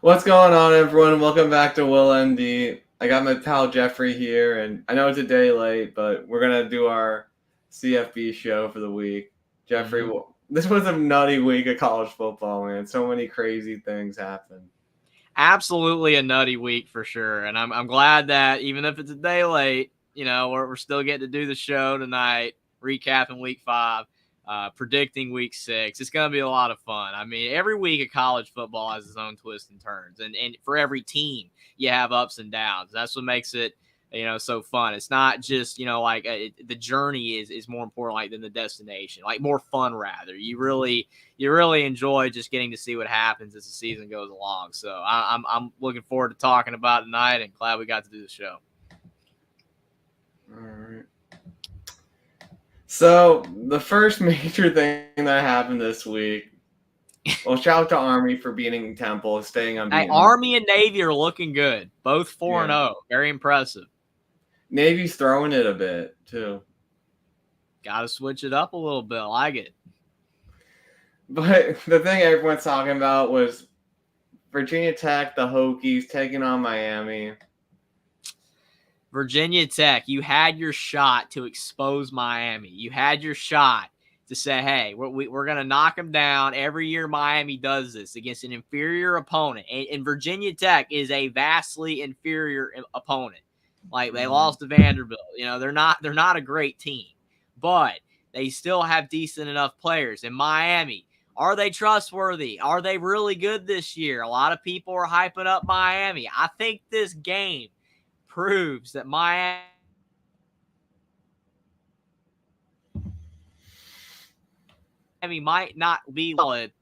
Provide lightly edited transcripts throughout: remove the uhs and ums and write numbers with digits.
What's going on, everyone? Welcome back to Will MD. I got my pal Jeffrey here, and I know it's a day late, but we're gonna do our CFB show for the week. Jeffrey, hmm this was a nutty week of college football, man. So many crazy things happened. Absolutely a nutty week for sure. And I'm glad that even if it's a day late, we're still getting to do the show tonight, recapping week 5, predicting week 6. It's going to be a lot of fun. I mean, every week of college football has its own twists and turns. And for every team, you have ups and downs. That's what makes it so fun. It's not just the journey is more important than the destination, like more fun. Rather, you really enjoy just getting to see what happens as the season goes along. So I'm looking forward to talking about it tonight, and glad we got to do the show. All right. So the first major thing that happened this week. Well, shout out to Army for beating Temple, staying Hey, unbeaten. Army and Navy are looking good, both 4-0, very impressive. Navy's throwing it a bit too. Got to switch it up a little bit. I like it. But the thing everyone's talking about was Virginia Tech, the Hokies taking on Miami. Virginia Tech, you had your shot to expose Miami. You had your shot to say, hey, we're going to knock them down. Every year Miami does this against an inferior opponent. And Virginia Tech is a vastly inferior opponent. Like they lost to Vanderbilt. They're not a great team, but they still have decent enough players. In Miami, are they trustworthy? Are they really good this year? A lot of people are hyping up Miami. I think this game proves that Miami might not be solid,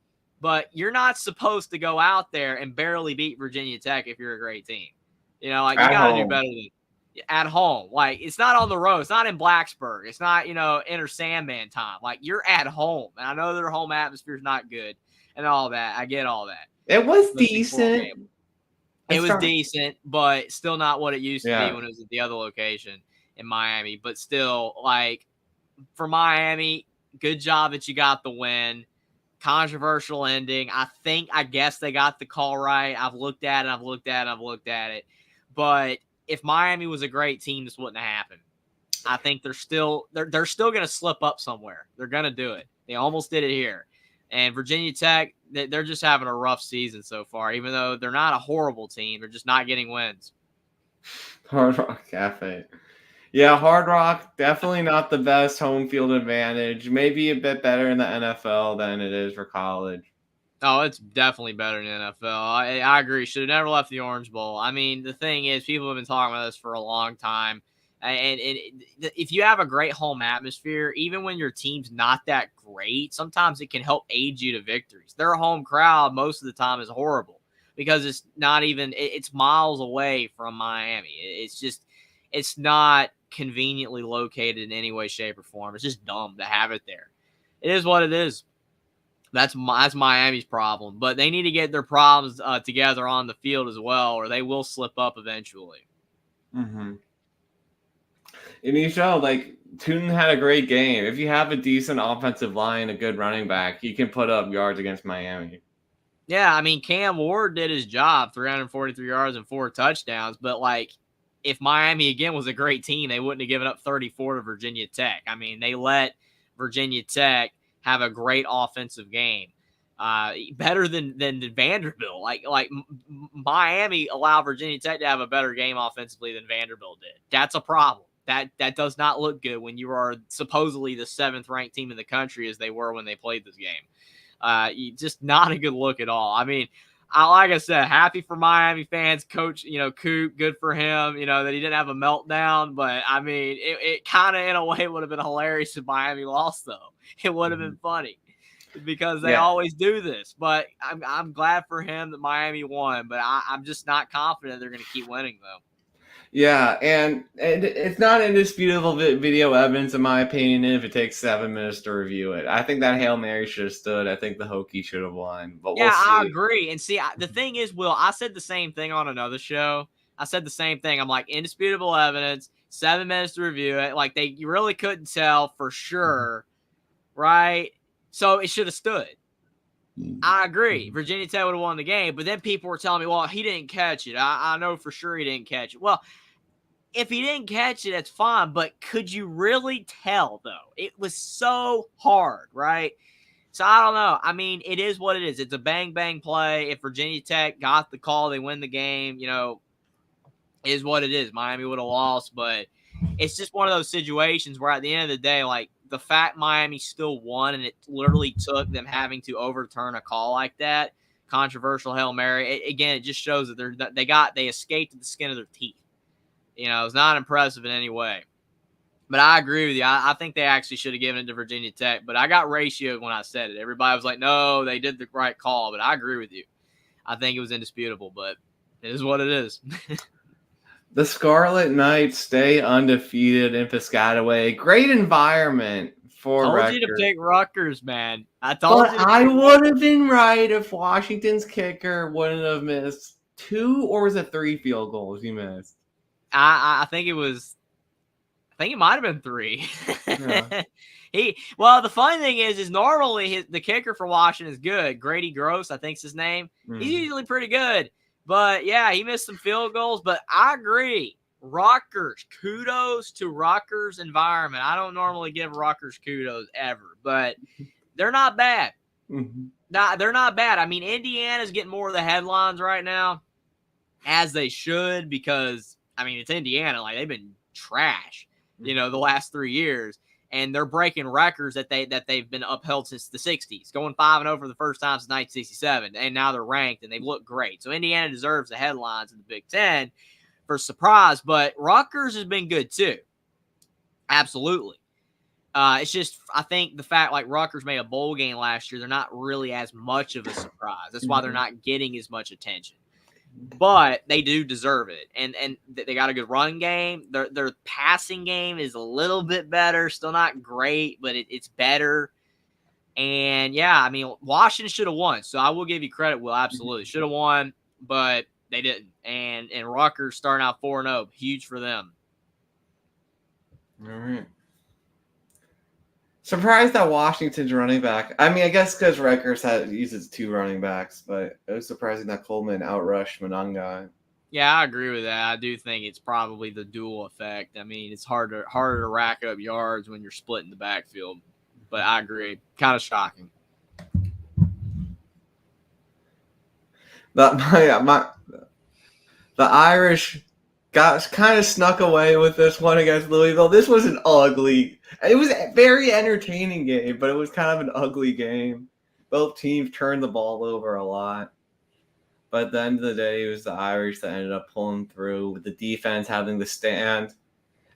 but you're not supposed to go out there and barely beat Virginia Tech if you're a great team. You At got to do home. better than at home. Like, it's not on the road. It's not in Blacksburg. It's not, Inner Sandman time. Like, you're at home. And I know their home atmosphere is not good and all that. I get all that. It was Listening to Coral decent. Gable. It was decent, but still not what it used to be Yeah. when it was at the other location in Miami. But still, like, for Miami, good job that you got the win. Controversial ending. I guess they got the call right. I've looked at it. But if Miami was a great team, this wouldn't have happened. I think they're still going to slip up somewhere. They're going to do it. They almost did it here. And Virginia Tech, they're just having a rough season so far. Even though they're not a horrible team, they're just not getting wins. Hard Rock Cafe. Yeah, Hard Rock, definitely not the best home field advantage. Maybe a bit better in the NFL than it is for college. Oh, it's definitely better than the NFL. I agree. Should have never left the Orange Bowl. I mean, the thing is, people have been talking about this for a long time. And if you have a great home atmosphere, even when your team's not that great, sometimes it can help aid you to victories. Their home crowd most of the time is horrible because it's not even, it's miles away from Miami. It's not conveniently located in any way, shape, or form. It's just dumb to have it there. It is what it is. That's Miami's problem, but they need to get their problems together on the field as well, or they will slip up eventually. Mm-hmm. And you show, like, Tootin had a great game. If you have a decent offensive line, a good running back, you can put up yards against Miami. Yeah, I mean, Cam Ward did his job, 343 yards and 4 touchdowns, but, like, if Miami, again, was a great team, they wouldn't have given up 34 to Virginia Tech. I mean, they let Virginia Tech have a great offensive game. Better than Vanderbilt. Like Miami allowed Virginia Tech to have a better game offensively than Vanderbilt did. That's a problem. That does not look good when you are supposedly the 7th ranked team in the country as they were when they played this game. Just not a good look at all. I mean, like I said, happy for Miami fans. Coach, Coop, good for him, that he didn't have a meltdown. But, I mean, it kind of, in a way, would have been hilarious if Miami lost, though. It would have been funny because they always do this. But I'm glad for him that Miami won. But I'm just not confident they're going to keep winning, though. Yeah, and it's not indisputable video evidence, in my opinion, if it takes 7 minutes to review it. I think that Hail Mary should have stood. I think the Hokies should have won, but we'll Yeah, I see. agree. And see, the thing is, Will, I said the same thing on another show. I said the same thing. I'm like, indisputable evidence, 7 minutes to review it. Like, you really couldn't tell for sure, right? So it should have stood. I agree. Virginia Tech would have won the game, but then people were telling me, well, he didn't catch it. I know for sure he didn't catch it. Well, if he didn't catch it, that's fine, but could you really tell, though? It was so hard, right? So I don't know. I mean, it is what it is. It's a bang-bang play. If Virginia Tech got the call, they win the game, is what it is. Miami would have lost, but it's just one of those situations where at the end of the day, like, the fact Miami still won and it literally took them having to overturn a call like that, controversial Hail Mary, it just shows that they escaped the skin of their teeth. It's not impressive in any way. But I agree with you. I think they actually should have given it to Virginia Tech, but I got ratioed when I said it. Everybody was like, no, they did the right call, but I agree with you. I think it was indisputable, but it is what it is. The Scarlet Knights stay undefeated in Piscataway. Great environment for Told Rutgers. you to pick Rutgers, man. I would have been right if Washington's kicker wouldn't have missed 2 or was it 3 field goals he missed? I think it might have been 3. Yeah. The funny thing is normally the kicker for Washington is good. Grady Gross, I think's his name. Mm. He's usually pretty good. But, yeah, he missed some field goals. But I agree. Rutgers, kudos to Rutgers environment. I don't normally give Rutgers kudos ever, but they're not bad. Mm-hmm. They're not bad. I mean, Indiana's getting more of the headlines right now, as they should, because, I mean, it's Indiana. Like, they've been trash, the last 3 years. And they're breaking records that they've been upheld since the 60s, going 5-0 for the first time since 1967. And now they're ranked and they've looked great. So Indiana deserves the headlines in the Big Ten for surprise, but Rutgers has been good too. Absolutely. It's just, I think the fact like Rutgers made a bowl game last year, they're not really as much of a surprise. That's why they're not getting as much attention. But they do deserve it, and they got a good run game. Their passing game is a little bit better, still not great, but it's better. And yeah, I mean, Washington should have won, so I will give you credit. Will absolutely should have won, but they didn't. And Rutgers starting out 4-0, huge for them. All right. Surprised that Washington's running back. I mean, I guess because Rutgers uses 2 running backs, but it was surprising that Coleman outrushed Monangai. Yeah, I agree with that. I do think it's probably the dual effect. I mean, it's harder to rack up yards when you're splitting the backfield. But I agree. Kind of shocking. The Irish got kind of snuck away with this one against Louisville. This was it was a very entertaining game, but it was kind of an ugly game. Both teams turned the ball over a lot. But at the end of the day, it was the Irish that ended up pulling through with the defense having to stand.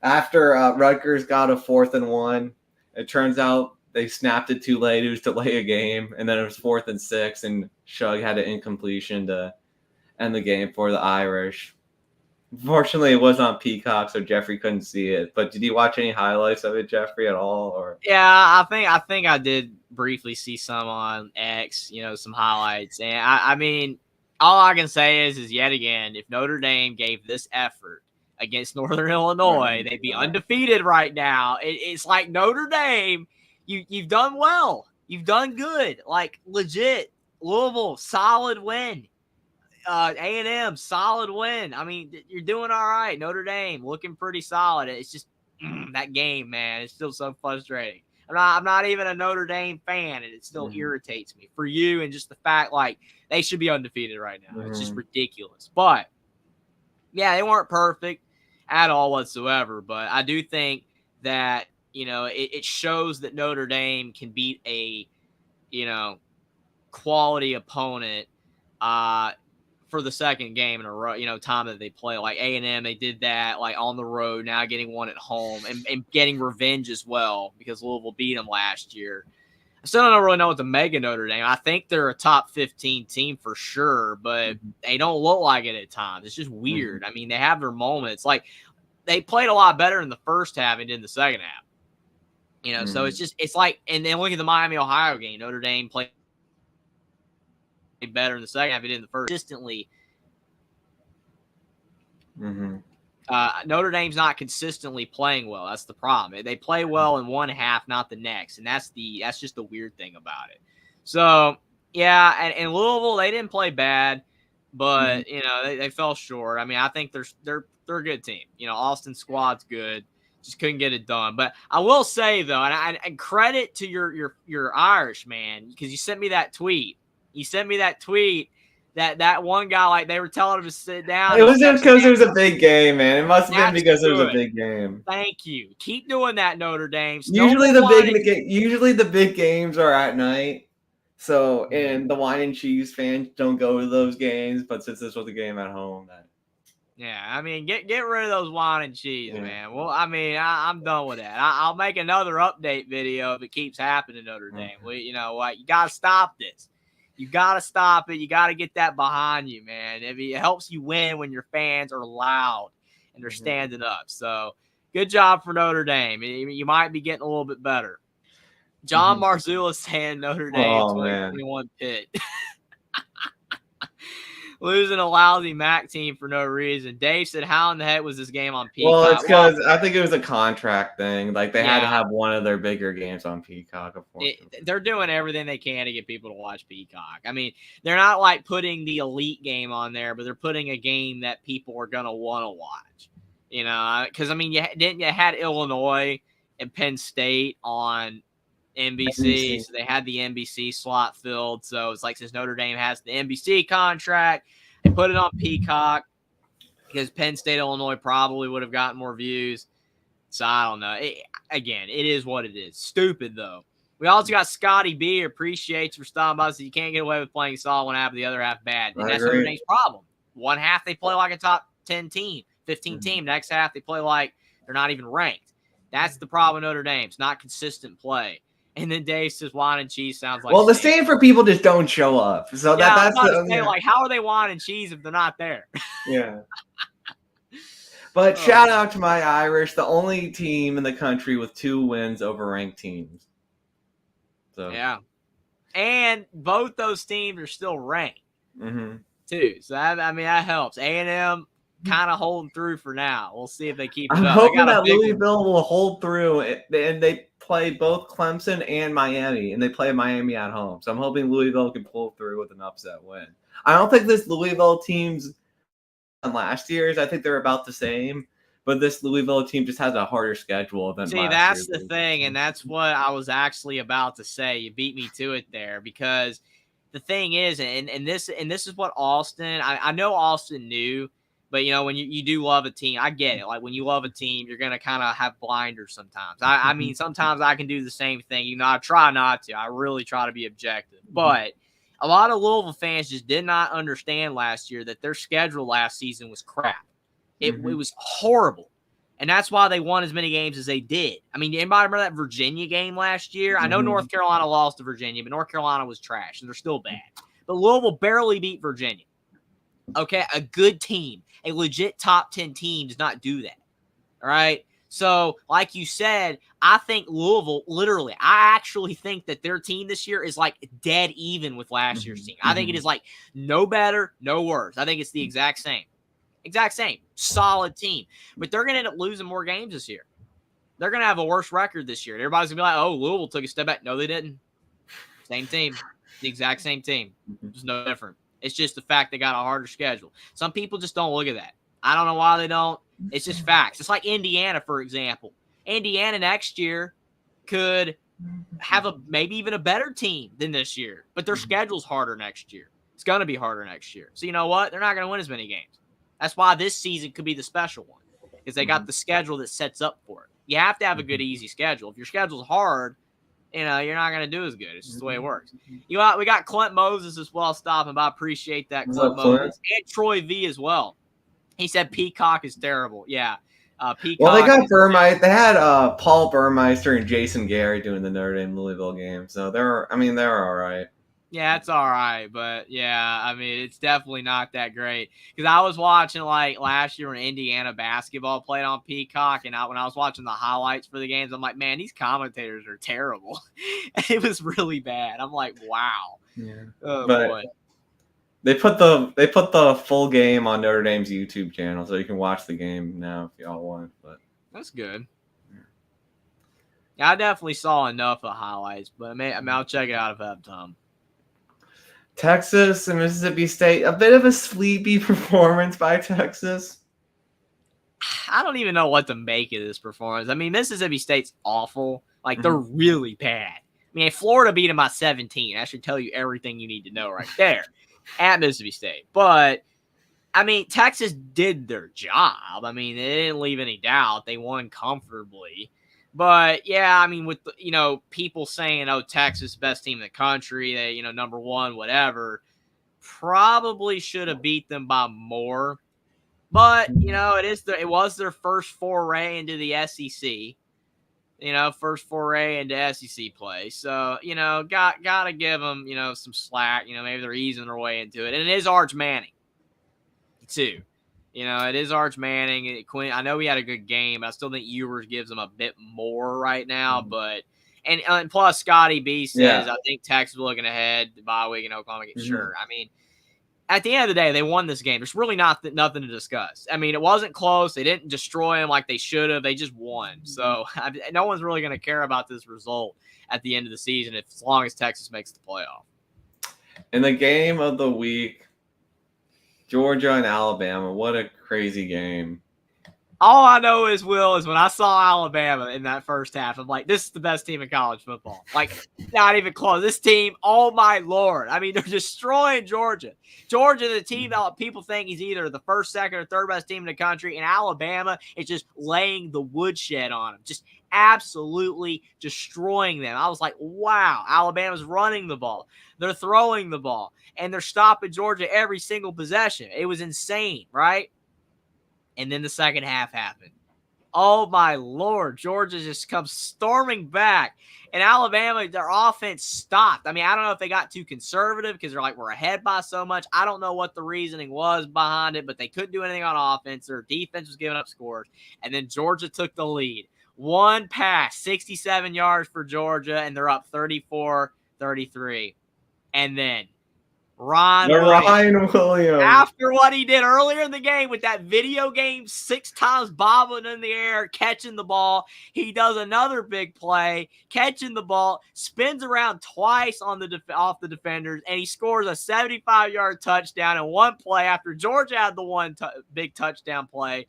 After Rutgers got a 4th and 1, it turns out they snapped it too late. It was to delay a game, and then it was 4th and 6, and Shug had an incompletion to end the game for the Irish. Unfortunately, it was on Peacock, so Jeffrey couldn't see it. But did you watch any highlights of it, Jeffrey, at all? Or yeah, I think I did briefly see some on X, some highlights. And I mean, all I can say is yet again, if Notre Dame gave this effort against Northern Illinois, they'd be undefeated right now. It's like Notre Dame, you've done well, you've done good, like legit. Louisville, solid win. A&M, solid win. I mean, you're doing all right. Notre Dame, looking pretty solid. It's just that game, man. It's still so frustrating. I'm not even a Notre Dame fan, and it still irritates me for you and just the fact, like, they should be undefeated right now. It's just ridiculous. But, yeah, they weren't perfect at all whatsoever. But I do think that, it shows that Notre Dame can beat a, quality opponent for the second game in a row, time that they play. Like A&M, they did that, like, on the road, now getting one at home and getting revenge as well because Louisville beat them last year. I still don't really know what to make of Notre Dame. I think they're a top 15 team for sure, but they don't look like it at times. It's just weird. I mean, they have their moments. Like, they played a lot better in the first half and in the second half. So it's like, and then look at the Miami-Ohio game. Notre Dame played better in the second half than in the first. Consistently, Notre Dame's not consistently playing well. That's the problem. They play well in one half, not the next, and that's just the weird thing about it. So Yeah, and Louisville, they didn't play bad, but Mm-hmm. you know they fell short. I mean, I think they're a good team. You know, Austin squad's good, just couldn't get it done. But I will say though, and credit to your Irish man, because you sent me that tweet. You sent me that tweet that one guy, like they were telling him to sit down. It He was just kept because it was standing a up. big game, man. It must have been That's because it was a good. big game. Thank you. Keep doing that, Notre Dame. No Usually more the whining. usually the big games are at night. So and the wine and cheese fans don't go to those games, but since this was a game at home, that Yeah, I mean, get rid of those wine and cheese, yeah. man. Well, I mean, I'm done with that. I'll make another update video if it keeps happening, Notre Dame. You know what? You got to stop this. You got to stop it. You got to get that behind you, man. It helps you win when your fans are loud and they're standing up. So, good job for Notre Dame. You might be getting a little bit better. John Marzullo saying Notre Dame Oh man. 2021 Pitt. Losing a lousy MAC team for no reason. Dave said, how in the heck was this game on Peacock? Well, it's because I think it was a contract thing. Like they had to Yeah. have one of their bigger games on Peacock. Unfortunately, They're doing everything they can to get people to watch Peacock. I mean, they're not like putting the elite game on there, but they're putting a game that people are going to want to watch. You know, because, I mean, you had Illinois and Penn State on NBC, so they had the NBC slot filled. So it's like, since Notre Dame has the NBC contract, they put it on Peacock because Penn State, Illinois probably would have gotten more views. So I don't know. Again, it is what it is. Stupid, though. We also got Scotty B. Appreciates for stopping by. So you can't get away with playing solid one half, the other half bad. And that's Notre Dame's problem. One half, they play like a top 10 team, 15 team. Next half, they play like they're not even ranked. That's the problem with Notre Dame. It's not consistent play. And then Dave says wine and cheese sounds like the Stanford people just don't show up. So yeah, that's like, how are they wine and cheese if they're not there? Yeah. But shout out to my Irish, the only team in the country with 2 wins over ranked teams. So yeah, and both those teams are still ranked too. So that helps. A&M kind of holding through for now. We'll see if they keep it up. I'm hoping that Louisville will hold through, and they play both Clemson and Miami, and they play Miami at home. So I'm hoping Louisville can pull through with an upset win. I don't think this Louisville team's on last year's. I think they're about the same, but this Louisville team just has a harder schedule than See, that's the thing, and that's what I was actually about to say. You beat me to it there, because the thing is, and this is what Austin, I know Austin knew, but you know, when you do love a team, I get it. Like when you love a team, you're gonna kind of have blinders sometimes. I mean, sometimes I can do the same thing. You know, I try not to. I really try to be objective, but a lot of Louisville fans just did not understand last year that their schedule last season was crap. It was horrible. And that's why they won as many games as they did. I mean, anybody remember that Virginia game last year? I know North Carolina lost to Virginia, but North Carolina was trash, and they're still bad. But Louisville barely beat Virginia. Okay, a good team, a legit top 10 team does not do that. All right? So, like you said, I think Louisville, literally, I actually think that their team this year is like dead even with last year's team. I think it is like no better, no worse. I think it's the exact same. Exact same. Solid team. But they're going to end up losing more games this year. They're going to have a worse record this year. Everybody's going to be like, oh, Louisville took a step back. No, they didn't. Same team. The exact same team. It's no different. It's just the fact they got a harder schedule. Some people just don't look at that. I don't know why they don't. It's just facts. It's like Indiana, for example. Indiana next year could have maybe even a better team than this year, but their schedule's harder next year. It's going to be harder next year. So you know what? They're not going to win as many games. That's why this season could be the special one, because they got the schedule that sets up for it. You have to have a good, easy schedule. If your schedule's hard, you know, you're not going to do as good. It's just the way it works. We got Clint Moses as well stopping by. I appreciate that, Clint Moses. And Troy V as well. He said Peacock is terrible. Yeah. Peacock. Well, they got Burmeister. They had Paul Burmeister and Jason Gary doing the Notre Dame Louisville game. So they're all right. Yeah, it's all right, but yeah, I mean, it's definitely not that great. Because I was watching like last year when Indiana basketball played on Peacock, and when I was watching the highlights for the games, I'm like, man, these commentators are terrible. It was really bad. I'm like, wow. Yeah. Oh boy. They put the full game on Notre Dame's YouTube channel, so you can watch the game now if y'all want. But that's good. Yeah, I definitely saw enough of highlights, but I'll check it out if I have time. Texas and Mississippi State, a bit of a sleepy performance by Texas. I don't even know what to make of this performance. I mean, Mississippi State's awful. Like, they're really bad. I mean, Florida beat them by 17. That should tell you everything you need to know right there at Mississippi State. But, I mean, Texas did their job. I mean, they didn't leave any doubt. They won comfortably. But, yeah, I mean, with, people saying, oh, Texas, best team in the country, they, number one, whatever, probably should have beat them by more. But, it was their first foray into the SEC. First foray into SEC play. So, got to give them, some slack. Maybe they're easing their way into it. And it is Arch Manning, too. It is Arch Manning. Quinn, I know he had a good game, but I still think Ewers gives him a bit more right now. But and plus, Scotty B says, I think Texas is looking ahead to bye week in Oklahoma. Sure. I mean, at the end of the day, they won this game. There's really nothing to discuss. I mean, it wasn't close. They didn't destroy them like they should have. They just won. So no one's really going to care about this result at the end of the season as long as Texas makes the playoff. In the game of the week, Georgia and Alabama. What a crazy game. All I know is when I saw Alabama in that first half, I'm like, this is the best team in college football. Like, not even close. This team, oh my Lord. I mean, they're destroying Georgia. Georgia, the team that people think is either the first, second, or third best team in the country, and Alabama is just laying the woodshed on them. Just absolutely destroying them. I was like, wow, Alabama's running the ball. They're throwing the ball, and they're stopping Georgia every single possession. It was insane, right? And then the second half happened. Oh, my Lord. Georgia just comes storming back. And Alabama, their offense stopped. I mean, I don't know if they got too conservative because they're like, we're ahead by so much. I don't know what the reasoning was behind it, but they couldn't do anything on offense. Their defense was giving up scores. And then Georgia took the lead. One pass, 67 yards for Georgia, and they're up 34-33. And then Ryan Williams, after what he did earlier in the game with that video game, 6 times bobbling in the air, catching the ball, he does another big play, catching the ball, spins around twice on off the defenders, and he scores a 75-yard touchdown in one play after Georgia had the one big touchdown play,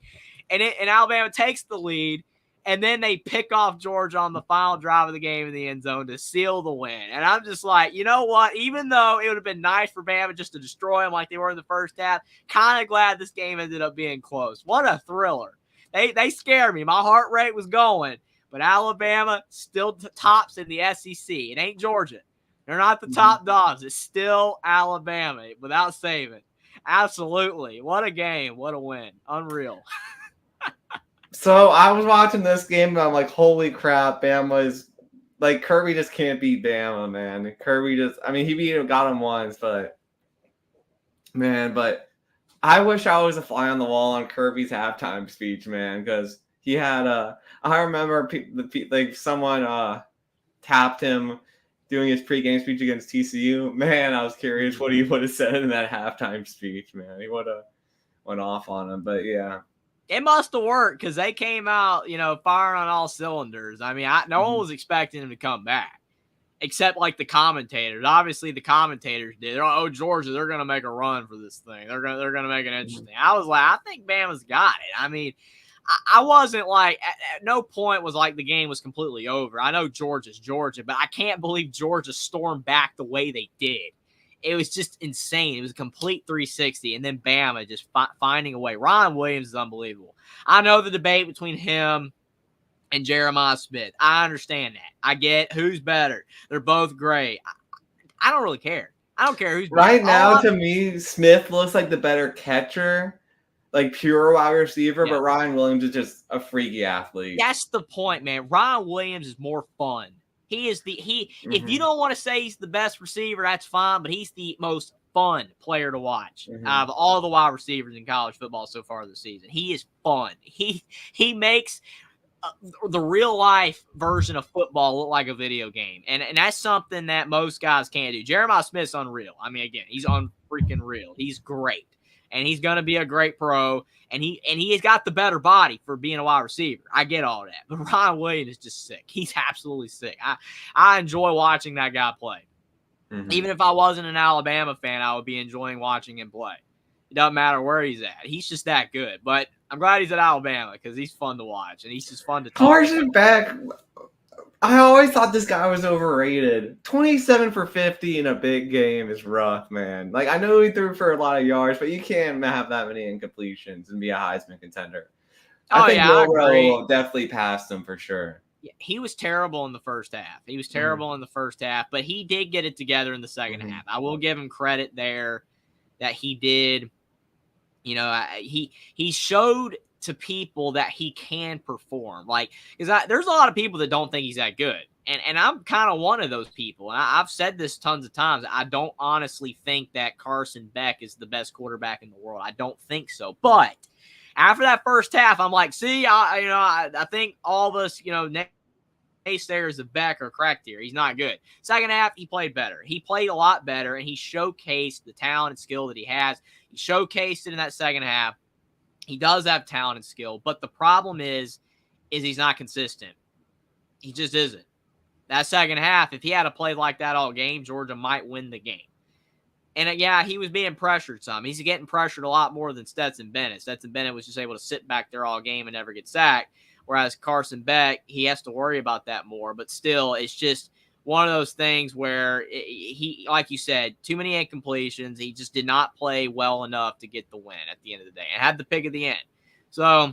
and Alabama takes the lead. And then they pick off Georgia on the final drive of the game in the end zone to seal the win. And I'm just like, you know what? Even though it would have been nice for Bama just to destroy them like they were in the first half, kind of glad this game ended up being close. What a thriller. They scared me. My heart rate was going. But Alabama still tops in the SEC. It ain't Georgia. They're not the top dogs. It's still Alabama without saving. Absolutely. What a game. What a win. Unreal. So I was watching this game and I'm like, holy crap, Bama is like Kirby just can't beat Bama, man. Kirby he got him once, but I wish I was a fly on the wall on Kirby's halftime speech, man, because he had I remember someone tapped him doing his pregame speech against TCU. Man, I was curious what he would have said in that halftime speech, man. He would have went off on him, but yeah. It must have worked because they came out, firing on all cylinders. I mean, no one was expecting him to come back, except like the commentators. Obviously, the commentators did. They're like, oh, Georgia, they're gonna make a run for this thing. They're gonna make it interesting. I was like, I think Bama's got it. I mean, I wasn't like at no point was like the game was completely over. I know Georgia's Georgia, but I can't believe Georgia stormed back the way they did. It was just insane. It was a complete 360, and then Bama just finding a way. Ryan Williams is unbelievable. I know the debate between him and Jeremiah Smith. I understand that. I get who's better. They're both great. I don't really care. I don't care who's better. Right now, to me, Smith looks like the better catcher, like pure wide receiver, but Ryan Williams is just a freaky athlete. That's the point, man. Ryan Williams is more fun. He is if you don't want to say he's the best receiver, that's fine, but he's the most fun player to watch out of all the wide receivers in college football so far this season. He is fun. He makes the real life version of football look like a video game. And that's something that most guys can't do. Jeremiah Smith's unreal. I mean, again, he's freaking real. He's great. And he's going to be a great pro. And he has got the better body for being a wide receiver. I get all that. But Ryan Williams is just sick. He's absolutely sick. I enjoy watching that guy play. Mhm. Even if I wasn't an Alabama fan, I would be enjoying watching him play. It doesn't matter where he's at. He's just that good. But I'm glad he's at Alabama because he's fun to watch and he's just fun to talk about. Carson Beck, I always thought this guy was overrated. 27 for 50 in a big game is rough, man. Like, I know he threw for a lot of yards, but you can't have that many incompletions and be a Heisman contender. I think I agree. Milroe definitely passed him for sure. He was terrible in the first half. He was terrible in the first half, but he did get it together in the second half. I will give him credit there that he did. You know, he showed to people that he can perform. Like, because there's a lot of people that don't think he's that good. And I'm kind of one of those people. And I've said this tons of times. I don't honestly think that Carson Beck is the best quarterback in the world. I don't think so. But after that first half, I'm like, see, I think all of us, naysayers of Beck are correct here. He's not good. Second half, he played better. He played a lot better, and he showcased the talent and skill that he has. He showcased it in that second half. He does have talent and skill, but the problem is he's not consistent. He just isn't. That second half, if he had to play like that all game, Georgia might win the game. And yeah, he was being pressured some. He's getting pressured a lot more than Stetson Bennett. Stetson Bennett was just able to sit back there all game and never get sacked. Whereas Carson Beck, he has to worry about that more. But still, it's just one of those things where he, like you said, too many incompletions. He just did not play well enough to get the win at the end of the day and had the pick at the end. So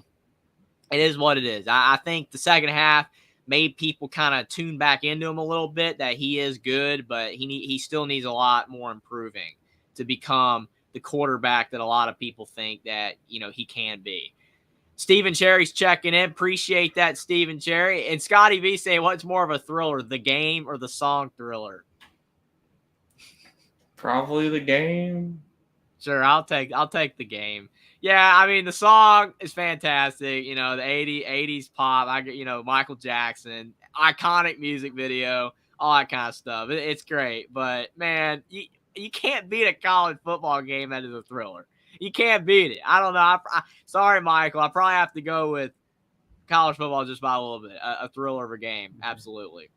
it is what it is. I think the second half made people kind of tune back into him a little bit, that he is good, but he still needs a lot more improving to become the quarterback that a lot of people think that, he can be. Stephen Cherry's checking in. Appreciate that, Stephen Cherry. And Scotty V saying, what's more of a thriller, the game or the song Thriller? Probably the game. Sure, I'll take the game. Yeah, I mean, the song is fantastic. The 80s pop. Michael Jackson, iconic music video, all that kind of stuff. It's great. But, man, you can't beat a college football game that is a thriller. You can't beat it. I don't know. Sorry, Michael. I probably have to go with college football just by a little bit. A thriller of a game. Absolutely.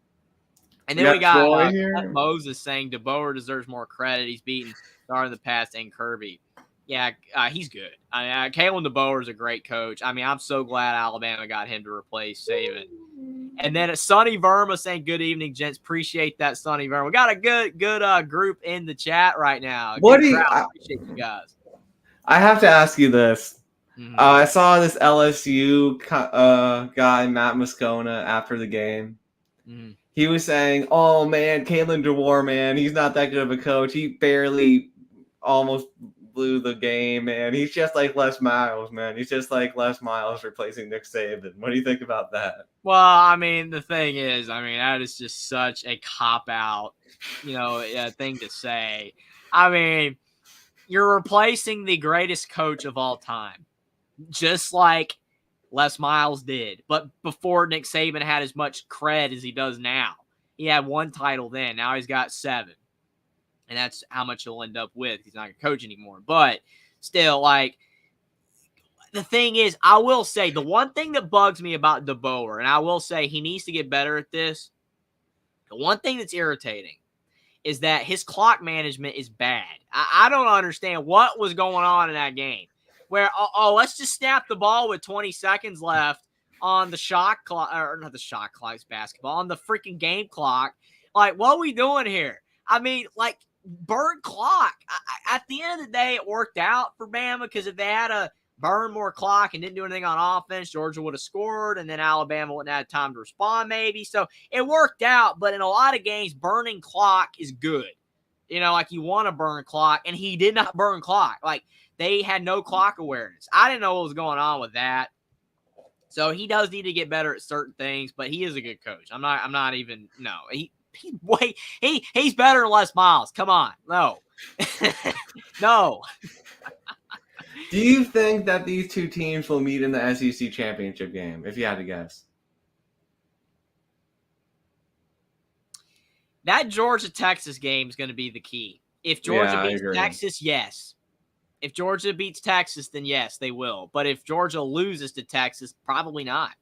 And then we got Moses saying DeBoer deserves more credit. He's beaten Dar in the past and Kirby. Yeah, he's good. Kalen DeBoer is a great coach. I'm so glad Alabama got him to replace Saban. And then Sonny Verma saying, good evening, gents. Appreciate that, Sonny Verma. We got a good group in the chat right now. Appreciate you guys. I have to ask you this. Mm-hmm. I saw this LSU guy, Matt Moscona, after the game. Mm-hmm. He was saying, oh, man, Kalen DeBoer, man, he's not that good of a coach. He barely almost blew the game, man. He's just like Les Miles, man. He's just like Les Miles replacing Nick Saban. What do you think about that? Well, the thing is, that is just such a cop-out, thing to say. You're replacing the greatest coach of all time, just like Les Miles did. But before Nick Saban had as much cred as he does now. He had one title then. Now he's got 7. And that's how much he'll end up with. He's not going to coach anymore. But still, the thing is, I will say, the one thing that bugs me about DeBoer, and I will say he needs to get better at this, the one thing that's irritating is that his clock management is bad. I don't understand what was going on in that game where, let's just snap the ball with 20 seconds left on the shot clock, or not the shot clock, it's basketball, on the freaking game clock. What are we doing here? Burn clock. At the end of the day, it worked out for Bama because if they had to burn more clock and didn't do anything on offense, Georgia would have scored, and then Alabama wouldn't have had time to respond maybe. So it worked out, but in a lot of games, burning clock is good. You want to burn clock, and he did not burn clock. They had no clock awareness. I didn't know what was going on with that. So he does need to get better at certain things, but he is a good coach. He's better than Les Miles. Come on. No. No. Do you think that these two teams will meet in the SEC championship game, if you had to guess? That Georgia-Texas game is going to be the key. If Georgia beats Texas, yes. If Georgia beats Texas, then yes, they will. But if Georgia loses to Texas, probably not.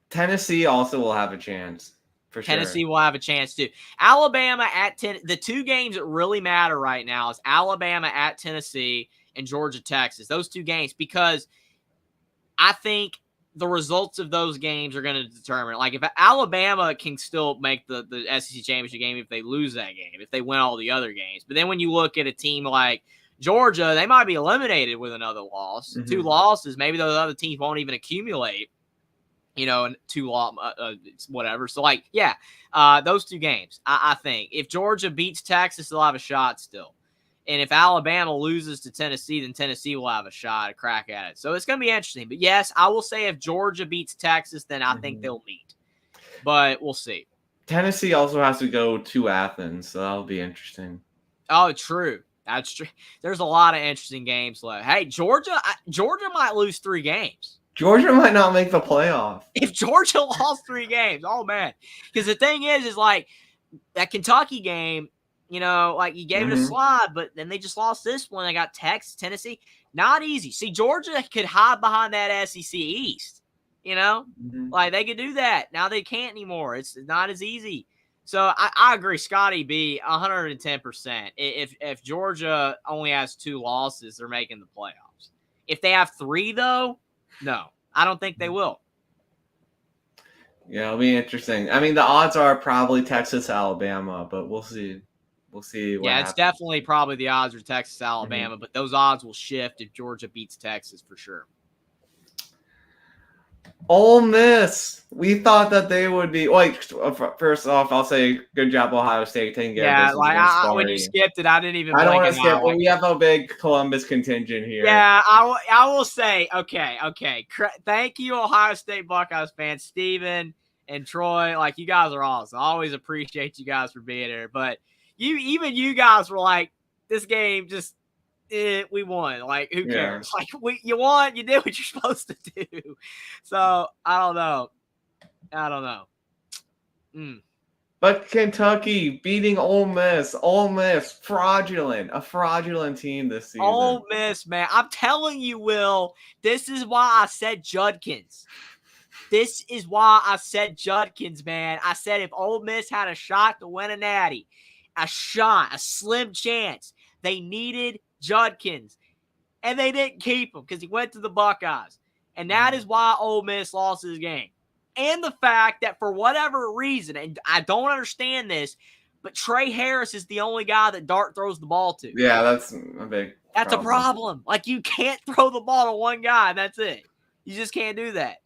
Tennessee also will have a chance. For Tennessee sure. will have a chance too. Alabama at 10. The two games that really matter right now is Alabama at Tennessee and Georgia, Texas. Those two games, because I think the results of those games are going to determine. Like, if Alabama can still make the SEC championship game if they lose that game, if they win all the other games. But then when you look at a team like Georgia, they might be eliminated with another loss. Mhm. 2 losses, maybe those other teams won't even accumulate, and 2 whatever. So, like, yeah, those two games, I think. If Georgia beats Texas, they'll have a shot still. And if Alabama loses to Tennessee, then Tennessee will have a shot, a crack at it. So it's going to be interesting. But, yes, I will say if Georgia beats Texas, then I think they'll meet. But we'll see. Tennessee also has to go to Athens, so that'll be interesting. Oh, true. That's true. There's a lot of interesting games left. Hey, Georgia might lose 3 games. Georgia might not make the playoff. If Georgia lost 3 games, oh, man. Because the thing is like that Kentucky game, like you gave it a slide, but then they just lost this one. They got Texas, Tennessee. Not easy. See, Georgia could hide behind that SEC East, Like they could do that. Now they can't anymore. It's not as easy. So I agree, Scotty B, 110%. If Georgia only has 2 losses, they're making the playoffs. If they have 3, though, no, I don't think they will. Yeah, it'll be interesting. I mean, the odds are probably Texas, Alabama, but we'll see. We'll see. What happens. It's definitely probably the odds are Texas, Alabama, but those odds will shift if Georgia beats Texas for sure. Ole Miss. We thought that they would be first off, I'll say good job, Ohio State taking care of this. When you skipped it, I didn't even. I don't want to skip, but we have a big Columbus contingent here. Yeah, I will say, okay. Thank you, Ohio State Buckeyes fans, Steven and Troy. Like, you guys are awesome. I always appreciate you guys for being here. But you guys were like, this game just. We won. Like, who cares? Like, you won. You did what you're supposed to do. So I don't know. But Kentucky beating Ole Miss. Ole Miss, fraudulent. A fraudulent team this season. Ole Miss, man. I'm telling you, Will, this is why I said Judkins. Man. I said if Ole Miss had a shot to win a natty, a slim chance, they needed Judkins, and they didn't keep him because he went to the Buckeyes, and that is why Ole Miss lost his game. And the fact that for whatever reason, and I don't understand this, but Trey Harris is the only guy that Dart throws the ball to. Yeah, that's a problem. Like, you can't throw the ball to one guy, and that's it. You just can't do that,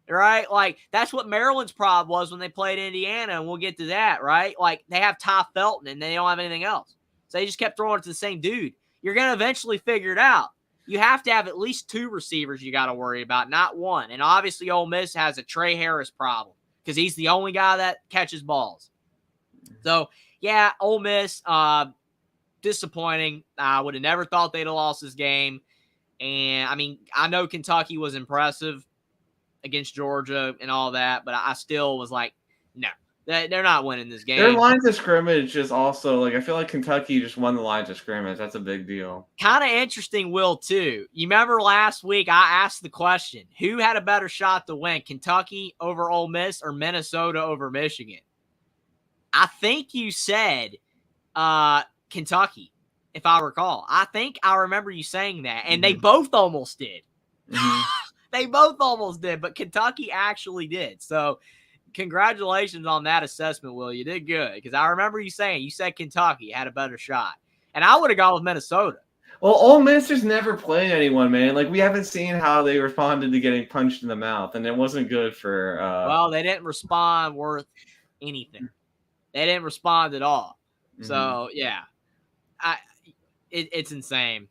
right? Like, that's what Maryland's problem was when they played Indiana, and we'll get to that, right? Like, they have Ty Felton, and they don't have anything else. So they just kept throwing it to the same dude. You're going to eventually figure it out. You have to have at least 2 receivers you got to worry about, not 1. And obviously Ole Miss has a Trey Harris problem because he's the only guy that catches balls. So, yeah, Ole Miss, disappointing. I would have never thought they'd have lost this game. And, I mean, I know Kentucky was impressive against Georgia and all that, but I still was like, no. They're not winning this game. Their lines of scrimmage is also, like, I feel like Kentucky just won the lines of scrimmage. That's a big deal. Kind of interesting, Will, too. You remember last week I asked the question, who had a better shot to win, Kentucky over Ole Miss or Minnesota over Michigan? I think you said Kentucky, if I recall. I think I remember you saying that, and they both almost did. They both almost did, but Kentucky actually did. So, congratulations on that assessment, Will. You did good because I remember you said Kentucky had a better shot, and I would have gone with Minnesota. Well, Ole Miss just never played anyone, man. Like, we haven't seen how they responded to getting punched in the mouth, and it wasn't good for. Well, they didn't respond worth anything. They didn't respond at all. So yeah, it's insane.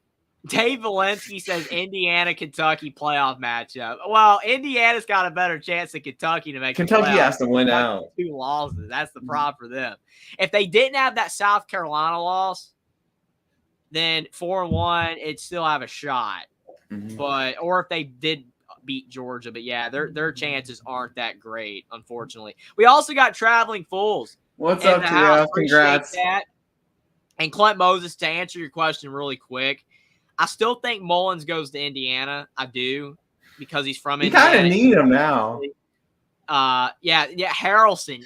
Dave Valensky says Indiana Kentucky playoff matchup. Well, Indiana's got a better chance than Kentucky to make. Kentucky has to win out. 2 losses. That's the problem for them. If they didn't have that South Carolina loss, then 4-1, it'd still have a shot. Or if they did beat Georgia, but yeah, their chances aren't that great, unfortunately. We also got Traveling Fools. What's up, Tia? Congrats. That. And Clint Moses, to answer your question really quick, I still think Mullins goes to Indiana. I do, because he's from Indiana. You kind of need him now. Yeah, Harrelson.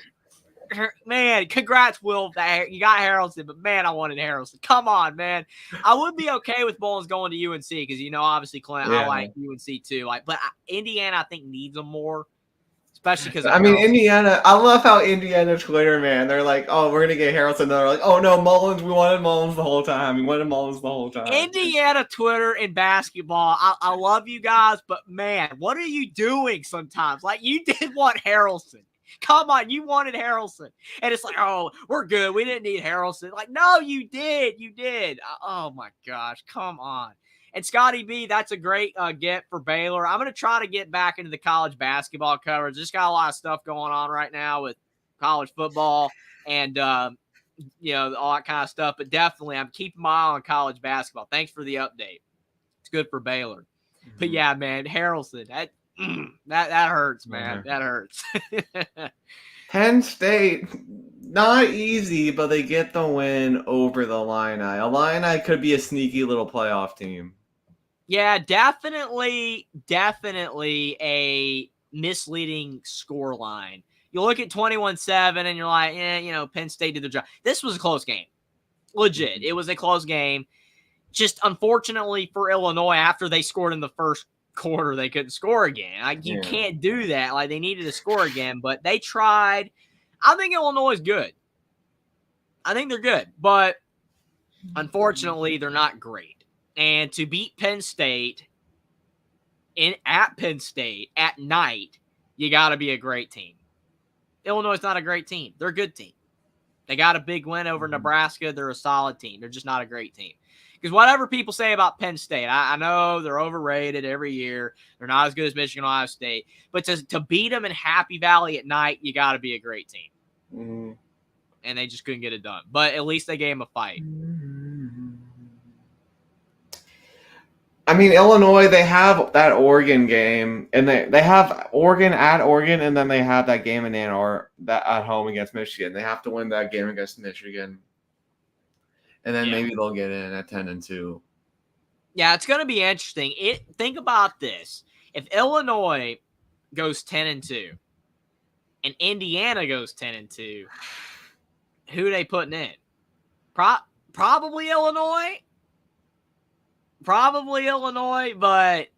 man, congrats, Will. That you got Harrelson, but man, I wanted Harrelson. Come on, man. I would be okay with Mullins going to UNC because obviously Clint, I like UNC too. But Indiana, I think needs them more, especially because I mean, Indiana. I love how Indiana Twitter, man. They're like, "Oh, we're gonna get Harrelson." They're like, "Oh no, Mullins. We wanted Mullins the whole time. We wanted Mullins the whole time." Indiana Twitter and basketball. I love you guys, but man, what are you doing sometimes? Like, you did want Harrelson. Come on, you wanted Harrelson. And it's like, oh, we're good. We didn't need Harrelson. Like, no, you did. You did. Oh, my gosh. Come on. And Scotty B, that's a great get for Baylor. I'm going to try to get back into the college basketball coverage. Just got a lot of stuff going on right now with college football and, all that kind of stuff. But definitely, I'm keeping my eye on college basketball. Thanks for the update. It's good for Baylor. Mm-hmm. But, yeah, man, Harrelson, that hurts, man. Mm-hmm. That hurts. Penn State, not easy, but they get the win over the Illini. Illini could be a sneaky little playoff team. Yeah, definitely a misleading score line. You look at 21-7 and you're like, Penn State did their job. This was a close game. Legit. It was a close game. Just unfortunately for Illinois, after they scored in the first quarter, they couldn't score again. You can't do that. Like, they needed to score again, but they tried. I think Illinois is good. I think they're good, but unfortunately, they're not great. And to beat Penn State at Penn State at night, you got to be a great team. Illinois is not a great team. They're a good team. They got a big win over Nebraska. They're a solid team. They're just not a great team. Because whatever people say about Penn State, I know they're overrated every year. They're not as good as Michigan, Ohio State. But to beat them in Happy Valley at night, you got to be a great team. Mm-hmm. And they just couldn't get it done. But at least they gave them a fight. I mean, Illinois, they have that Oregon game, and they have Oregon at Oregon, and then they have that game in Ann Arbor that at home against Michigan. They have to win that game against Michigan, and then maybe they'll get in at 10-2. Yeah, it's going to be interesting. Think about this: if Illinois goes 10-2, and Indiana goes 10-2, who are they putting in? Probably Illinois. Probably Illinois, but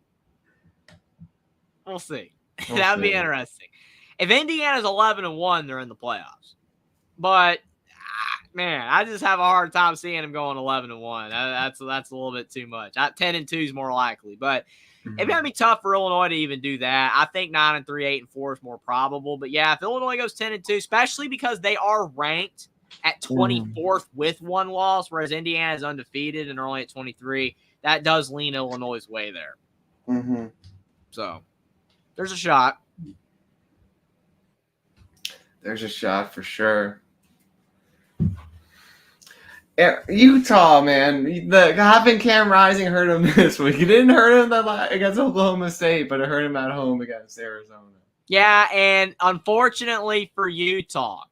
we'll see. That would be interesting. If Indiana's 11-1, they're in the playoffs. But man, I just have a hard time seeing them going 11-1. That's a little bit too much. 10-2 is more likely, but it's gonna be tough for Illinois to even do that. I think 9-3, 8-4 is more probable. But yeah, if Illinois goes 10-2, especially because they are ranked at 24th with one loss, whereas Indiana is undefeated and they're only at 23. That does lean Illinois' way there. Mm-hmm. So, there's a shot. There's a shot for sure. Utah, man. Having Cam Rising hurt him this week. It didn't hurt him against Oklahoma State, but it hurt him at home against Arizona. Yeah, and unfortunately for Utah,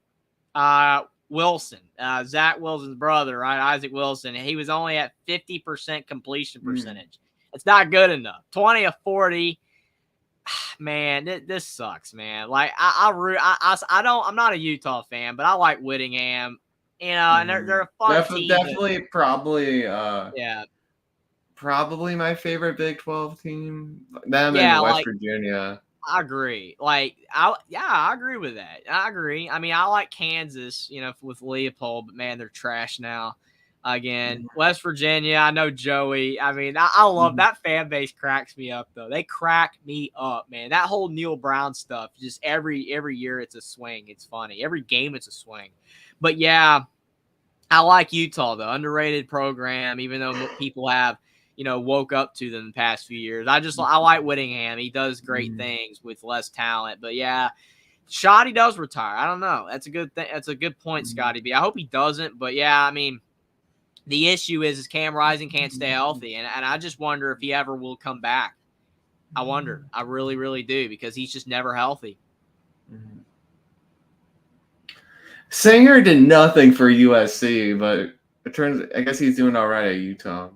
Wilson, Zach Wilson's brother, right? Isaac Wilson. He was only at 50% completion percentage. It's not good enough. 20 of 40. Man, this sucks, man. Like I'm not a Utah fan, but I like Whittingham. And they're a fun team. Definitely, probably my favorite Big 12 team. Them and West Virginia. I agree. I agree with that. I agree. I mean, I like Kansas, with Leopold, but man, they're trash now. Again, West Virginia, I know Joey. I mean, I love that fan base. Cracks me up though. They crack me up, man. That whole Neil Brown stuff. Just every year, it's a swing. It's funny. Every game, it's a swing. But yeah, I like Utah though. Underrated program, even though people have. Woke up to them the past few years. I like Whittingham. He does great things with less talent. But yeah, Shoddy does retire. I don't know. That's a good thing. That's a good point, Scotty B. I hope he doesn't. But yeah, I mean, the issue is Cam Rising can't stay healthy. And I just wonder if he ever will come back. I wonder. I really, really do, because he's just never healthy. Singer did nothing for USC, but I guess he's doing all right at Utah.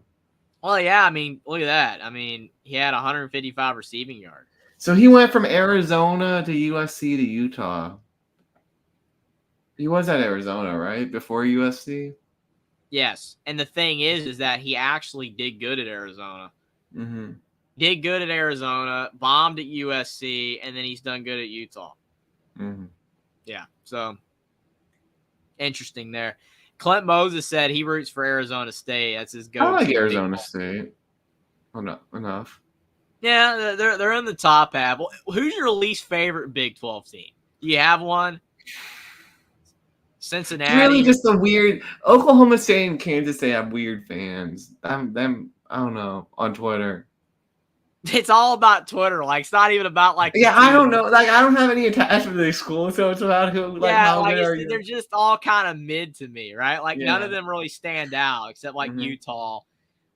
Well, yeah, I mean, look at that. I mean, he had 155 receiving yards. So he went from Arizona to USC to Utah. He was at Arizona, right? Before USC? Yes. And the thing is that he actually did good at Arizona. Mm-hmm. Did good at Arizona, bombed at USC, and then he's done good at Utah. Mm-hmm. Yeah. So interesting there. Clint Moses said he roots for Arizona State. That's his go-to. I like Arizona State. Oh, no, enough. Yeah, they're in the top half. Well, who's your least favorite Big 12 team? Do you have one? Cincinnati. Really, just a weird Oklahoma State and Kansas State have weird fans. Them, I don't know, on Twitter. It's all about Twitter. Like, it's not even about like. Yeah, I don't know. Like, I don't have any attachment to the school, so it's about who. Like, yeah, how like good are you? they're just all kind of mid to me, right? Like none of Yeah. them really stand out except like Mhm. Utah.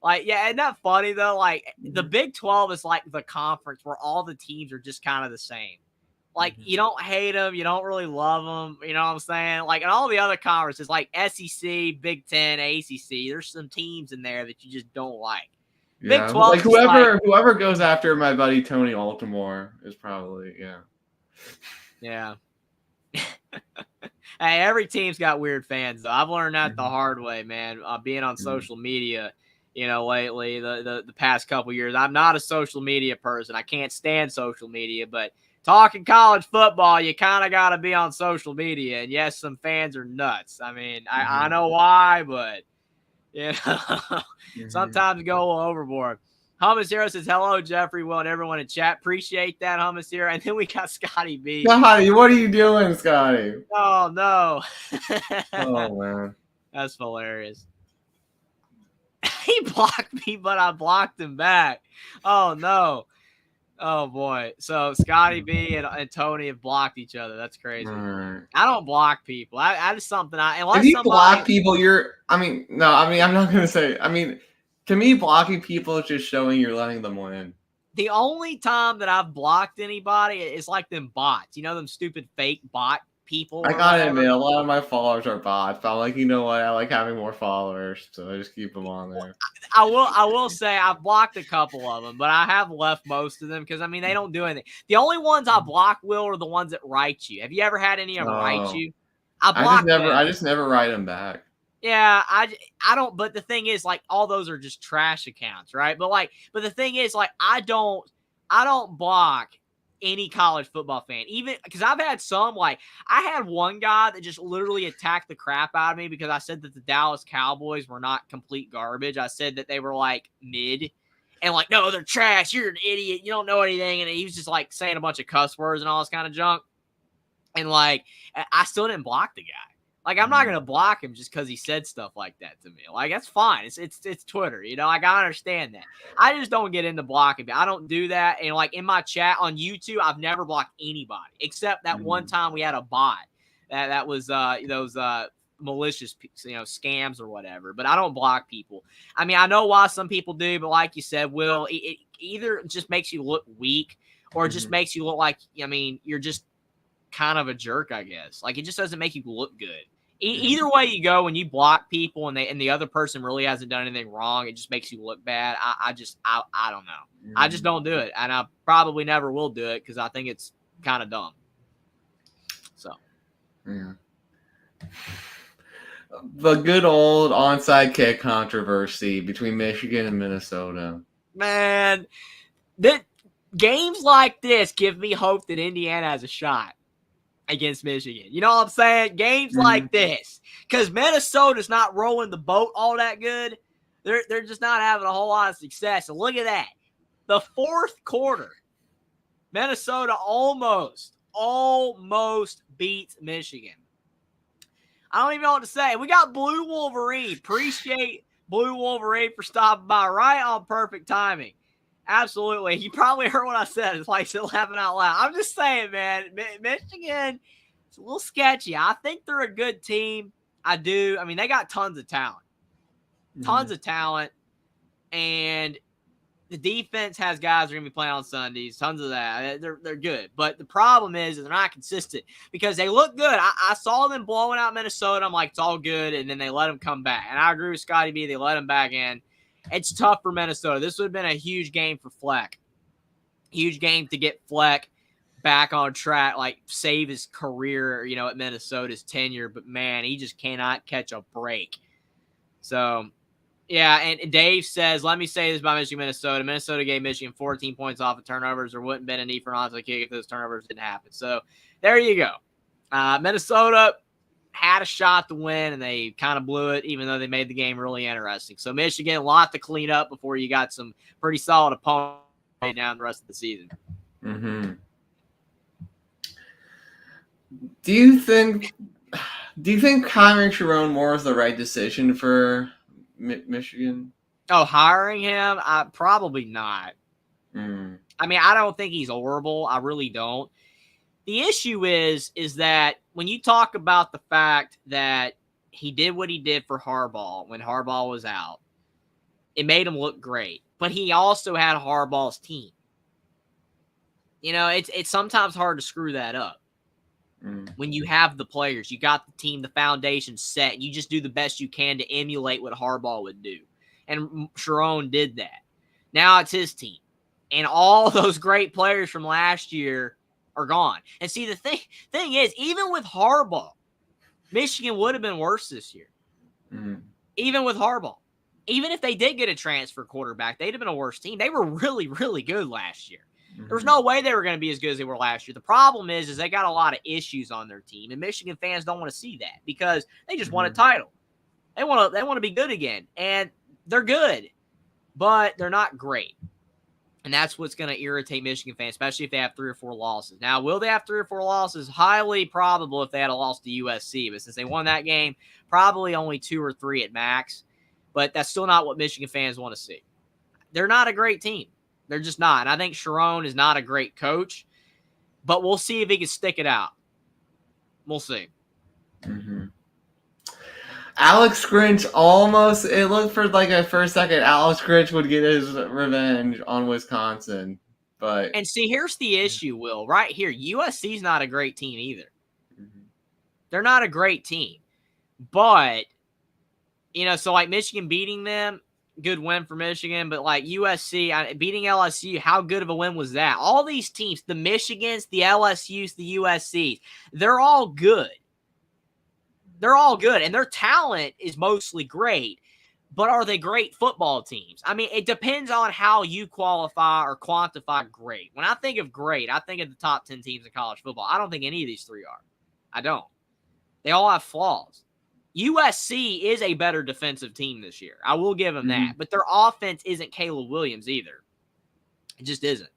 Like, yeah, isn't that funny though? Like the Big 12 is like the conference where all the teams are just kind of the same. Like you don't hate them, you don't really love them. You know what I'm saying? Like in all the other conferences, like SEC, Big 10, ACC, there's some teams in there that you just don't like. Yeah, Big 12 like is just whoever goes after my buddy Tony Altimore is probably yeah. Hey, every team's got weird fans though. I've learned that the hard way, man. Being on social media, you know, lately the past couple years, I'm not a social media person. I can't stand social media, but talking college football, you kind of got to be on social media. And yes, some fans are nuts. I mean, I know why, but you know, sometimes go a little overboard. Hummus Hero says, hello, Jeffrey, Will, and everyone in chat. Appreciate that, Hummus Hero. And then we got Scotty B. Scotty, what are you doing, Scotty? Oh, no. Oh, man. That's hilarious. He blocked me, but I blocked him back. Oh, no. Oh, boy. So Scotty B and Tony have blocked each other. That's crazy. Right. I don't block people. I just something if you block people, I'm not going to say, to me, blocking people is just showing you're letting them win. The only time that I've blocked anybody is like them bots. You know, them stupid fake bot people. I gotta admit, a lot of my followers are bots, but I'm like, you know what? I like having more followers, so I just keep them on there. I will say I've blocked a couple of them, but I have left most of them because, I mean, they don't do anything. The only ones I block, Will, are the ones that write you. Have you ever had any of them write you? I just never write them back. Yeah, I don't. But the thing is, like, all those are just trash accounts, right? But the thing is, like, I don't block any college football fan, even because I've had some. Like, I had one guy that just literally attacked the crap out of me because I said that the Dallas Cowboys were not complete garbage. I said that they were like mid, and like, no, they're trash. You're an idiot. You don't know anything. And he was just like saying a bunch of cuss words and all this kind of junk. And like, I still didn't block the guy. Like, I'm not going to block him just because he said stuff like that to me. Like, that's fine. It's Twitter, you know? Like, I understand that. I just don't get into blocking. I don't do that. And, like, in my chat on YouTube, I've never blocked anybody except that one time we had a bot. That was those malicious, scams or whatever. But I don't block people. I mean, I know why some people do, but like you said, Will, it either just makes you look weak or it just makes you look like, you're just kind of a jerk, I guess. Like, it just doesn't make you look good. Either way you go, when you block people and the other person really hasn't done anything wrong, it just makes you look bad. I don't know. I just don't do it, and I probably never will do it because I think it's kind of dumb. So, yeah. The good old onside kick controversy between Michigan and Minnesota. Man, that games like this give me hope that Indiana has a shot against Michigan. You know what I'm saying? Games like this. Because Minnesota's not rolling the boat all that good. They're just not having a whole lot of success. And look at that. The fourth quarter, Minnesota almost beats Michigan. I don't even know what to say. We got Blue Wolverine. Appreciate Blue Wolverine for stopping by right on perfect timing. Absolutely. You probably heard what I said. It's like still laughing out loud. I'm just saying, man, Michigan, it's a little sketchy. I think they're a good team. I do. I mean, they got tons of talent. And the defense has guys who are going to be playing on Sundays. Tons of that. They're good. But the problem is they're not consistent because they look good. I saw them blowing out Minnesota. I'm like, it's all good. And then they let them come back. And I agree with Scotty B. They let them back in. It's tough for Minnesota. This would have been a huge game for Fleck. Huge game to get Fleck back on track, like save his career, at Minnesota's tenure. But man, he just cannot catch a break. So, yeah. And Dave says, let me say this about Michigan, Minnesota. Minnesota gave Michigan 14 points off of turnovers. There wouldn't have been a need for an onside kick if those turnovers didn't happen. So there you go. Minnesota had a shot to win, and they kind of blew it, even though they made the game really interesting. So Michigan, a lot to clean up before you got some pretty solid opponents down the rest of the season. Mm-hmm. Do you think hiring Sherrone Moore is the right decision for Michigan? Oh, hiring him? Probably not. Mm. I mean, I don't think he's horrible. I really don't. The issue is that when you talk about the fact that he did what he did for Harbaugh when Harbaugh was out, it made him look great. But he also had Harbaugh's team. It's sometimes hard to screw that up. When you have the players, you got the team, the foundation set, you just do the best you can to emulate what Harbaugh would do. And Sherrone did that. Now it's his team. And all those great players from last year are gone. And see, the thing is, even with Harbaugh, Michigan would have been worse this year. Even with Harbaugh. Even if they did get a transfer quarterback, they'd have been a worse team. They were really, really good last year. There's no way they were going to be as good as they were last year. The problem is they got a lot of issues on their team, and Michigan fans don't want to see that because they just want a title. They want to be good again, and they're good, but they're not great. And that's what's going to irritate Michigan fans, especially if they have 3 or 4 losses. Now, will they have 3 or 4 losses? Highly probable if they had a loss to USC, but since they won that game, probably only 2 or 3 at max. But that's still not what Michigan fans want to see. They're not a great team. They're just not. And I think Sherrone is not a great coach, but we'll see if he can stick it out. We'll see. Mm-hmm. Alex Grinch almost, it looked for like a first second, Alex Grinch would get his revenge on Wisconsin. And see, here's the issue, Will. Right here, USC's not a great team either. They're not a great team. But, so like Michigan beating them, good win for Michigan, but like USC beating LSU, how good of a win was that? All these teams, the Michigans, the LSUs, the USCs, they're all good. They're all good, and their talent is mostly great, but are they great football teams? I mean, it depends on how you qualify or quantify great. When I think of great, I think of the top 10 teams in college football. I don't think any of these 3 are. I don't. They all have flaws. USC is a better defensive team this year. I will give them that. But their offense isn't Caleb Williams either. It just isn't.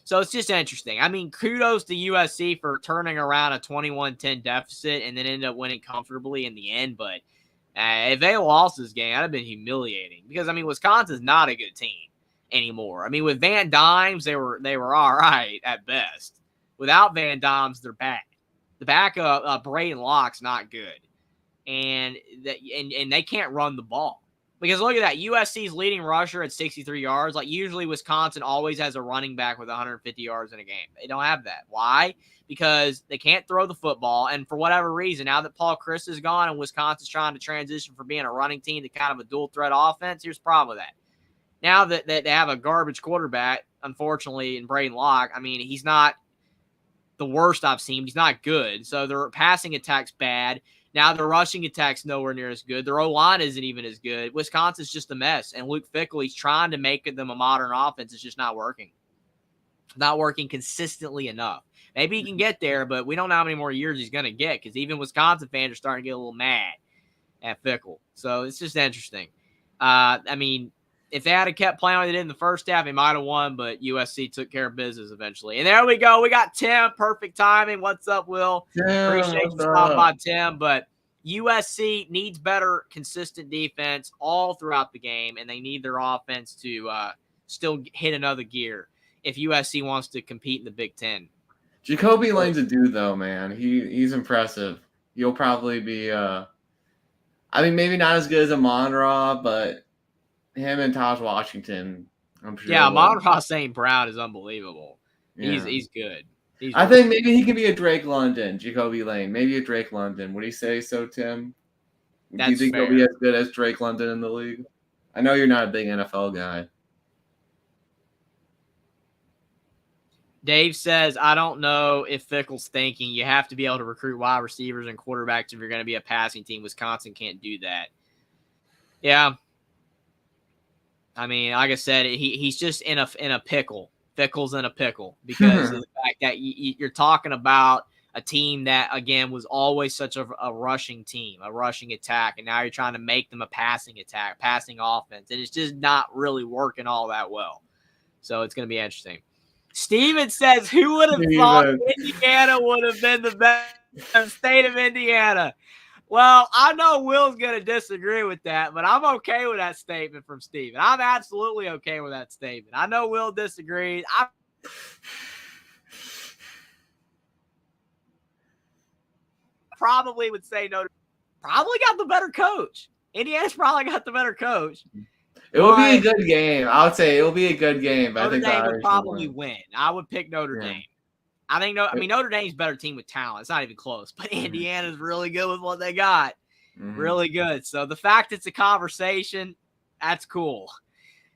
So it's just interesting. I mean, kudos to USC for turning around a 21-10 deficit and then ended up winning comfortably in the end. But if they lost this game, that'd have been humiliating. Because, I mean, Wisconsin's not a good team anymore. I mean, with Van Dymes, they were all right at best. Without Van Dymes, they're bad. The backup, Braden Locke's not good. And they can't run the ball. Because look at that. USC's leading rusher at 63 yards. Like, usually Wisconsin always has a running back with 150 yards in a game. They don't have that. Why? Because they can't throw the football. And for whatever reason, now that Paul Chryst is gone and Wisconsin's trying to transition from being a running team to kind of a dual threat offense, here's the problem with that. Now that they have a garbage quarterback, unfortunately, in Braden Locke, I mean, he's not the worst I've seen. He's not good. So their passing attack's bad. Now their rushing attack's nowhere near as good. Their O-line isn't even as good. Wisconsin's just a mess. And Luke Fickell's trying to make them a modern offense. It's just not working. Not working consistently enough. Maybe he can get there, but we don't know how many more years he's going to get because even Wisconsin fans are starting to get a little mad at Fickell. So it's just interesting. I mean, if they had kept playing like they did in the first half, they might have won, but USC took care of business eventually. And there we go. We got Tim. Perfect timing. What's up, Will? Appreciate you stopping by, Tim. But USC needs better, consistent defense all throughout the game, and they need their offense to still hit another gear if USC wants to compete in the Big Ten. Jacoby Lane's a dude, though, man. He's impressive. He'll probably be I mean, maybe not as good as Amon-Ra, but him and Taj Washington, I'm sure. Yeah, Amon-Ra St. Brown is unbelievable. Yeah. He's good. I think maybe he can be a Drake London, Jacoby Lane. Maybe a Drake London. Would he say so, Tim? That's Do you think fair. he'll be as good as Drake London in the league? I know you're not a big NFL guy. Dave says, I don't know if Fickle's thinking you have to be able to recruit wide receivers and quarterbacks if you're going to be a passing team. Wisconsin can't do that. Yeah. I mean, like I said, he's just in a pickle. Fickle's in a pickle because of the fact that you're talking about a team that, again, was always such a rushing team, a rushing attack, and now you're trying to make them a passing attack, passing offense, and it's just not really working all that well. So it's going to be interesting. Steven says, who would have thought Indiana would have been the best state of Indiana? Well, I know Will's going to disagree with that, but I'm okay with that statement from Steven. I'm absolutely okay with that statement. I know Will disagrees. I probably would say Notre Dame probably got the better coach. Indiana's probably got the better coach. It will be a good game. I would say it will be a good game. Notre Dame would probably win. I would pick Notre Dame. I think Notre Dame's a better team with talent. It's not even close. But Indiana's really good with what they got. Really good. So the fact it's a conversation, that's cool.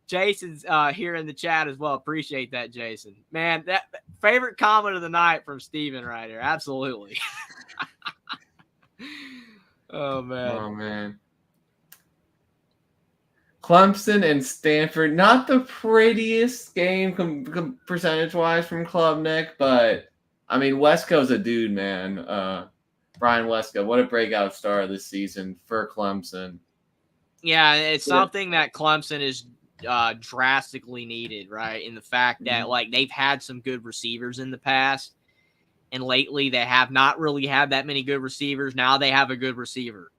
Jason's here in the chat as well. Appreciate that, Jason. Man, that favorite comment of the night from Steven right here. Absolutely. Oh, man. Clemson and Stanford, not the prettiest game percentage-wise from Klubnik, but, I mean, Wesco's a dude, man. Brian Wesco, what a breakout start this season for Clemson. Yeah, it's something that Clemson is drastically needed, right? In the fact that, like, they've had some good receivers in the past, and lately they have not really had that many good receivers. Now they have a good receiver.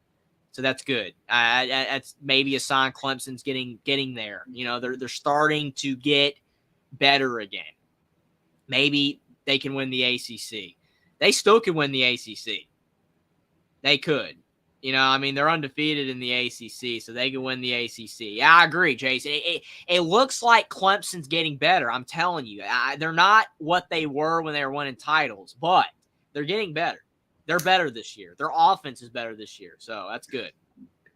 So that's good. That's maybe a sign Clemson's getting there. You know, they're starting to get better again. Maybe they can win the ACC. They still could win the ACC. They could. You know, I mean, they're undefeated in the ACC, so they can win the ACC. Yeah, I agree, Jason. It looks like Clemson's getting better. I'm telling you. They're not what they were when they were winning titles, but they're getting better. They're better this year. Their offense is better this year, so that's good.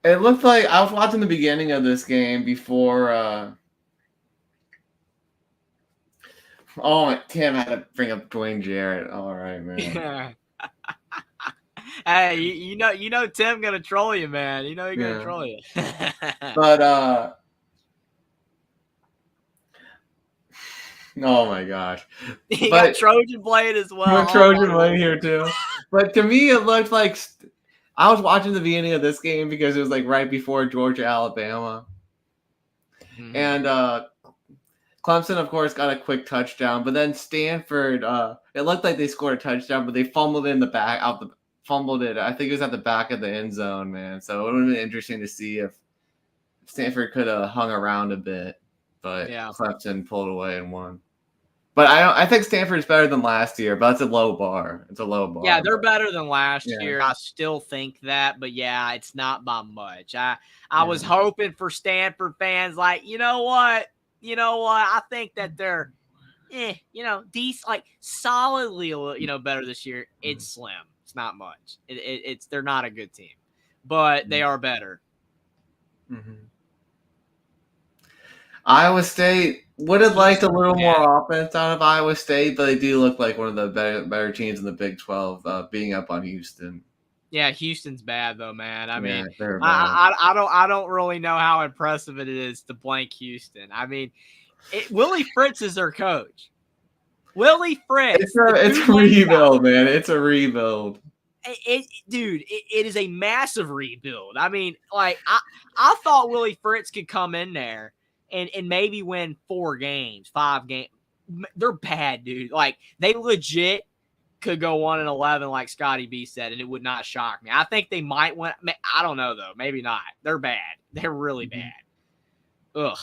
It looked like I was watching the beginning of this game before. Tim had to bring up Dwayne Jarrett. All right, man. Hey, you know Tim gonna troll you, man. You know he's gonna troll you. But oh my gosh. He got Trojan Blade as well. Trojan Blade here too. But to me, it looked like I was watching the beginning of this game because it was like right before Georgia, Alabama. Mm-hmm. And Clemson, of course, got a quick touchdown. But then Stanford, it looked like they scored a touchdown, but they fumbled it in the back fumbled it. I think it was at the back of the end zone, man. So it would have been interesting to see if Stanford could have hung around a bit. But Clemson pulled away and won. But I think Stanford's better than last year, but it's a low bar. It's a low bar. Yeah, they're better than last year. I still think that, but yeah, it's not by much. I was hoping for Stanford fans, like, you know what? I think that they're, decent, like solidly, better this year. It's slim. It's not much. They're not a good team, but they are better. Mm-hmm. Iowa State would have liked a little more offense out of Iowa State, but they do look like one of the better teams in the Big 12, being up on Houston. Yeah, Houston's bad though, man. I mean, I don't really know how impressive it is to blank Houston. I mean, Willie Fritz is their coach. Willie Fritz. It's a rebuild, man. It's a rebuild. Dude, it is a massive rebuild. I mean, like I thought Willie Fritz could come in there and maybe win 5 games. They're bad, dude. Like, they legit could go 1-11, like Scotty B said, and it would not shock me. I think they might win. I don't know, though. Maybe not. They're bad. They're really bad. Ugh.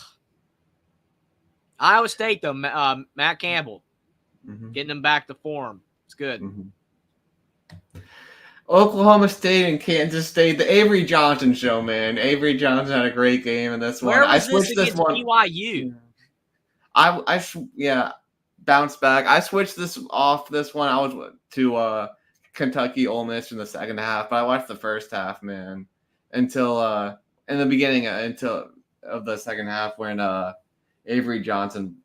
Iowa State, though, Matt Campbell, getting them back to form. It's good. Oklahoma State and Kansas State, the Avery Johnson show, man. Avery Johnson had a great game in this one. Where was this against BYU? I bounced back. I switched this one. I was to Kentucky Ole Miss in the second half, but I watched the first half, man, until in the beginning of the second half when Avery Johnson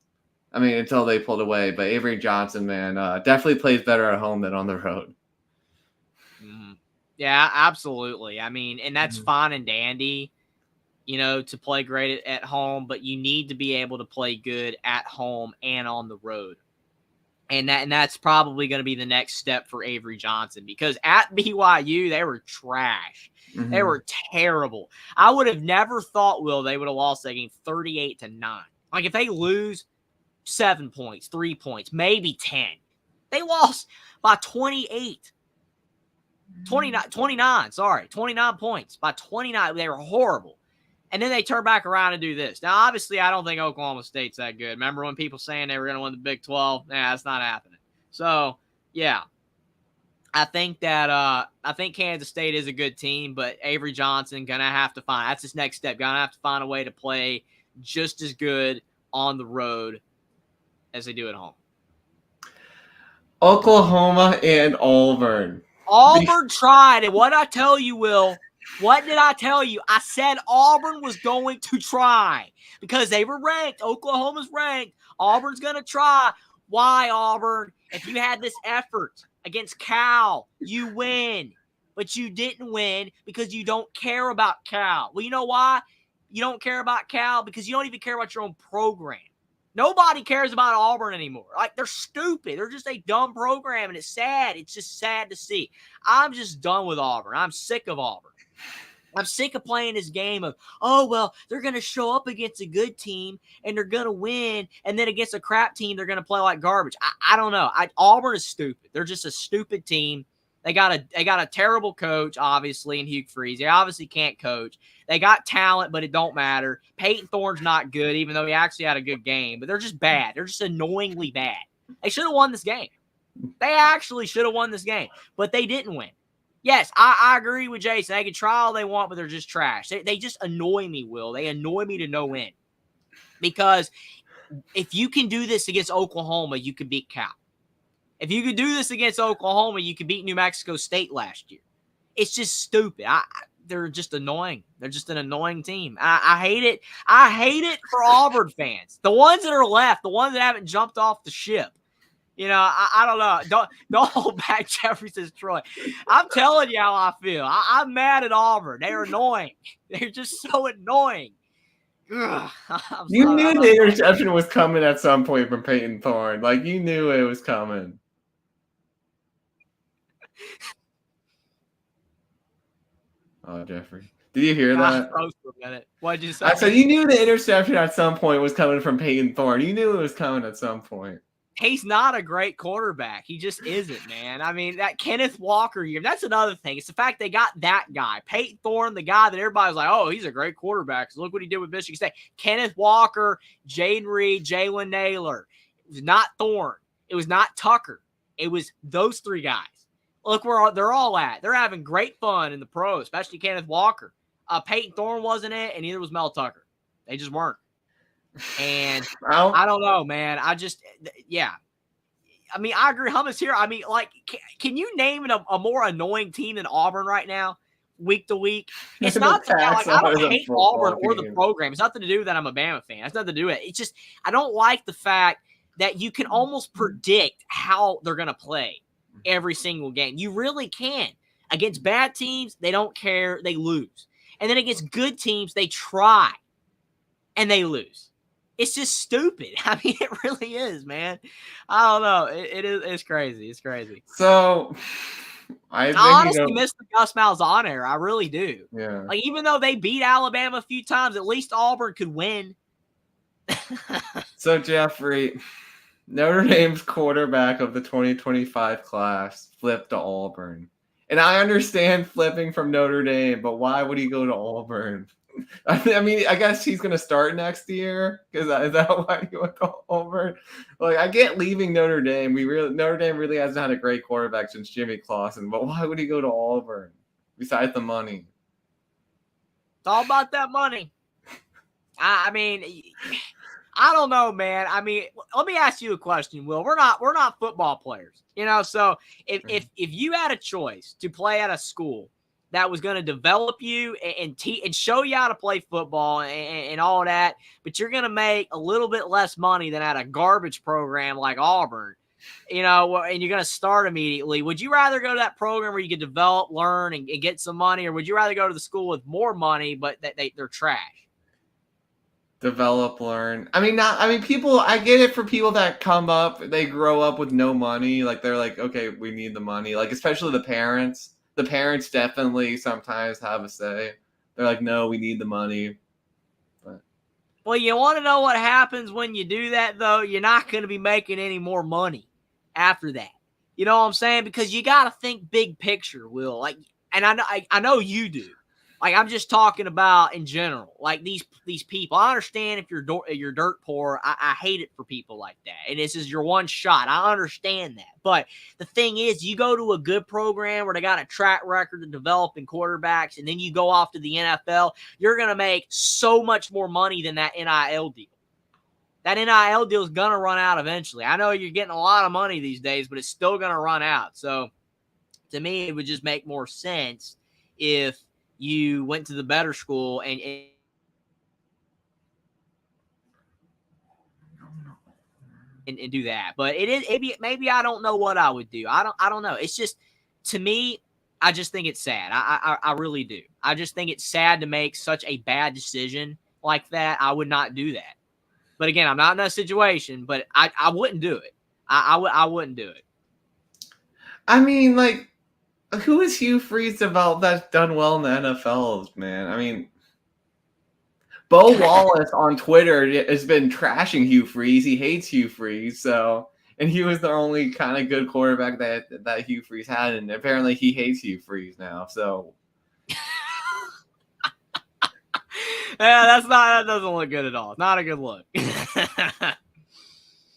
I mean, until they pulled away. But Avery Johnson, man, definitely plays better at home than on the road. Yeah, absolutely. I mean, and that's Mhm. fine and dandy, to play great at home, but you need to be able to play good at home and on the road. And that's probably going to be the next step for Avery Johnson, because at BYU, they were trash. They Mhm. were terrible. I would have never thought, Will, they would have lost that game 38-9. Like, if they lose 7 points, 3 points, maybe 10, they lost by 28. 29 points by 29. They were horrible. And then they turn back around and do this. Now, obviously, I don't think Oklahoma State's that good. Remember when people saying they were going to win the Big 12? Nah, that's not happening. So, yeah. I think Kansas State is a good team, but Avery Johnson going to have to find – that's his next step. Going to have to find a way to play just as good on the road as they do at home. Oklahoma and Auburn. Auburn tried, and what I tell you, Will, what did I tell you? I said Auburn was going to try because they were ranked. Oklahoma's ranked. Auburn's going to try. Why, Auburn? If you had this effort against Cal, you win. But you didn't win because you don't care about Cal. Well, you know why? You don't care about Cal because you don't even care about your own program. Nobody cares about Auburn anymore. Like, they're stupid. They're just a dumb program, and it's sad. It's just sad to see. I'm just done with Auburn. I'm sick of Auburn. I'm sick of playing this game of, oh, well, they're going to show up against a good team, and they're going to win, and then against a crap team, they're going to play like garbage. I don't know. Auburn is stupid. They're just a stupid team. They got a terrible coach, obviously, in Hugh Freeze. They obviously can't coach. They got talent, but it don't matter. Peyton Thorne's not good, even though he actually had a good game. But they're just bad. They're just annoyingly bad. They should have won this game. They actually should have won this game, but they didn't win. Yes, I agree with Jason. They can try all they want, but they're just trash. They just annoy me, Will. They annoy me to no end. Because if you can do this against Oklahoma, you could beat Cal. If you could do this against Oklahoma, you could beat New Mexico State last year. It's just stupid. They're just annoying. They're just an annoying team. I hate it. I hate it for Auburn fans. The ones that are left, the ones that haven't jumped off the ship. I don't know. Don't hold back Jeffrey says Troy. I'm telling you how I feel. I'm mad at Auburn. They're annoying. They're just so annoying. You knew the interception was coming at some point from Peyton Thorne. Like, you knew it was coming. Oh, Jeffrey. Did you hear that? For a minute. What did you say? I said you knew the interception at some point was coming from Peyton Thorne. You knew it was coming at some point. He's not a great quarterback. He just isn't, man. I mean, that Kenneth Walker year, that's another thing. It's the fact they got that guy, Peyton Thorne, the guy that everybody's like, oh, he's a great quarterback. So look what he did with Michigan State. Kenneth Walker, Jaden Reed, Jalen Naylor. It was not Thorne. It was not Tucker. It was those three guys. Look where they're all at. They're having great fun in the pros, especially Kenneth Walker. Peyton Thorne wasn't it, and neither was Mel Tucker. They just weren't. And I don't know, man. Yeah. I mean, I agree. Hummus here. I mean, like, can you name a more annoying team than Auburn right now, week to week? It's not like I don't hate Auburn or the program. It's nothing to do with that I'm a Bama fan. It's nothing to do with it. It's just I don't like the fact that you can almost predict how they're going to play every single game. You really can. Against bad teams, they don't care. They lose. And then against good teams, they try and they lose. It's just stupid. I mean, it really is, man. I don't know. It's crazy. It's crazy. So I honestly miss the Gus Malzahn era. I really do. Yeah. Like, even though they beat Alabama a few times, at least Auburn could win. So, Jeffrey, Notre Dame's quarterback of the 2025 class flipped to Auburn. And I understand flipping from Notre Dame, but why would he go to Auburn? I mean, I guess he's going to start next year. Is that why he went to Auburn? Like, I get leaving Notre Dame. Notre Dame really hasn't had a great quarterback since Jimmy Clausen. But why would he go to Auburn besides the money? It's all about that money. I mean, I don't know, man. I mean, let me ask you a question, Will. We're not football players, So if you had a choice to play at a school that was going to develop you and show you how to play football and all that, but you're going to make a little bit less money than at a garbage program like Auburn, and you're going to start immediately. Would you rather go to that program where you can develop, learn, and get some money, or would you rather go to the school with more money but they're trash? Develop, learn. I mean, people, I get it for people that come up, they grow up with no money. Like, they're like, okay, we need the money. Like, especially the parents. The parents definitely sometimes have a say. They're like, no, we need the money. But Well, you want to know what happens when you do that, though? You're not going to be making any more money after that. You know what I'm saying? Because you got to think big picture, Will. Like, and I know you do. Like, I'm just talking about in general. Like, these people. I understand if you're dirt poor. I hate it for people like that. And this is your one shot. I understand that. But the thing is, you go to a good program where they got a track record of developing quarterbacks, and then you go off to the NFL, you're going to make so much more money than that NIL deal. That NIL deal is going to run out eventually. I know you're getting a lot of money these days, but it's still going to run out. So, to me, it would just make more sense if you went to the better school and do that. But maybe I don't know what I would do. I don't know. It's just, to me, I just think it's sad. I really do. I just think it's sad to make such a bad decision like that. I would not do that. But again, I'm not in that situation, but I wouldn't do it. I wouldn't do it. I mean, like, who is Hugh Freeze developed that's done well in the NFL, man? I mean, Bo Wallace on Twitter has been trashing Hugh Freeze. He hates Hugh Freeze, so, and he was the only kind of good quarterback that Hugh Freeze had, and apparently he hates Hugh Freeze now. So, yeah, that doesn't look good at all. It's not a good look.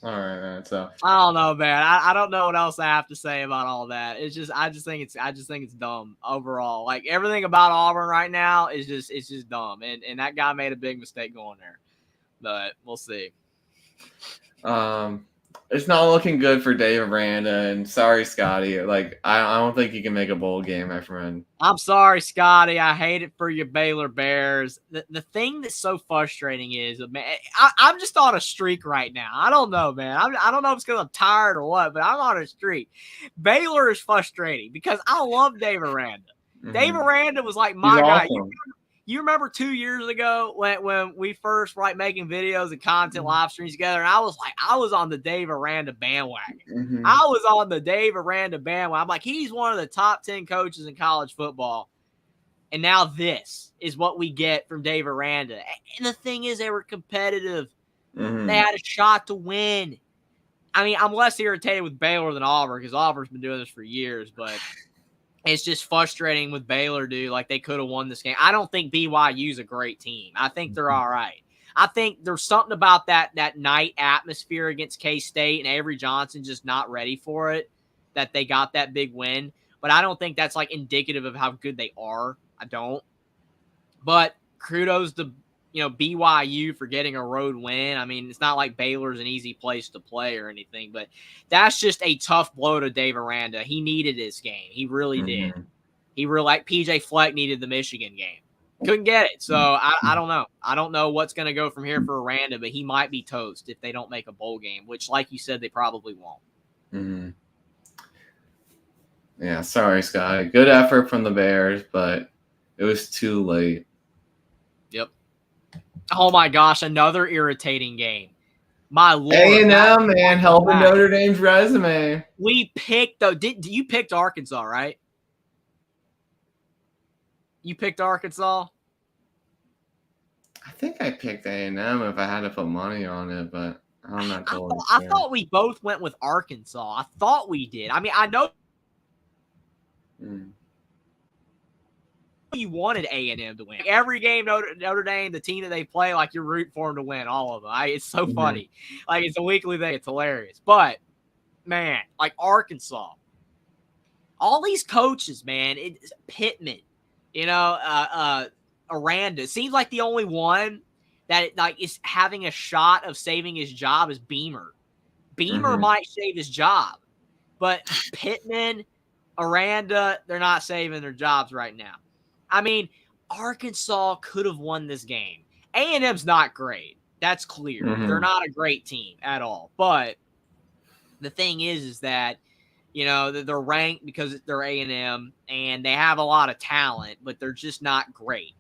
All right, man. So I don't know, man. I don't know what else I have to say about all that. It's just I just think it's dumb overall. Like, everything about Auburn right now is just dumb. And that guy made a big mistake going there. But we'll see. it's not looking good for Dave Aranda, and sorry, Scotty. Like, I don't think you can make a bowl game, my friend. I'm sorry, Scotty. I hate it for your Baylor Bears. The thing that's so frustrating is, man, I'm just on a streak right now. I don't know, man. I don't know if it's because I'm tired or what, but I'm on a streak. Baylor is frustrating because I love Dave Aranda. Mm-hmm. Dave Aranda was like my guy. Awesome. You remember 2 years ago when we first were making videos and content live streams together, and I was on the Dave Aranda bandwagon. Mm-hmm. I was on the Dave Aranda bandwagon. I'm like, he's one of the top 10 coaches in college football. And now this is what we get from Dave Aranda. And the thing is, they were competitive. Mm-hmm. They had a shot to win. I mean, I'm less irritated with Baylor than Auburn because Auburn's been doing this for years, but it's just frustrating with Baylor, dude. Like, they could have won this game. I don't think BYU's a great team. I think they're all right. I think there's something about that night atmosphere against K-State and Avery Johnson just not ready for it, that they got that big win. But I don't think that's, like, indicative of how good they are. I don't. But kudos to, BYU for getting a road win. I mean, it's not like Baylor's an easy place to play or anything, but that's just a tough blow to Dave Aranda. He needed this game. He really did. He really, like PJ Fleck needed the Michigan game. Couldn't get it. So I don't know. I don't know what's going to go from here for Aranda, but he might be toast if they don't make a bowl game, which, like you said, they probably won't. Mm-hmm. Yeah, sorry, Scott. Good effort from the Bears, but it was too late. Yep. Oh, my gosh, another irritating game. My Lord. A&M, man, helping Notre Dame's resume. We picked, though. You picked Arkansas, right? You picked Arkansas? I think I picked A&M if I had to put money on it, but I'm not totally sure. I thought we both went with Arkansas. I thought we did. I mean, I know you wanted A&M to win. Every game, Notre Dame, the team that they play, like, you're rooting for them to win, all of them. It's so funny. Like, it's a weekly thing. It's hilarious. But, man, like, Arkansas. All these coaches, man, it's Pittman, Aranda. It seems like the only one that is having a shot of saving his job is Beamer. Beamer might save his job, but Pittman, Aranda, they're not saving their jobs right now. I mean, Arkansas could have won this game. A&M's not great. That's clear. Mm-hmm. They're not a great team at all. But the thing is that, they're ranked because they're A&M, and they have a lot of talent, but they're just not great.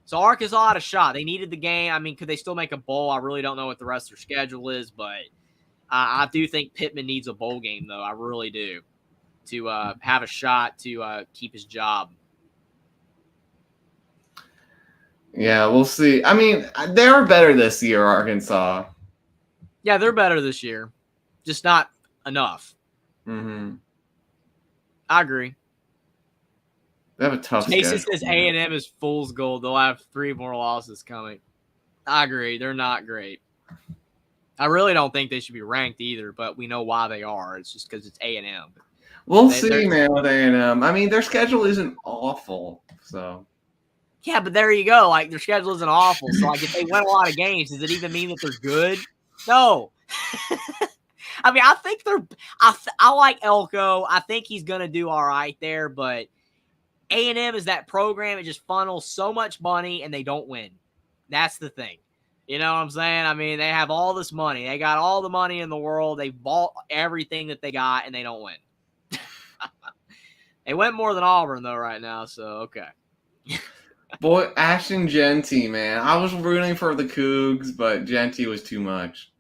So Arkansas had a shot. They needed the game. I mean, could they still make a bowl? I really don't know what the rest of their schedule is, but I do think Pittman needs a bowl game, though. I really do, to have a shot to keep his job. Yeah, we'll see. I mean, they are better this year, Arkansas. Yeah, they're better this year, just not enough. Mm-hmm. I agree. They have a tough Jason schedule. says A&M is fool's gold. They'll have 3 more losses coming. I agree. They're not great. I really don't think they should be ranked either, but we know why they are. It's just because it's A&M. We'll see, man, with A&M. I mean, their schedule isn't awful, so. Yeah, but there you go. Like, their schedule isn't awful. So, like, if they win a lot of games, does it even mean that they're good? No. I mean, I think I like Elko. I think he's going to do all right there, but A&M is that program. It just funnels so much money, and they don't win. That's the thing. You know what I'm saying? I mean, they have all this money. They got all the money in the world. They bought everything that they got, and they don't win. They went more than Auburn, though, right now, so okay. Boy, Ashton Jeanty, man. I was rooting for the Cougs, but Jeanty was too much.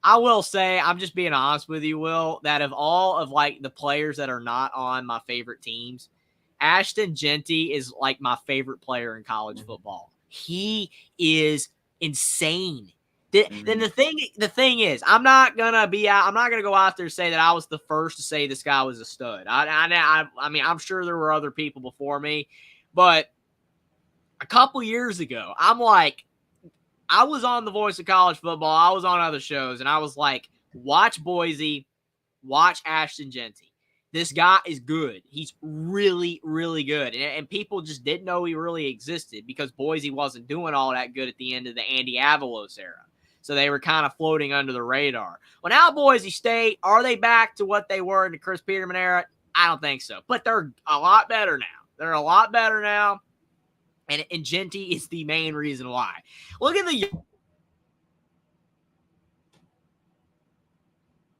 I will say, I'm just being honest with you, Will, that of all of, like, the players that are not on my favorite teams, Ashton Jeanty is, like, my favorite player in college football. He is insane. Then the thing is, I'm not gonna go out there and say that I was the first to say this guy was a stud. I mean, I'm sure there were other people before me, but a couple years ago, I was on The Voice of College Football. I was on other shows, and I was like, watch Boise, watch Ashton Jeanty. This guy is good. He's really, really good. And people just didn't know he really existed because Boise wasn't doing all that good at the end of the Andy Avalos era. So they were kind of floating under the radar. Well, now Boise State, are they back to what they were in the Chris Peterman era? I don't think so. But they're a lot better now. They're a lot better now. And Jeanty is the main reason why. Look at the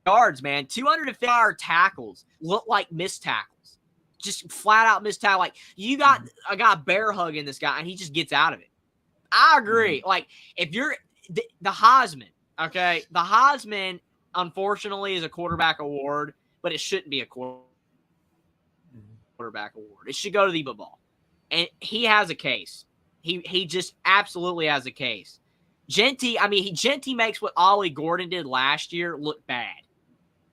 yards, man. 250 tackles look like missed tackles. Just flat out missed tackle. Like, you got a guy bear hugging this guy, and he just gets out of it. I agree. Like, if you're the Heisman, okay? The Heisman, unfortunately, is a quarterback award, but it shouldn't be a quarterback award. It should go to the football. And he has a case. He just absolutely has a case. Jeanty, I mean, Jeanty makes what Ollie Gordon did last year look bad.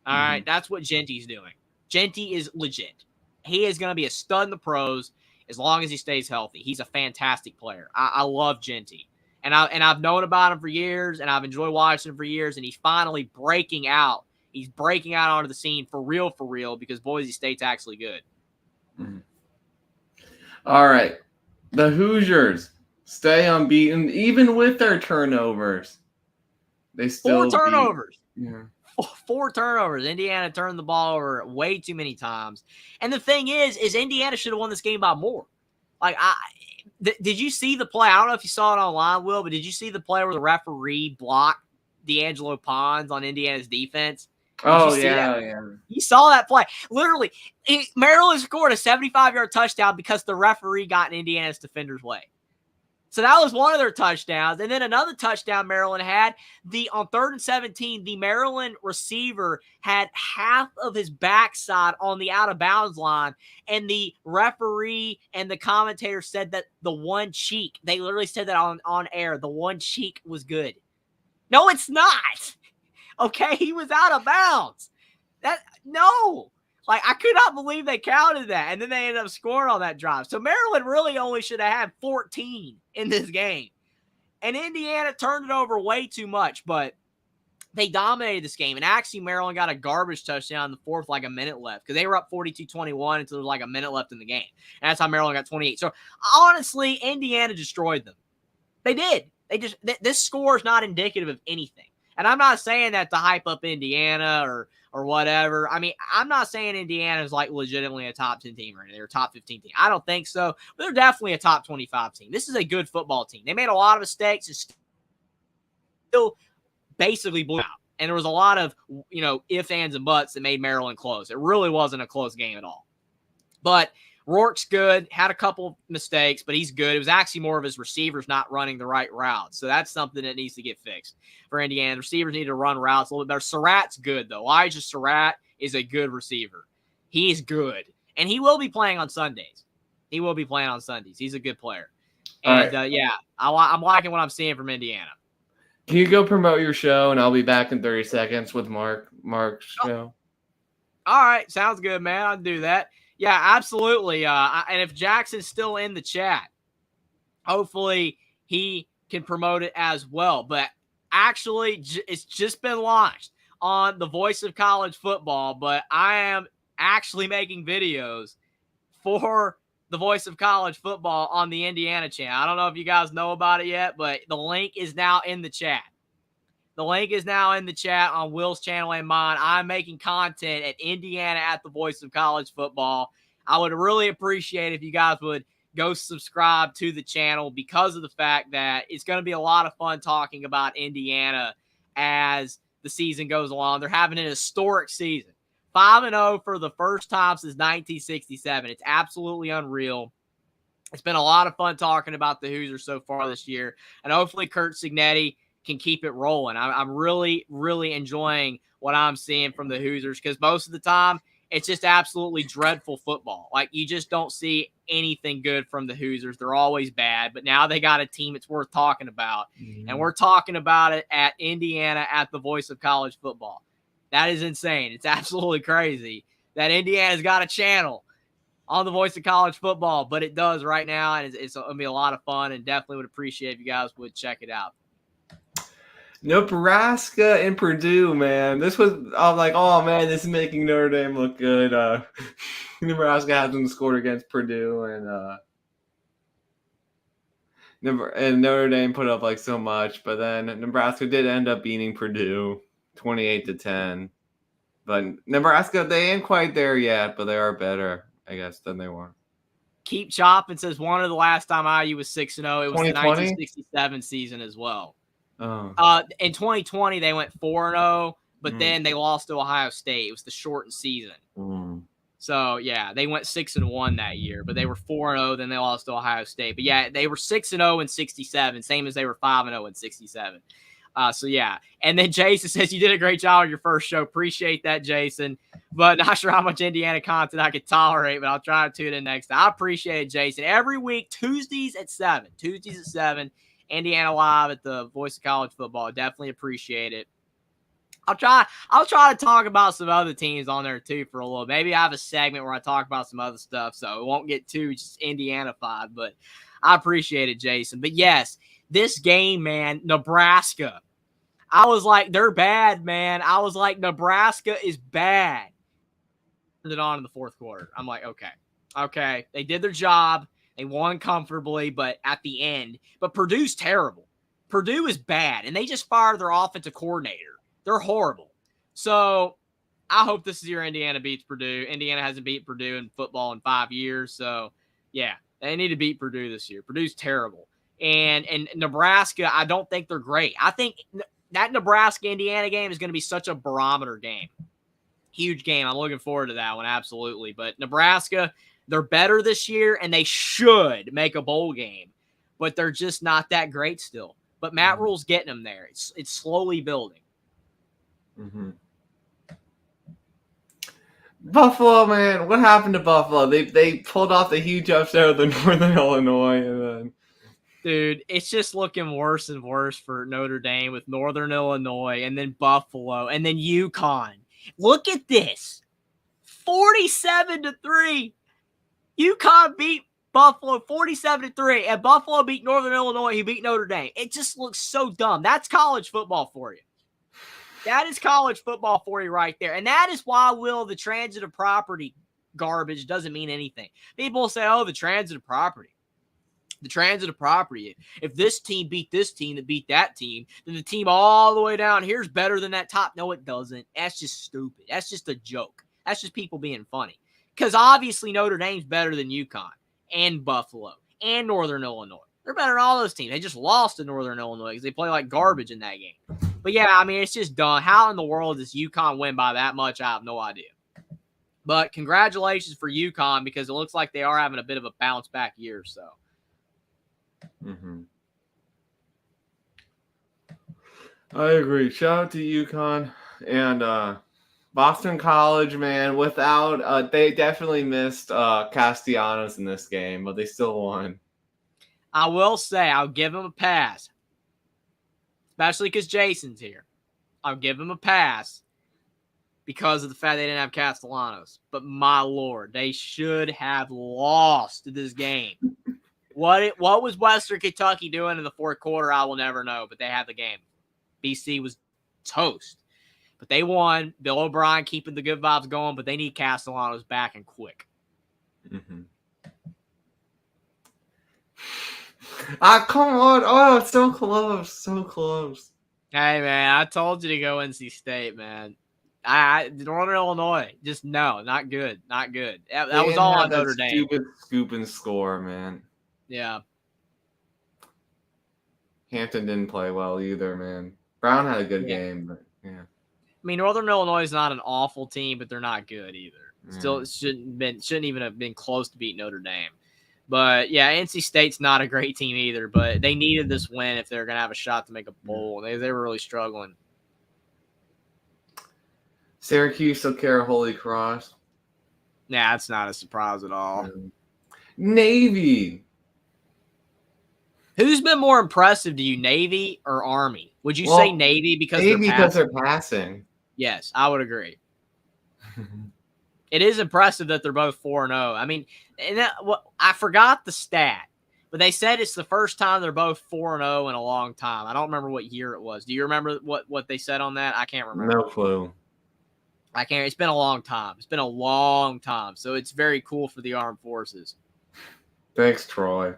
All right, that's what Jeanty's doing. Jeanty is legit. He is going to be a stud in the pros as long as he stays healthy. He's a fantastic player. I love Jeanty. And I've known about him for years, and I've enjoyed watching him for years, and he's finally breaking out. He's breaking out onto the scene for real, because Boise State's actually good. All right. The Hoosiers stay unbeaten, even with their turnovers. They still 4 turnovers. Yeah. 4 turnovers. Indiana turned the ball over way too many times. And the thing is Indiana should have won this game by more. Like, did you see the play? I don't know if you saw it online, Will, but did you see the play where the referee blocked D'Angelo Pons on Indiana's defense? Oh, yeah. You saw that play. Literally, Maryland scored a 75-yard touchdown because the referee got in Indiana's defender's way. So that was one of their touchdowns. And then another touchdown Maryland had, on 3rd and 17, the Maryland receiver had half of his backside on the out-of-bounds line, and the referee and the commentator said that the one cheek, they literally said that on air, the one cheek was good. No, it's not. Okay, he was out of bounds. No. Like, I could not believe they counted that, and then they ended up scoring on that drive. So Maryland really only should have had 14 in this game. And Indiana turned it over way too much, but they dominated this game. And actually, Maryland got a garbage touchdown in the fourth, like a minute left, because they were up 42-21 until there was like a minute left in the game. And that's how Maryland got 28. So, honestly, Indiana destroyed them. They did. This score is not indicative of anything. And I'm not saying that to hype up Indiana or whatever. I mean, I'm not saying Indiana is like legitimately a top 10 team or anything, or top 15 team. I don't think so. But they're definitely a top 25 team. This is a good football team. They made a lot of mistakes and still basically blew out. And there was a lot of, ifs, ands, and buts that made Maryland close. It really wasn't a close game at all. But Rourke's good, had a couple mistakes, but he's good. It was actually more of his receivers not running the right routes. So that's something that needs to get fixed for Indiana. The receivers need to run routes a little bit better. Surratt's good, though. Elijah Surratt is a good receiver. He's good. And he will be playing on Sundays. He's a good player. And, I'm liking what I'm seeing from Indiana. Can you go promote your show, and I'll be back in 30 seconds with Mark's show? All right. Sounds good, man. I'll do that. Yeah, absolutely. And if Jackson's still in the chat, hopefully he can promote it as well. But actually, it's just been launched on the Voice of College Football, but I am actually making videos for the Voice of College Football on the Indiana channel. I don't know if you guys know about it yet, but the link is now in the chat. The link is now in the chat on Will's channel and mine. I'm making content at Indiana at the Voice of College Football. I would really appreciate if you guys would go subscribe to the channel because of the fact that it's going to be a lot of fun talking about Indiana as the season goes along. They're having an historic season. 5-0 for the first time since 1967. It's absolutely unreal. It's been a lot of fun talking about the Hoosiers so far this year. And hopefully Curt Cignetti can keep it rolling. I'm really, really enjoying what I'm seeing from the Hoosiers because most of the time it's just absolutely dreadful football. Like, you just don't see anything good from the Hoosiers. They're always bad, but now they got a team it's worth talking about. And we're talking about it at Indiana at the Voice of College Football. That is insane. It's absolutely crazy that Indiana's got a channel on the Voice of College Football, but it does right now, and it's going to be a lot of fun, and definitely would appreciate if you guys would check it out. Nebraska and Purdue, man. I'm like, oh man, this is making Notre Dame look good. Nebraska hasn't scored against Purdue, and Notre Dame put up like so much, but then Nebraska did end up beating Purdue 28-10. But Nebraska, they ain't quite there yet, but they are better, I guess, than they were. Keep chopping says one of the last time IU was 6-0. It was the 1967 season as well. Oh. In 2020, they went 4-0, but then they lost to Ohio State. It was the shortened season. So, yeah, they went 6-1 that year, but they were 4-0, then they lost to Ohio State. But, yeah, they were 6-0 in 67, same as they were 5-0 in 67. So, yeah. And then Jason says, you did a great job on your first show. Appreciate that, Jason. But not sure how much Indiana content I could tolerate, but I'll try to tune in next time. I appreciate it, Jason. Every week, Tuesdays at 7. Indiana Live at the Voice of College Football. Definitely appreciate it. I'll try to talk about some other teams on there too for a little. Maybe I have a segment where I talk about some other stuff, so it won't get too just Indiana-fied, but I appreciate it, Jason. But yes, this game, man, Nebraska. I was like, they're bad, man. I was like, Nebraska is bad. Turned it on in the fourth quarter. I'm like, okay. They did their job. They won comfortably, but at the end. But Purdue's terrible. Purdue is bad, and they just fired their offensive coordinator. They're horrible. So I hope this is your Indiana beats Purdue. Indiana hasn't beat Purdue in football in 5 years. So, yeah, they need to beat Purdue this year. Purdue's terrible. And Nebraska, I don't think they're great. I think that Nebraska-Indiana game is going to be such a barometer game. Huge game. I'm looking forward to that one, absolutely. But Nebraska, they're better this year, and they should make a bowl game. But they're just not that great still. But Matt Rule's getting them there. It's slowly building. Mm-hmm. Buffalo, man. What happened to Buffalo? They pulled off the huge upset with Northern Illinois, and then dude, it's just looking worse and worse for Notre Dame with Northern Illinois and then Buffalo and then UConn. Look at this. 47-3. UConn beat Buffalo 47-3, and Buffalo beat Northern Illinois. He beat Notre Dame. It just looks so dumb. That's college football for you. That is college football for you right there. And that is why, Will, the transitive property garbage doesn't mean anything. People say, oh, the transitive property. The transitive property. If this team beat this team that beat that team, then the team all the way down here is better than that top. No, it doesn't. That's just stupid. That's just a joke. That's just people being funny. Because obviously Notre Dame's better than UConn and Buffalo and Northern Illinois. They're better than all those teams. They just lost to Northern Illinois because they play like garbage in that game. But yeah, I mean, it's just dumb. How in the world does UConn win by that much? I have no idea. But congratulations for UConn because it looks like they are having a bit of a bounce back year. So. Mm-hmm. I agree. Shout out to UConn and Boston College, man. Without they definitely missed Castellanos in this game, but they still won. I will say I'll give him a pass, especially because Jason's here. I'll give him a pass because of the fact they didn't have Castellanos. But my Lord, they should have lost this game. What was Western Kentucky doing in the fourth quarter? I will never know, but they had the game. BC was toast. But they won. Bill O'Brien keeping the good vibes going, but they need Castellanos back and quick. Mm-hmm. Come on. Oh, it's so close. So close. Hey, man, I told you to go NC State, man. Northern Illinois, just no, not good. Not good. That was all on Notre Dame. Stupid scoop and score, man. Yeah. Hampton didn't play well either, man. Brown had a good game, but yeah. I mean, Northern Illinois is not an awful team, but they're not good either. Still, it shouldn't even have been close to beat Notre Dame. But yeah, NC State's not a great team either. But they needed this win if they're gonna have a shot to make a bowl. They were really struggling. Syracuse took care of Holy Cross. Nah, that's not a surprise at all. Navy. Who's been more impressive to you, Navy or Army? Would you say Navy because they're passing? Yes, I would agree. It is impressive that they're both 4-0. I mean, I forgot the stat, but they said it's the first time they're both 4-0 in a long time. I don't remember what year it was. Do you remember what they said on that? I can't remember. No clue. I can't. It's been a long time. It's been a long time. So it's very cool for the armed forces. Thanks, Troy.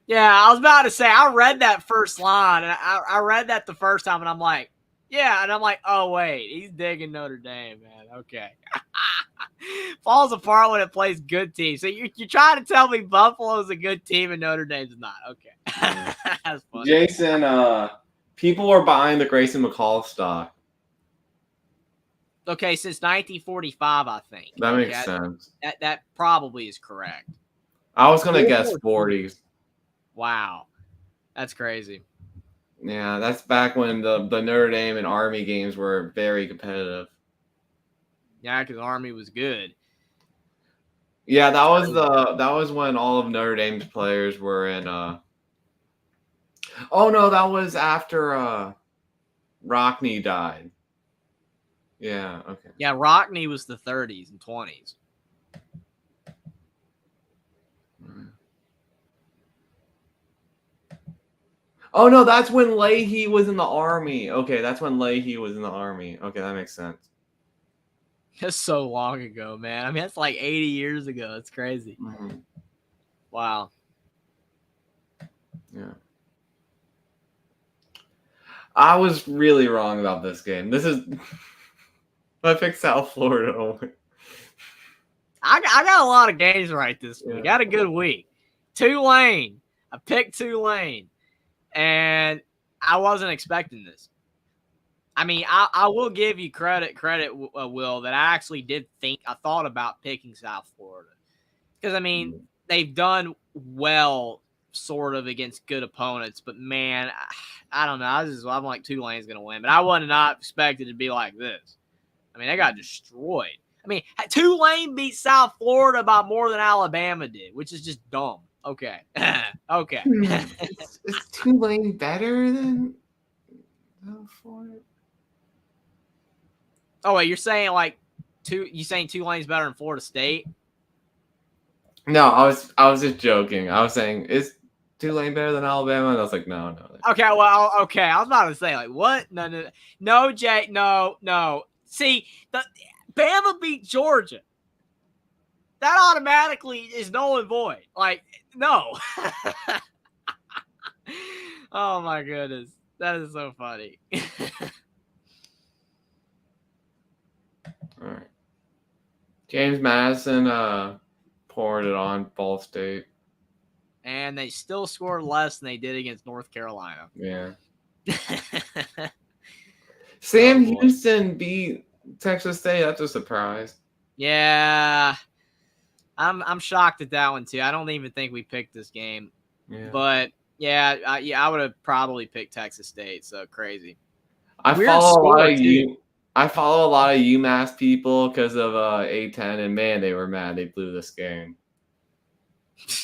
Yeah, I was about to say, I read that first line, and I read that the first time, and I'm like, yeah, and I'm like, oh, wait, he's digging Notre Dame, man. Okay. Falls apart when it plays good teams. So you're trying to tell me Buffalo's a good team and Notre Dame's not. Okay. That's funny. Jason, people are buying the Grayson McCall stock. Okay, since 1945, I think. That makes sense. That probably is correct. I was going to guess 40s. Wow. That's crazy. Yeah, that's back when the Notre Dame and Army games were very competitive. Yeah, because Army was good. Yeah, that was when all of Notre Dame's players were in Oh no, that was after Rockne died. Yeah, okay. Yeah, Rockne was the 30s and 20s. Oh no, that's when Leahy was in the Army. Okay, that's when Leahy was in the Army. Okay, that makes sense. That's so long ago, man. I mean, that's like 80 years ago. It's crazy. Mm-hmm. Wow. Yeah. I was really wrong about this game. This is I picked South Florida. I got a lot of games right this week. Yeah. Got a good week. Tulane. I picked Tulane. And I wasn't expecting this. I mean, I will give you credit, Will, that I actually I thought about picking South Florida. Because, I mean, they've done well sort of against good opponents. But, man, I don't know. I'm like Tulane's going to win. But I wasn't not expected to be like this. I mean, they got destroyed. I mean, Tulane beat South Florida by more than Alabama did, which is just dumb. Okay. Okay. Is Tulane better than Florida? Oh wait, you're saying Tulane's better than Florida State? No, I was just joking. I was saying, is Tulane better than Alabama? And I was like, no. Okay, well, okay. I was about to say, like, what? No, Jay, no. See, Bama beat Georgia. that automatically is null and void. Like, no. Oh my goodness. That is so funny. All right. James Madison poured it on Ball State. And they still scored less than they did against North Carolina. Yeah. Sam boy. Houston beat Texas State. That's a surprise. Yeah. I'm shocked at that one too. I don't even think we picked this game. Yeah. But yeah, I would have probably picked Texas State. So crazy. I Weird follow a lot score, of too. I follow a lot of UMass people because of A10, and man, they were mad they blew this game.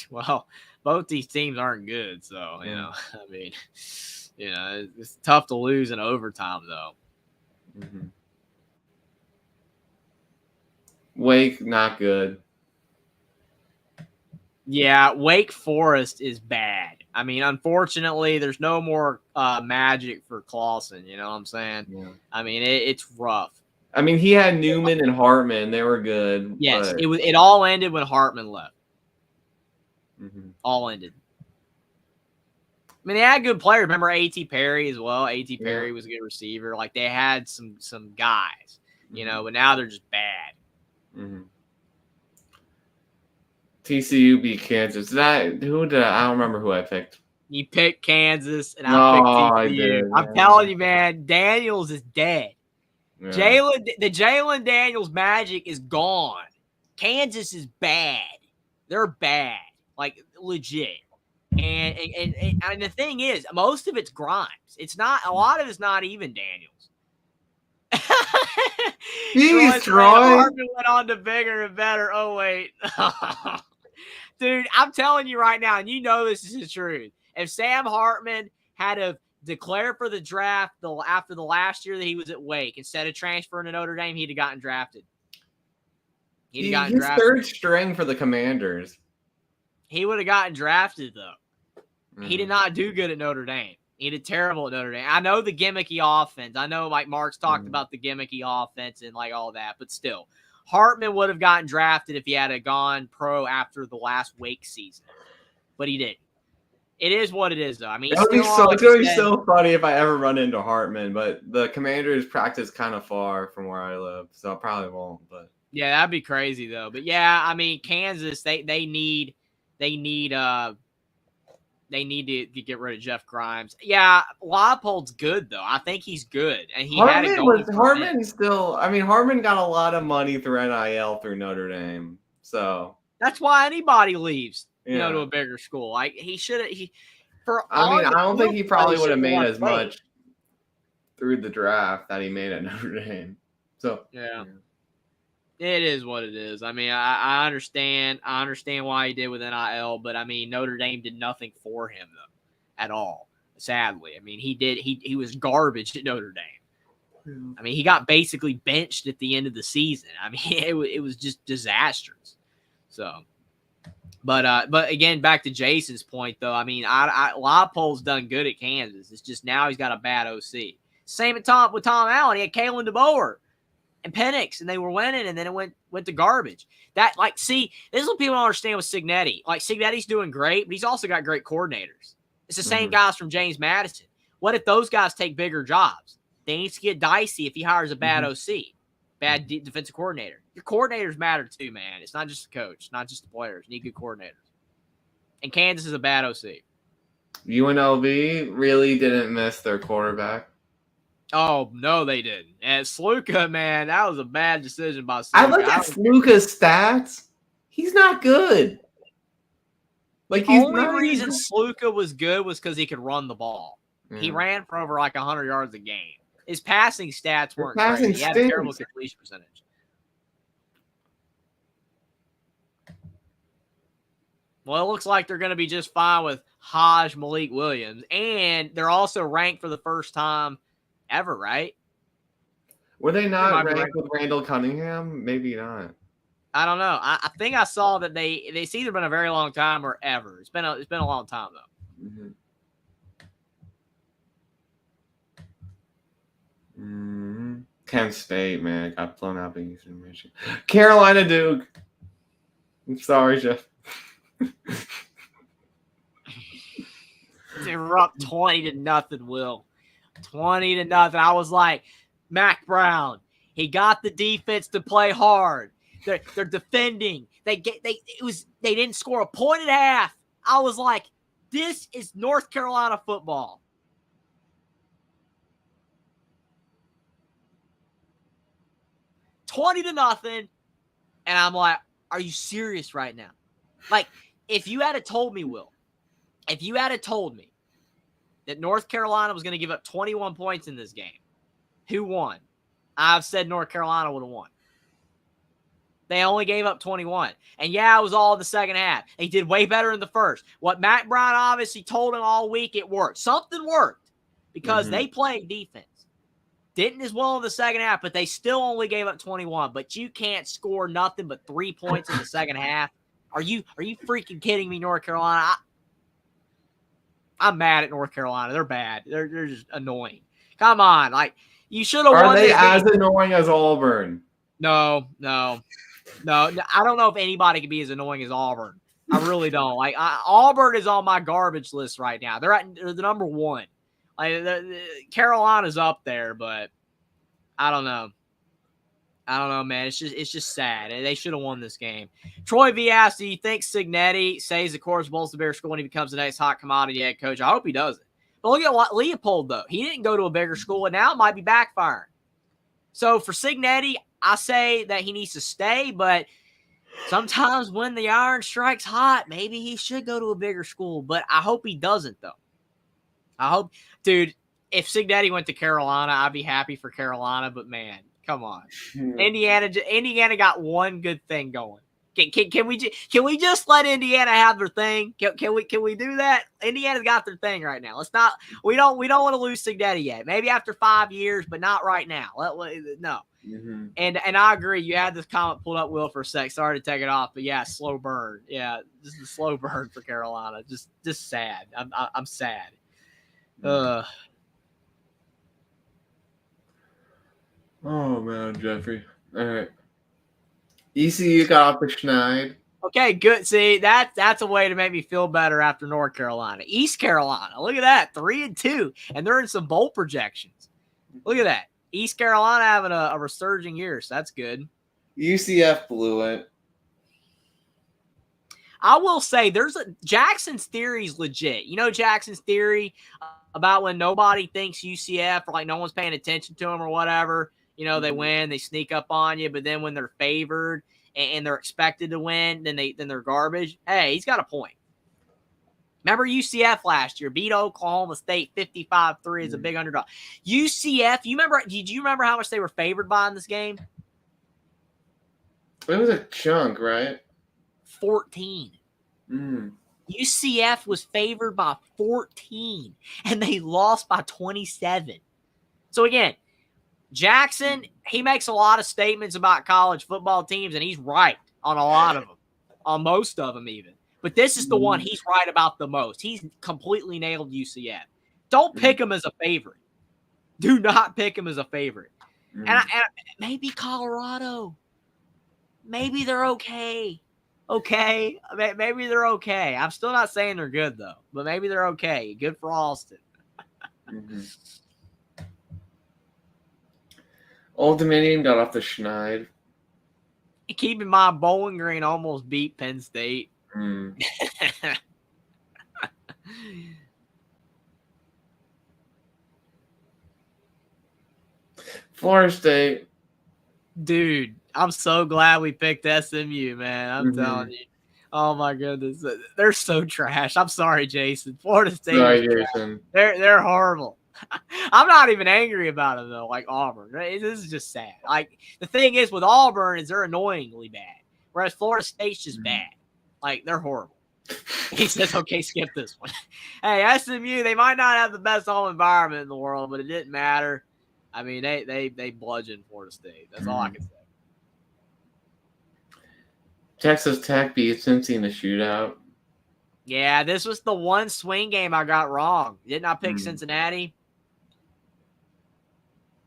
Well, both these teams aren't good, so you Yeah. know, I mean, you know, it's tough to lose in overtime though. Mm-hmm. Wake, not good. Yeah, Wake Forest is bad. I mean, unfortunately, there's no more magic for Clawson. You know what I'm saying? Yeah. I mean, it's rough. I mean, he had Newman and Hartman. They were good. Yes, but... it all ended when Hartman left. Mm-hmm. All ended. I mean, they had good players. Remember A.T. Perry as well. A.T. Perry was a good receiver. Like, they had some guys, you know, but now they're just bad. Mm-hmm. TCU beat Kansas. I don't remember who I picked. You picked Kansas, and I picked TCU. I did. I'm telling you, man, Daniels is dead. Yeah. The Jalen Daniels magic is gone. Kansas is bad. They're bad, like legit. And the thing is, most of it's Grimes. It's not a lot of it's not even Daniels. He's trying. Hartman went on to bigger and better. Oh wait, dude, I'm telling you right now, and you know this is the truth. If Sam Hartman had to declare for the draft after the last year that he was at Wake, instead of transferring to Notre Dame, he'd have gotten drafted. He's third string for the Commanders. He would have gotten drafted, though. Mm-hmm. He did not do good at Notre Dame. He did terrible at Notre Dame. I know the gimmicky offense. I know, like, Mark's talked about the gimmicky offense and, like, all that. But still, Hartman would have gotten drafted if he had gone pro after the last Wake season. But he didn't. It is what it is, though. I mean, it's going to be so funny if I ever run into Hartman. But the Commanders practice kind of far from where I live, so I probably won't. But yeah, that'd be crazy, though. But, yeah, I mean, Kansas, they need to get rid of Jeff Grimes. Yeah, Leipold's good though. I think he's good, and Hartman got a lot of money through NIL through Notre Dame, so that's why anybody leaves, you know, to a bigger school. Like he should have. I don't think he probably would have made as much through the draft that he made at Notre Dame. So yeah. It is what it is. I mean, I understand. I understand why he did with NIL, but I mean, Notre Dame did nothing for him though, at all. Sadly, I mean, he was garbage at Notre Dame. Yeah. I mean, he got basically benched at the end of the season. I mean, it was just disastrous. So, but again, back to Jason's point though. I mean, Leipold's done good at Kansas. It's just now he's got a bad OC. Same with Tom Allen. He had Kalen DeBoer and Penix, and they were winning, and then it went to garbage. That, like, see, this is what people don't understand with Cignetti. Like, Cignetti's doing great, but he's also got great coordinators. It's the same guys from James Madison. What if those guys take bigger jobs? They need to get dicey if he hires a bad OC, bad defensive coordinator. Your coordinators matter too, man. It's not just the coach, not just the players. You need good coordinators. And Kansas is a bad OC. UNLV really didn't miss their quarterback. Oh, no, they didn't. And Sluka, man, that was a bad decision by Sluka. I look at Sluka's stats. He's not good. Like, the only reason Sluka was good was because he could run the ball. Yeah. He ran for over like 100 yards a game. His passing stats weren't great. He had a terrible completion percentage. Well, it looks like they're going to be just fine with Hajj Malik Williams. And they're also ranked for the first time ever, right? Were they not ranked with Randall Cunningham? Maybe not. I don't know. I think I saw that it's either been a very long time or ever. It's been a long time though. Kent State, man, got blown out by Eastern Michigan. Carolina Duke. I'm sorry, Jeff. They were up 20-0, Will. 20-0. I was like, Mac Brown, he got the defense to play hard. They're defending. They didn't score a point at half. I was like, this is North Carolina football. $20-0. And I'm like, are you serious right now? Like, if you had told me, Will, if you had told me that North Carolina was going to give up 21 points in this game, who won? I've said North Carolina would have won. They only gave up 21. And yeah, it was all in the second half. They did way better in the first. What Matt Brown obviously told him all week, it worked. Something worked because they played defense. Didn't as well in the second half, but they still only gave up 21. But you can't score nothing but 3 points in the second half. Are you freaking kidding me, North Carolina? I'm mad at North Carolina. They're bad. They're just annoying. Come on. Like, you should have won. Are they as annoying as Auburn? No. I don't know if anybody can be as annoying as Auburn. I really don't. Like, Auburn is on my garbage list right now. They're the number one. Like, Carolina's up there, but I don't know. I don't know, man. It's just sad. They should have won this game. Troy V asked, do you think Cignetti says the Corpus Bowls the bigger school when he becomes the next hot commodity head coach? I hope he doesn't. But look at Leopold, though. He didn't go to a bigger school, and now it might be backfiring. So for Cignetti, I say that he needs to stay, but sometimes when the iron strikes hot, maybe he should go to a bigger school. But I hope he doesn't, though. I hope, dude, if Cignetti went to Carolina, I'd be happy for Carolina, but man, come on. Indiana got one good thing going. Can we just let Indiana have their thing? Can we do that? Indiana's got their thing right now. Let's not. We don't want to lose Cignetti yet. Maybe after 5 years, but not right now. No. Mm-hmm. And I agree. You had this comment pulled up, Will, for a sec. Sorry to take it off, but yeah, slow burn. Yeah, this is a slow burn for Carolina. Just sad. I'm sad. Oh man, Jeffrey. All right. ECU got off the schneid. Okay, good. See, that's a way to make me feel better after North Carolina. East Carolina, look at that, 3-2, and they're in some bowl projections. Look at that. East Carolina having a resurging year, so that's good. UCF blew it. I will say Jackson's theory is legit. You know Jackson's theory about when nobody thinks UCF or like no one's paying attention to them or whatever. You know, they win, they sneak up on you, but then when they're favored and they're expected to win, then they're garbage. Hey, he's got a point. Remember UCF last year beat Oklahoma State 55-3 as a big underdog. UCF, did you remember how much they were favored by in this game? It was a chunk, right? 14. UCF was favored by 14, and they lost by 27. So again, Jackson, he makes a lot of statements about college football teams, and he's right on a lot of them, on most of them even. But this is the one he's right about the most. He's completely nailed UCF. Don't pick him as a favorite. Do not pick him as a favorite. And maybe Colorado. Maybe they're okay. Okay. Maybe they're okay. I'm still not saying they're good, though. But maybe they're okay. Good for Austin. Old Dominion got off the schneid. Keep in mind, Bowling Green almost beat Penn State. Florida State. Dude, I'm so glad we picked SMU, man. I'm telling you. Oh, my goodness. They're so trash. I'm sorry, Jason. Florida State. Sorry, Jason. They're horrible. I'm not even angry about it, though, like Auburn. This is just sad. Like, the thing is with Auburn is they're annoyingly bad, whereas Florida State's just bad. Like, they're horrible. He says, okay, skip this one. Hey, SMU, they might not have the best home environment in the world, but it didn't matter. I mean, they bludgeoned Florida State. That's all I can say. Texas Tech beat Cincy in the shootout. Yeah, this was the one swing game I got wrong. Didn't I pick Cincinnati?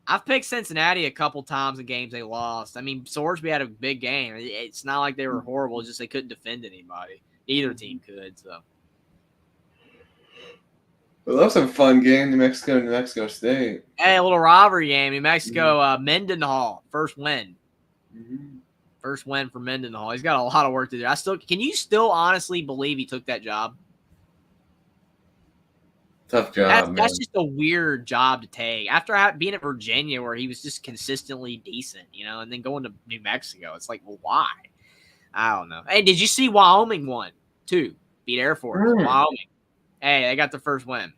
I've picked Cincinnati a couple times in games they lost. I mean, Sorsby had a big game. It's not like they were horrible. It's just they couldn't defend anybody. Neither team could. So. We love some fun game, New Mexico State. Hey, a little rivalry game. New Mexico, Mendenhall, first win. Mm-hmm. First win for Mendenhall. He's got a lot of work to do. Can you still honestly believe he took that job? Tough job, that's just a weird job to take. After being at Virginia, where he was just consistently decent, and then going to New Mexico, it's like, well, why? I don't know. Hey, did you see Wyoming won too? Beat Air Force. Wyoming. Hey, they got the first win.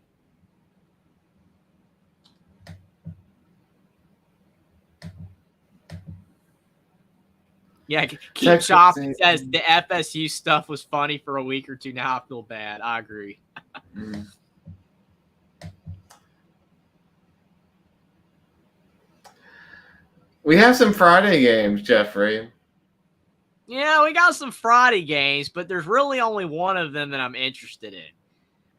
Yeah, Keep Chopping says the FSU stuff was funny for a week or two. Now I feel bad. I agree. We have some Friday games, Jeffrey. Yeah, we got some Friday games, but there's really only one of them that I'm interested in.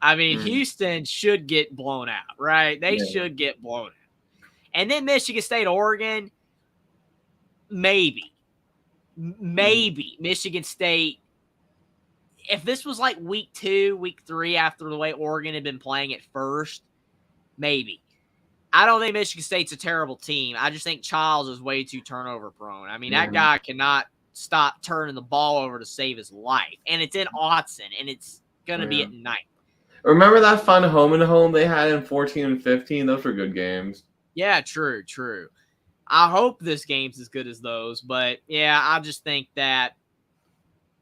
I mean, Houston should get blown out, right? They should get blown out. And then Michigan State, Oregon, maybe. Michigan State. If this was like week 2, week 3, after the way Oregon had been playing at first, maybe. I don't think Michigan State's a terrible team. I just think Childs is way too turnover prone. I mean, that guy cannot stop turning the ball over to save his life. And it's in Autzen, and it's going to be at night. Remember that fun home and home they had in 14 and 15? Those were good games. Yeah, true. I hope this game's as good as those. But, yeah, I just think that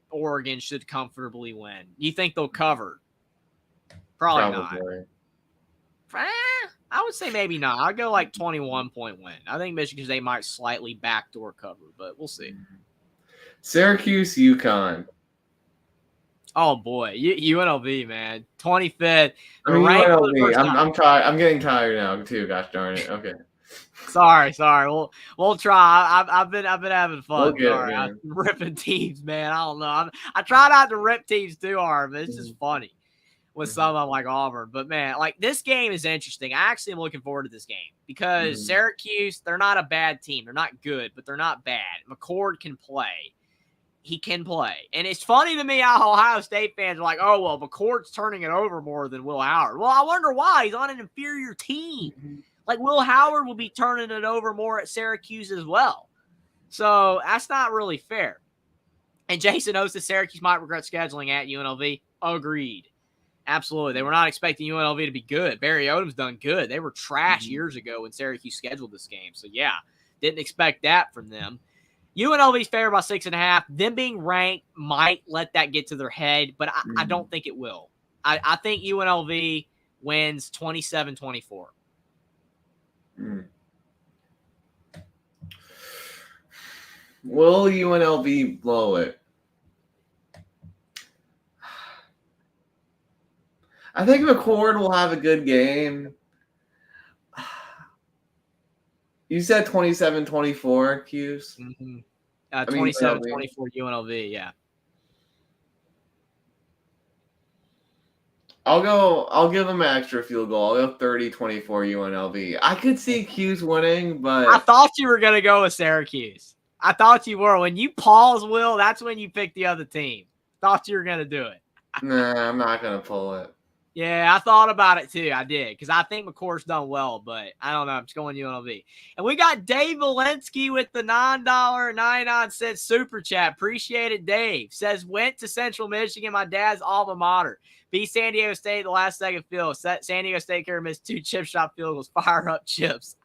Oregon should comfortably win. You think they'll cover? Probably not. I would say maybe not. I'll go like 21-point win. I think Michigan State might slightly backdoor cover, but we'll see. Syracuse, UConn. Oh boy, UNLV, man, 25th. I mean, UNLV. I'm tired. I'm getting tired now too. Gosh darn it. Okay. Sorry. We'll try. I've been having fun. We'll Sorry, I'm ripping teams, man. I don't know. I try not to rip teams too hard, but it's just funny with some of them like Auburn. But man, like this game is interesting. I actually am looking forward to this game because Syracuse, they're not a bad team. They're not good, but they're not bad. McCord can play. He can play. And it's funny to me how Ohio State fans are like, oh, well, McCord's turning it over more than Will Howard. Well, I wonder why. He's on an inferior team. Like, Will Howard will be turning it over more at Syracuse as well. So that's not really fair. And Jason knows that Syracuse might regret scheduling at UNLV. Agreed. Absolutely. They were not expecting UNLV to be good. Barry Odom's done good. They were trash years ago when Syracuse scheduled this game. So, yeah, didn't expect that from them. UNLV's favored by 6.5. Them being ranked might let that get to their head, but I don't think it will. I think UNLV wins 27-24. Will UNLV blow it? I think McCord will have a good game. You said 27-24, Q's? 27-24 UNLV, yeah. I'll give them an extra field goal. I'll go 30-24 UNLV. I could see Q's winning, but I thought you were gonna go with Syracuse. I thought you were. When you pause, Will, that's when you pick the other team. Thought you were gonna do it. Nah, I'm not gonna pull it. Yeah, I thought about it too. I did because I think McCord's done well, but I don't know. I'm just going UNLV. And we got Dave Valensky with the $9.99 super chat. Appreciate it, Dave. Says, went to Central Michigan, my dad's alma mater. Beat San Diego State the last second field. San Diego State carrier missed 2 chip shot field goals. Fire up chips.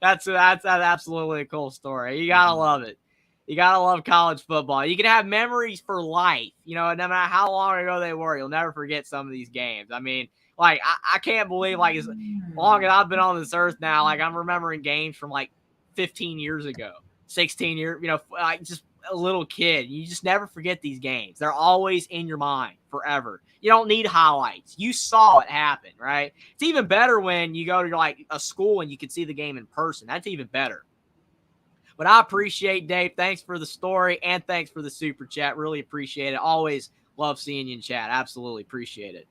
That's absolutely a cool story. You got to love it. You got to love college football. You can have memories for life. No matter how long ago they were, you'll never forget some of these games. I mean, like, I can't believe, like, as long as I've been on this earth now, like, I'm remembering games from, like, 15 years ago, 16 years, like, just a little kid. You just never forget these games. They're always in your mind forever. You don't need highlights. You saw it happen, right? It's even better when you go to, like, a school and you can see the game in person. That's even better. But I appreciate Dave. Thanks for the story and thanks for the super chat. Really appreciate it. Always love seeing you in chat. Absolutely appreciate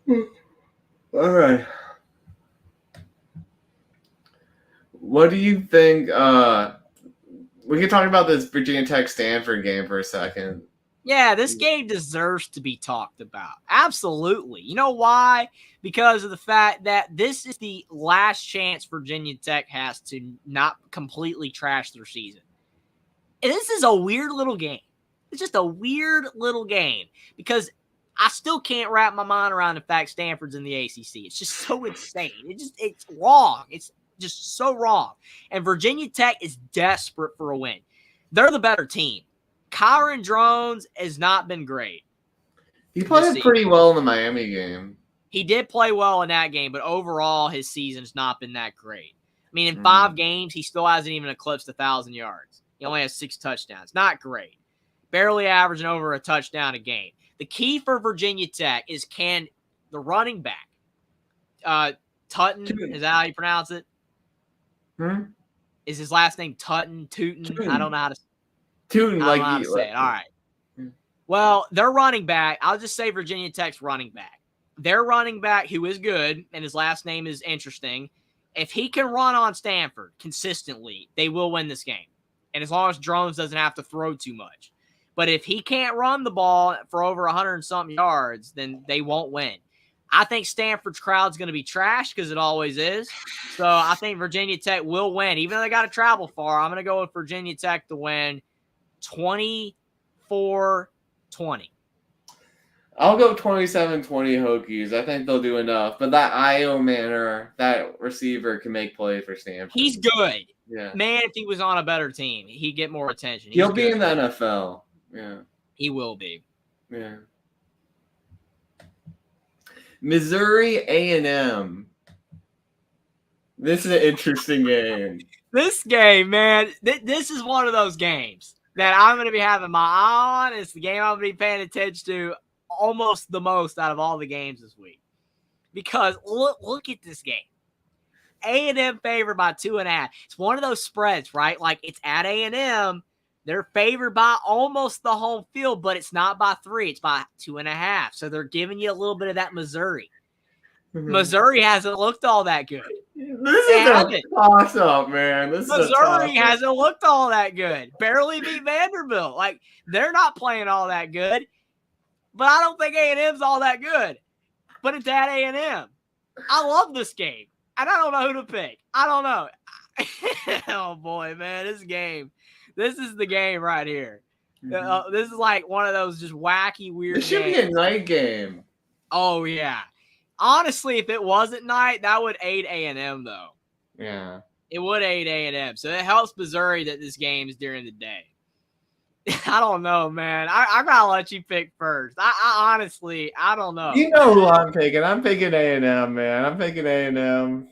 it. All right. What do you think? We can talk about this Virginia Tech Stanford game for a second. Yeah, this game deserves to be talked about. Absolutely. You know why? Because of the fact that this is the last chance Virginia Tech has to not completely trash their season. And this is a weird little game. It's just a weird little game because I still can't wrap my mind around the fact Stanford's in the ACC. It's just so insane. It's wrong. It's just so wrong. And Virginia Tech is desperate for a win. They're the better team. Kyron Drones has not been great. He played pretty well in the Miami game. He did play well in that game, but overall his season's not been that great. I mean, in 5 games, he still hasn't even eclipsed 1,000 yards. He only has 6 touchdowns. Not great. Barely averaging over a touchdown a game. The key for Virginia Tech is can the running back, Tutton, is that how you pronounce it? Is his last name Tutton? Tootin? I don't know how to Tootin, I don't know how to say it. All right. Well, their running back, I'll just say Virginia Tech's running back. Their running back, who is good, and his last name is interesting, if he can run on Stanford consistently, they will win this game. And as long as Drones doesn't have to throw too much. But if he can't run the ball for over 100 and something yards, then they won't win. I think Stanford's crowd's going to be trash because it always is. So I think Virginia Tech will win. Even though they got to travel far, I'm going to go with Virginia Tech to win 24-20. I'll go 27-20 Hokies. I think they'll do enough. But that Io Manor, that receiver, can make plays for Stanford. He's good. Yeah. Man, if he was on a better team, he'd get more attention. He'll be in the NFL. Yeah. He will be. Yeah. Missouri A&M. This is an interesting game. This game, man, this is one of those games that I'm going to be having my eye on. It's the game I'm going to be paying attention to almost the most out of all the games this week. Because look at this game. A&M favored by 2.5. It's one of those spreads, right? Like it's at A&M. They're favored by almost the home field, but it's not by 3. It's by 2.5. So they're giving you a little bit of that Missouri. Missouri hasn't looked all that good. This is a toss-up, man. Missouri hasn't looked all that good. Barely beat Vanderbilt. Like, they're not playing all that good. But I don't think A&M's all that good. But it's at A&M. I love this game. And I don't know who to pick. I don't know. Oh, boy, man. This is the game right here. This is like one of those just wacky, weird games. This should be a night game. Oh, yeah. Honestly, if it wasn't night, that would aid A&M, though. Yeah. It would aid A&M. So it helps Missouri that this game is during the day. I don't know, man. I got to let you pick first. I honestly, I don't know. You know who I'm picking. I'm picking A&M, man. I'm picking A&M.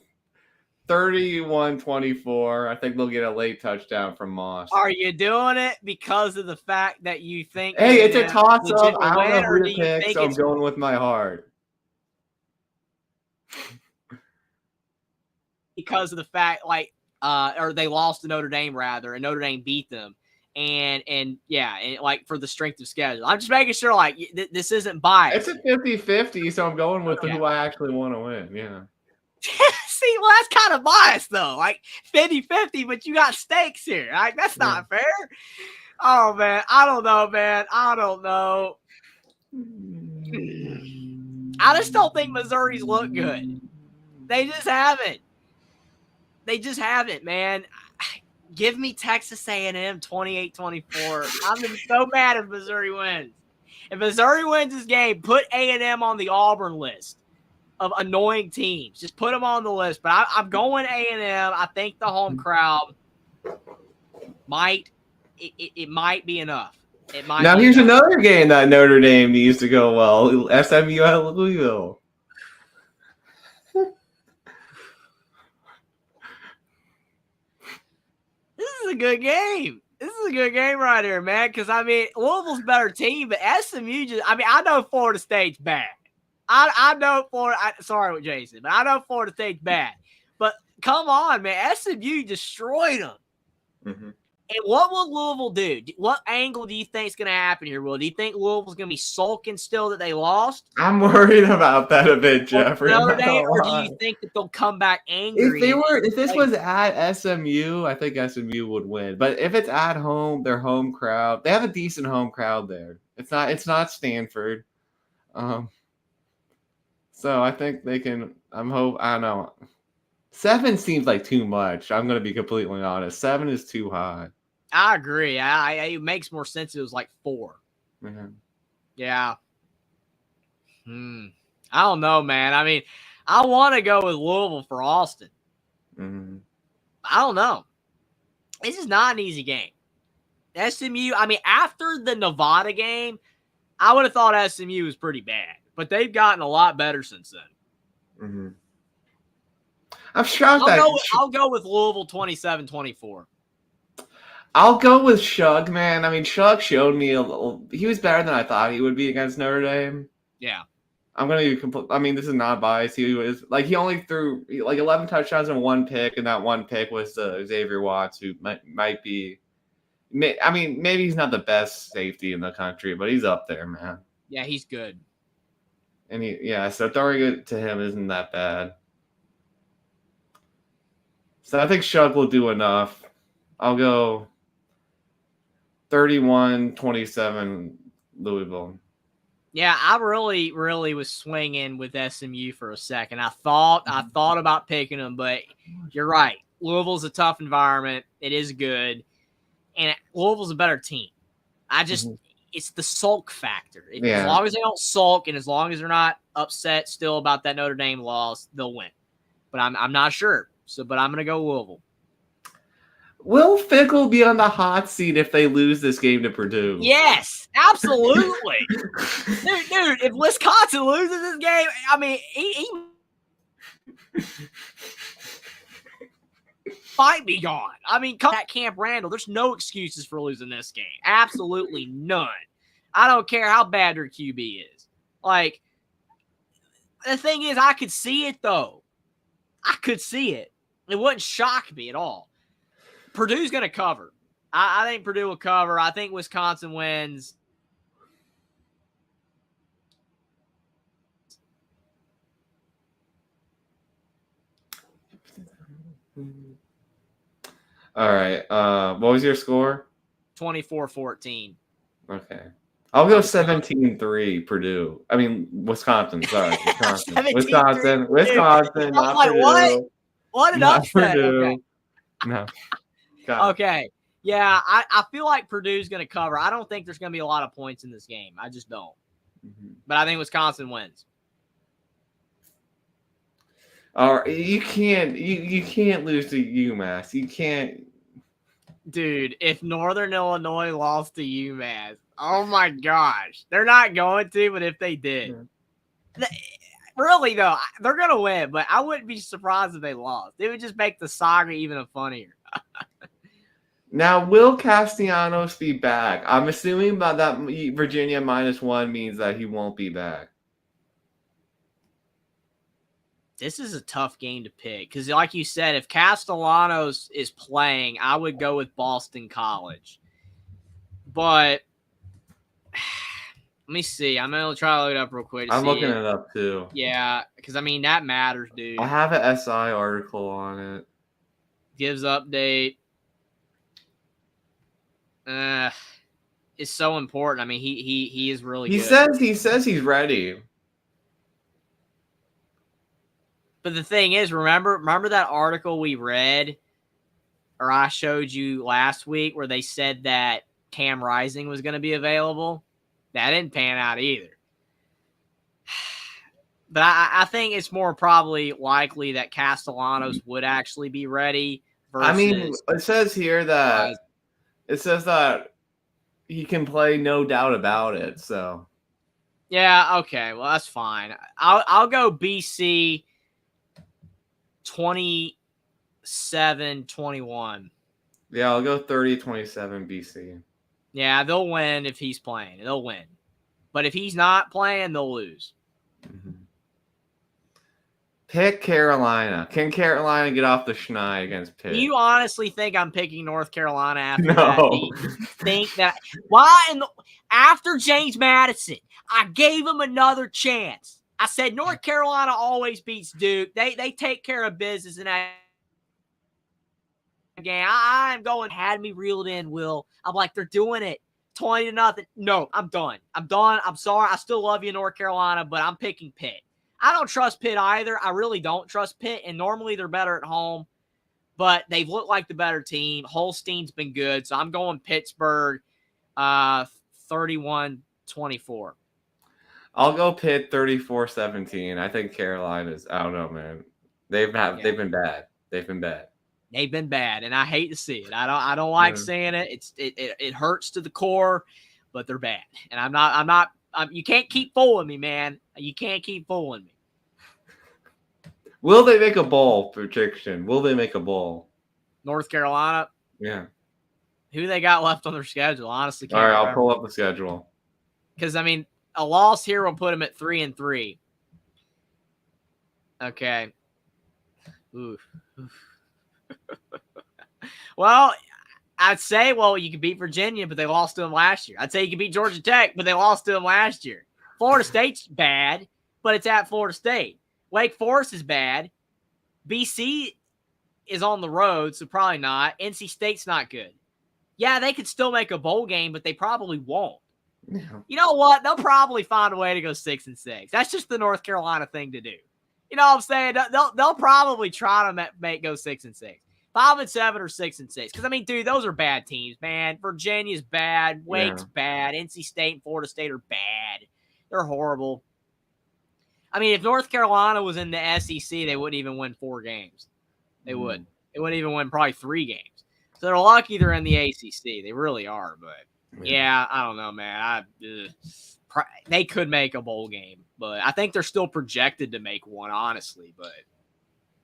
31-24. I think they'll get a late touchdown from Moss. Are you doing it because of the fact that you think? Hey, it's a toss-up. I don't know who to pick, so I'm going with my heart. Because of the fact, like, or they lost to Notre Dame, rather, and Notre Dame beat them. And like for the strength of schedule. I'm just making sure, like, this isn't biased. It's a 50-50, so I'm going with who I actually want to win. Yeah. See, well, that's kind of biased, though. Like, 50-50, but you got stakes here. Like, that's not fair. Oh, man. I don't know, man. I don't know. I just don't think Missouri's look good. They just haven't. They just haven't, man. Give me Texas A&M 28-24. I'm so mad if Missouri wins. If Missouri wins this game, put A&M on the Auburn list of annoying teams. Just put them on the list. But I'm going A&M. I think the home crowd might be enough. It might. Now here's another game that Notre Dame needs to go well. SMU at Louisville. This is a good game. This is a good game right here, man. Because, I mean, Louisville's a better team, but SMU just – I mean, I know Florida State's bad. I know sorry with Jason, but I know Florida State's bad. But come on, man. SMU destroyed them. And what will Louisville do? What angle do you think is going to happen here, Will? Do you think Louisville's going to be sulking still that they lost? I'm worried about that a bit, Jeffrey. I'm Notre not gonna Dame, or do lie. you think that they'll come back angry? If this was at SMU, I think SMU would win. But if it's at home, their home crowd, they have a decent home crowd there. It's not Stanford. So I think they can. I don't know. 7 seems like too much. I'm gonna be completely honest. 7 is too high. I agree. It makes more sense if it was like 4. Mhm. Yeah. I don't know, man. I mean, I want to go with Louisville for Austin. Mhm. I don't know. This is not an easy game. SMU, I mean, after the Nevada game, I would have thought SMU was pretty bad, but they've gotten a lot better since then. Mm-hmm. I'm shocked I'll go with Louisville 27-24. I'll go with Shug, man. I mean, Shug showed me a little. He was better than I thought he would be against Notre Dame. Yeah. I'm gonna be complete. I mean, this is not biased. He only threw like 11 touchdowns and 1 pick, and that 1 pick was Xavier Watts, who might be. I mean, maybe he's not the best safety in the country, but he's up there, man. Yeah, he's good. And so throwing it to him isn't that bad. So I think Shug will do enough. I'll go 31-27 Louisville. Yeah, I really, really was swinging with SMU for a second. I thought about picking them, but you're right. Louisville's a tough environment. It is good. And Louisville's a better team. It's the sulk factor. As long as they don't sulk and as long as they're not upset still about that Notre Dame loss, they'll win. But I'm not sure. But I'm going to go Louisville. Will Fickle be on the hot seat if they lose this game to Purdue? Yes, absolutely. dude, if Wisconsin loses this game, I mean, he might be gone. I mean, come at Camp Randall. There's no excuses for losing this game. Absolutely none. I don't care how bad their QB is. Like, the thing is, I could see it, though. I could see it. It wouldn't shock me at all. Purdue's going to cover. I think Purdue will cover. I think Wisconsin wins. All right. What was your score? 24-14. Okay. I'll go 17-3 Purdue. I mean, Wisconsin. Sorry. Wisconsin. Wisconsin. Not like, Purdue. What an upset. Purdue. Okay. No. Okay. Yeah, I feel like Purdue's going to cover. I don't think there's going to be a lot of points in this game. I just don't. Mm-hmm. But I think Wisconsin wins. All right, you can't lose to UMass. You can't. Dude, if Northern Illinois lost to UMass, oh my gosh. They're not going to, but if they did. Yeah. Really, though, they're going to win, but I wouldn't be surprised if they lost. It would just make the saga even funnier. Now, will Castellanos be back? I'm assuming that Virginia -1 means that he won't be back. This is a tough game to pick because, like you said, if Castellanos is playing, I would go with Boston College. But let me see. I'm going to try to look it up real quick. I'm looking it up, too. Yeah, because, I mean, that matters, dude. I have an SI article on it. Gives update. It's so important. I mean, he is really good. He says he's ready. But the thing is, remember that article we read or I showed you last week where they said that Cam Rising was going to be available? That didn't pan out either. But I think it's more probably likely that Castellanos would actually be ready. I mean, it says here that he can play, no doubt about it. So, yeah, okay, well that's fine. I'll go BC 27-21. Yeah, I'll go 30-27 BC. Yeah, they'll win if he's playing. They'll win. But if he's not playing, they'll lose. Mm-hmm. Pick Carolina. Can Carolina get off the schneid against Pitt? Do you honestly think I'm picking North Carolina after No. that? Do you think that after James Madison, I gave him another chance. I said North Carolina always beats Duke. They take care of business in that game. I'm going had me reeled in, Will. I'm like, they're doing it. 20-0. No, I'm done. I'm sorry. I still love you, North Carolina, but I'm picking Pitt. I don't trust Pitt either. I really don't trust Pitt, and normally they're better at home, but they've looked like the better team. Holstein's been good, so I'm going Pittsburgh 31-24. I'll go Pitt 34-17. I think Carolina's. I don't know, man. They've been bad. They've been bad. They've been bad, and I hate to see it. I don't like saying it. It hurts to the core, but they're bad. And I'm not. You can't keep fooling me, man. You can't keep fooling me. Will they make a bowl prediction? Will they make a bowl? North Carolina. Yeah. Who they got left on their schedule? Honestly, can't all right. remember. I'll pull up the schedule. Because I mean, a loss here will put them at 3-3. Okay. Oof. Well, I'd say, you could beat Virginia, but they lost to them last year. I'd say you could beat Georgia Tech, but they lost to them last year. Florida State's bad, but it's at Florida State. Wake Forest is bad. BC is on the road, so probably not. NC State's not good. Yeah, they could still make a bowl game, but they probably won't. Yeah. You know what? They'll probably find a way to go 6-6. That's just the North Carolina thing to do. You know what I'm saying? They'll probably try to go 6-6. 5-7 or 6-6. Because I mean, dude, those are bad teams, man. Virginia's bad. Wake's bad. NC State and Florida State are bad. They're horrible. I mean, if North Carolina was in the SEC, they wouldn't even win 4 games. They wouldn't. They wouldn't even win probably 3 games. So they're lucky they're in the ACC. They really are. But yeah, I don't know, man. They could make a bowl game, but I think they're still projected to make one, honestly. But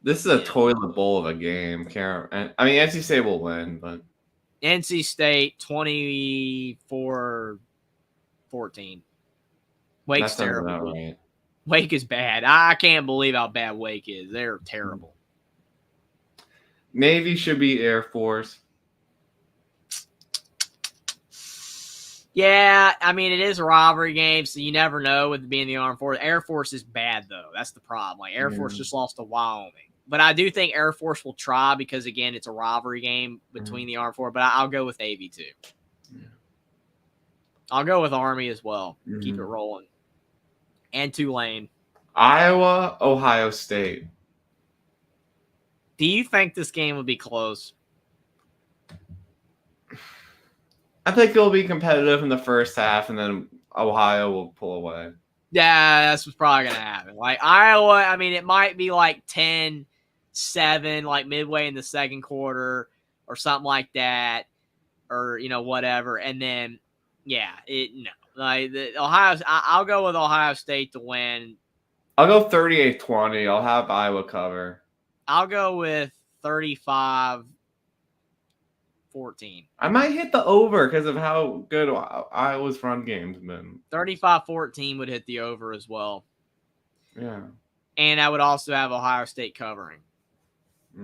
this is a toilet bowl of a game. I mean, NC State will win, but NC State 24-14. Wake's terrible. Right. Wake is bad. I can't believe how bad Wake is. They're terrible. Navy should be Air Force. Yeah, I mean, it is a rivalry game, so you never know with it being the Armed Forces. Air Force is bad, though. That's the problem. Like, Air Force just lost to Wyoming. But I do think Air Force will try because, again, it's a rivalry game between the Armed Forces. But I'll go with Navy, too. Yeah. I'll go with Army as well. Keep it rolling. And Tulane. Iowa, Ohio State. Do you think this game will be close? I think it'll be competitive in the first half, and then Ohio will pull away. Yeah, that's what's probably going to happen. Like, Iowa, I mean, it might be like 10-7, like midway in the second quarter or something like that, or, you know, whatever. And then, yeah, Like, I'll go with Ohio State to win. I'll go 38-20. I'll have Iowa cover. I'll go with 35-14. I might hit the over because of how good Iowa's run game's been. 35-14 would hit the over as well. Yeah. And I would also have Ohio State covering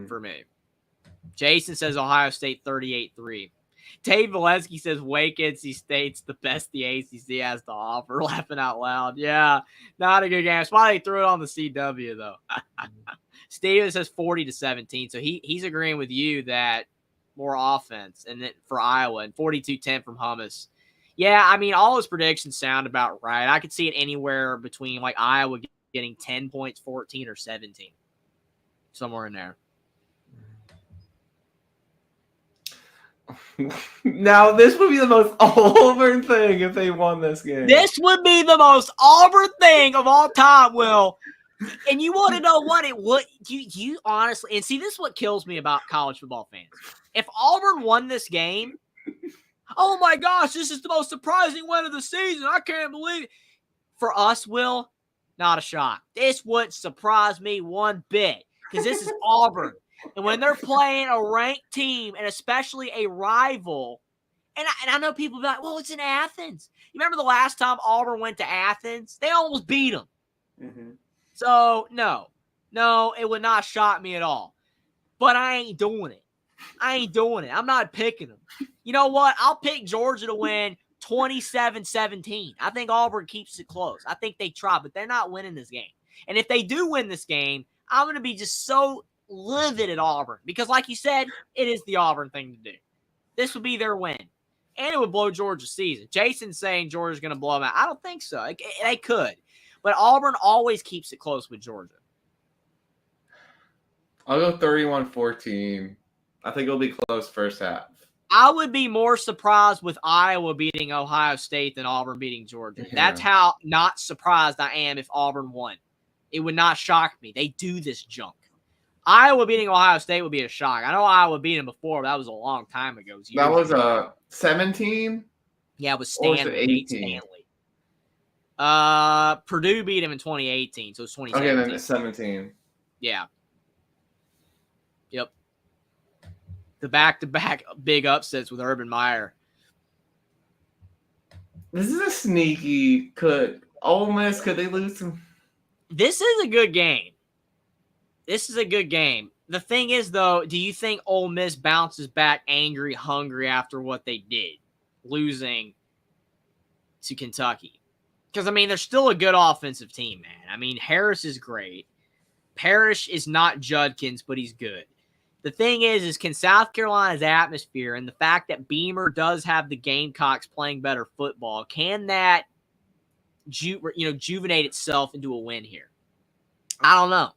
for me. Jason says Ohio State 38-3. Dave Valensky says Wake NC State's the best the ACC has to offer. Laughing out loud. Yeah, not a good game. That's why they threw it on the CW, though. Steven says 40-17. So he's agreeing with you that more offense and then for Iowa and 42-10 from Hummus. Yeah, I mean, all his predictions sound about right. I could see it anywhere between like Iowa getting 10 points, 14 or 17. Somewhere in there. Now, this would be the most Auburn thing if they won this game. This would be the most Auburn thing of all time, Will. And you want to know what it would? You honestly, and see, this is what kills me about college football fans. If Auburn won this game, oh my gosh, this is the most surprising win of the season. I can't believe it. For us, Will, not a shock. This wouldn't surprise me one bit because this is Auburn. And when they're playing a ranked team, and especially a rival, and I know people be like, well, it's in Athens. You remember the last time Auburn went to Athens? They almost beat them. So, no. No, it would not shock me at all. But I ain't doing it. I'm not picking them. You know what? I'll pick Georgia to win 27-17. I think Auburn keeps it close. I think they try, but they're not winning this game. And if they do win this game, I'm going to be just so livid at Auburn because, like you said, it is the Auburn thing to do. This would be their win. And it would blow Georgia's season. Jason's saying Georgia's going to blow them out. I don't think so. They could. But Auburn always keeps it close with Georgia. I'll go 31-14. I think it'll be close first half. I would be more surprised with Iowa beating Ohio State than Auburn beating Georgia. Yeah. That's how not surprised I am if Auburn won. It would not shock me. They do this junk. Iowa beating Ohio State would be a shock. I know Iowa beat them before, but that was a long time ago. That was 17? Yeah, it was Or was Stanley. it 18? Stanley. Purdue beat him in 2018, so it's 2017. Okay, then it's 17. Yeah. Yep. The back-to-back big upsets with Urban Meyer. This is a sneaky. Could Ole Miss, could they lose some? This is a good game. The thing is, though, do you think Ole Miss bounces back angry, hungry after what they did, losing to Kentucky? Because, I mean, they're still a good offensive team, man. I mean, Harris is great. Parrish is not Judkins, but he's good. The thing is can South Carolina's atmosphere and the fact that Beamer does have the Gamecocks playing better football, can that juvenate itself into a win here? I don't know.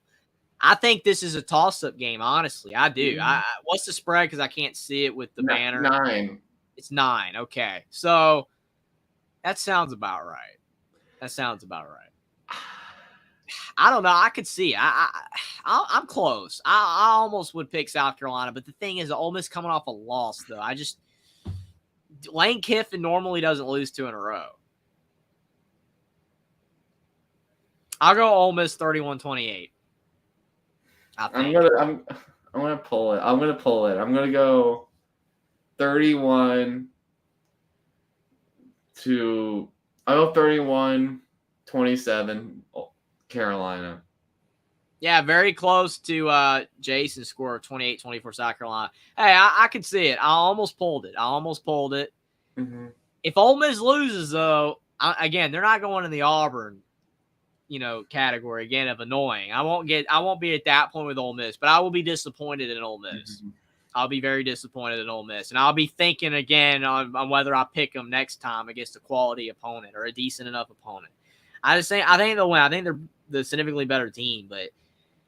I think this is a toss-up game, honestly. I do. What's the spread? Because I can't see it with the banner. 9. It's 9. Okay. So that sounds about right. I don't know. I could see. I'm close. I almost would pick South Carolina, but the thing is, Ole Miss coming off a loss, though. Lane Kiffin normally doesn't lose 2 in a row. I'll go Ole Miss 31-28. I'm gonna pull it. I'm gonna go 31 to. I'll go 31-27 Carolina. Yeah, very close to Jason's score of 28-24 South Carolina. Hey, I can see it. I almost pulled it. Mm-hmm. If Ole Miss loses, though, again, they're not going in the Auburn, category again of annoying. I won't be at that point with Ole Miss, but I will be disappointed in Ole Miss. Mm-hmm. I'll be very disappointed in Ole Miss, and I'll be thinking again on whether I pick them next time against a quality opponent or a decent enough opponent. I think they'll win. I think they're the significantly better team, but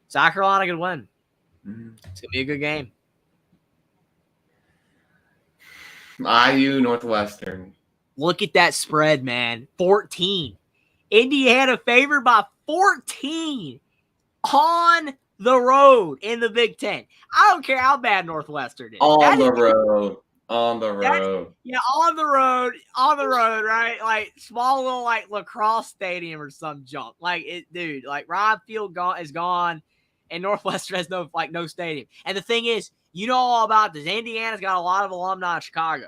South Carolina could win. Mm-hmm. It's gonna be a good game. IU Northwestern. Look at that spread, man. 14. Indiana favored by 14 on the road in the Big Ten. I don't care how bad Northwestern is. On the road, Yeah, on the road, right? Like small little lacrosse stadium or some junk. Ryan Field is gone, and Northwestern has no stadium. And the thing is, you know all about this. Indiana's got a lot of alumni in Chicago.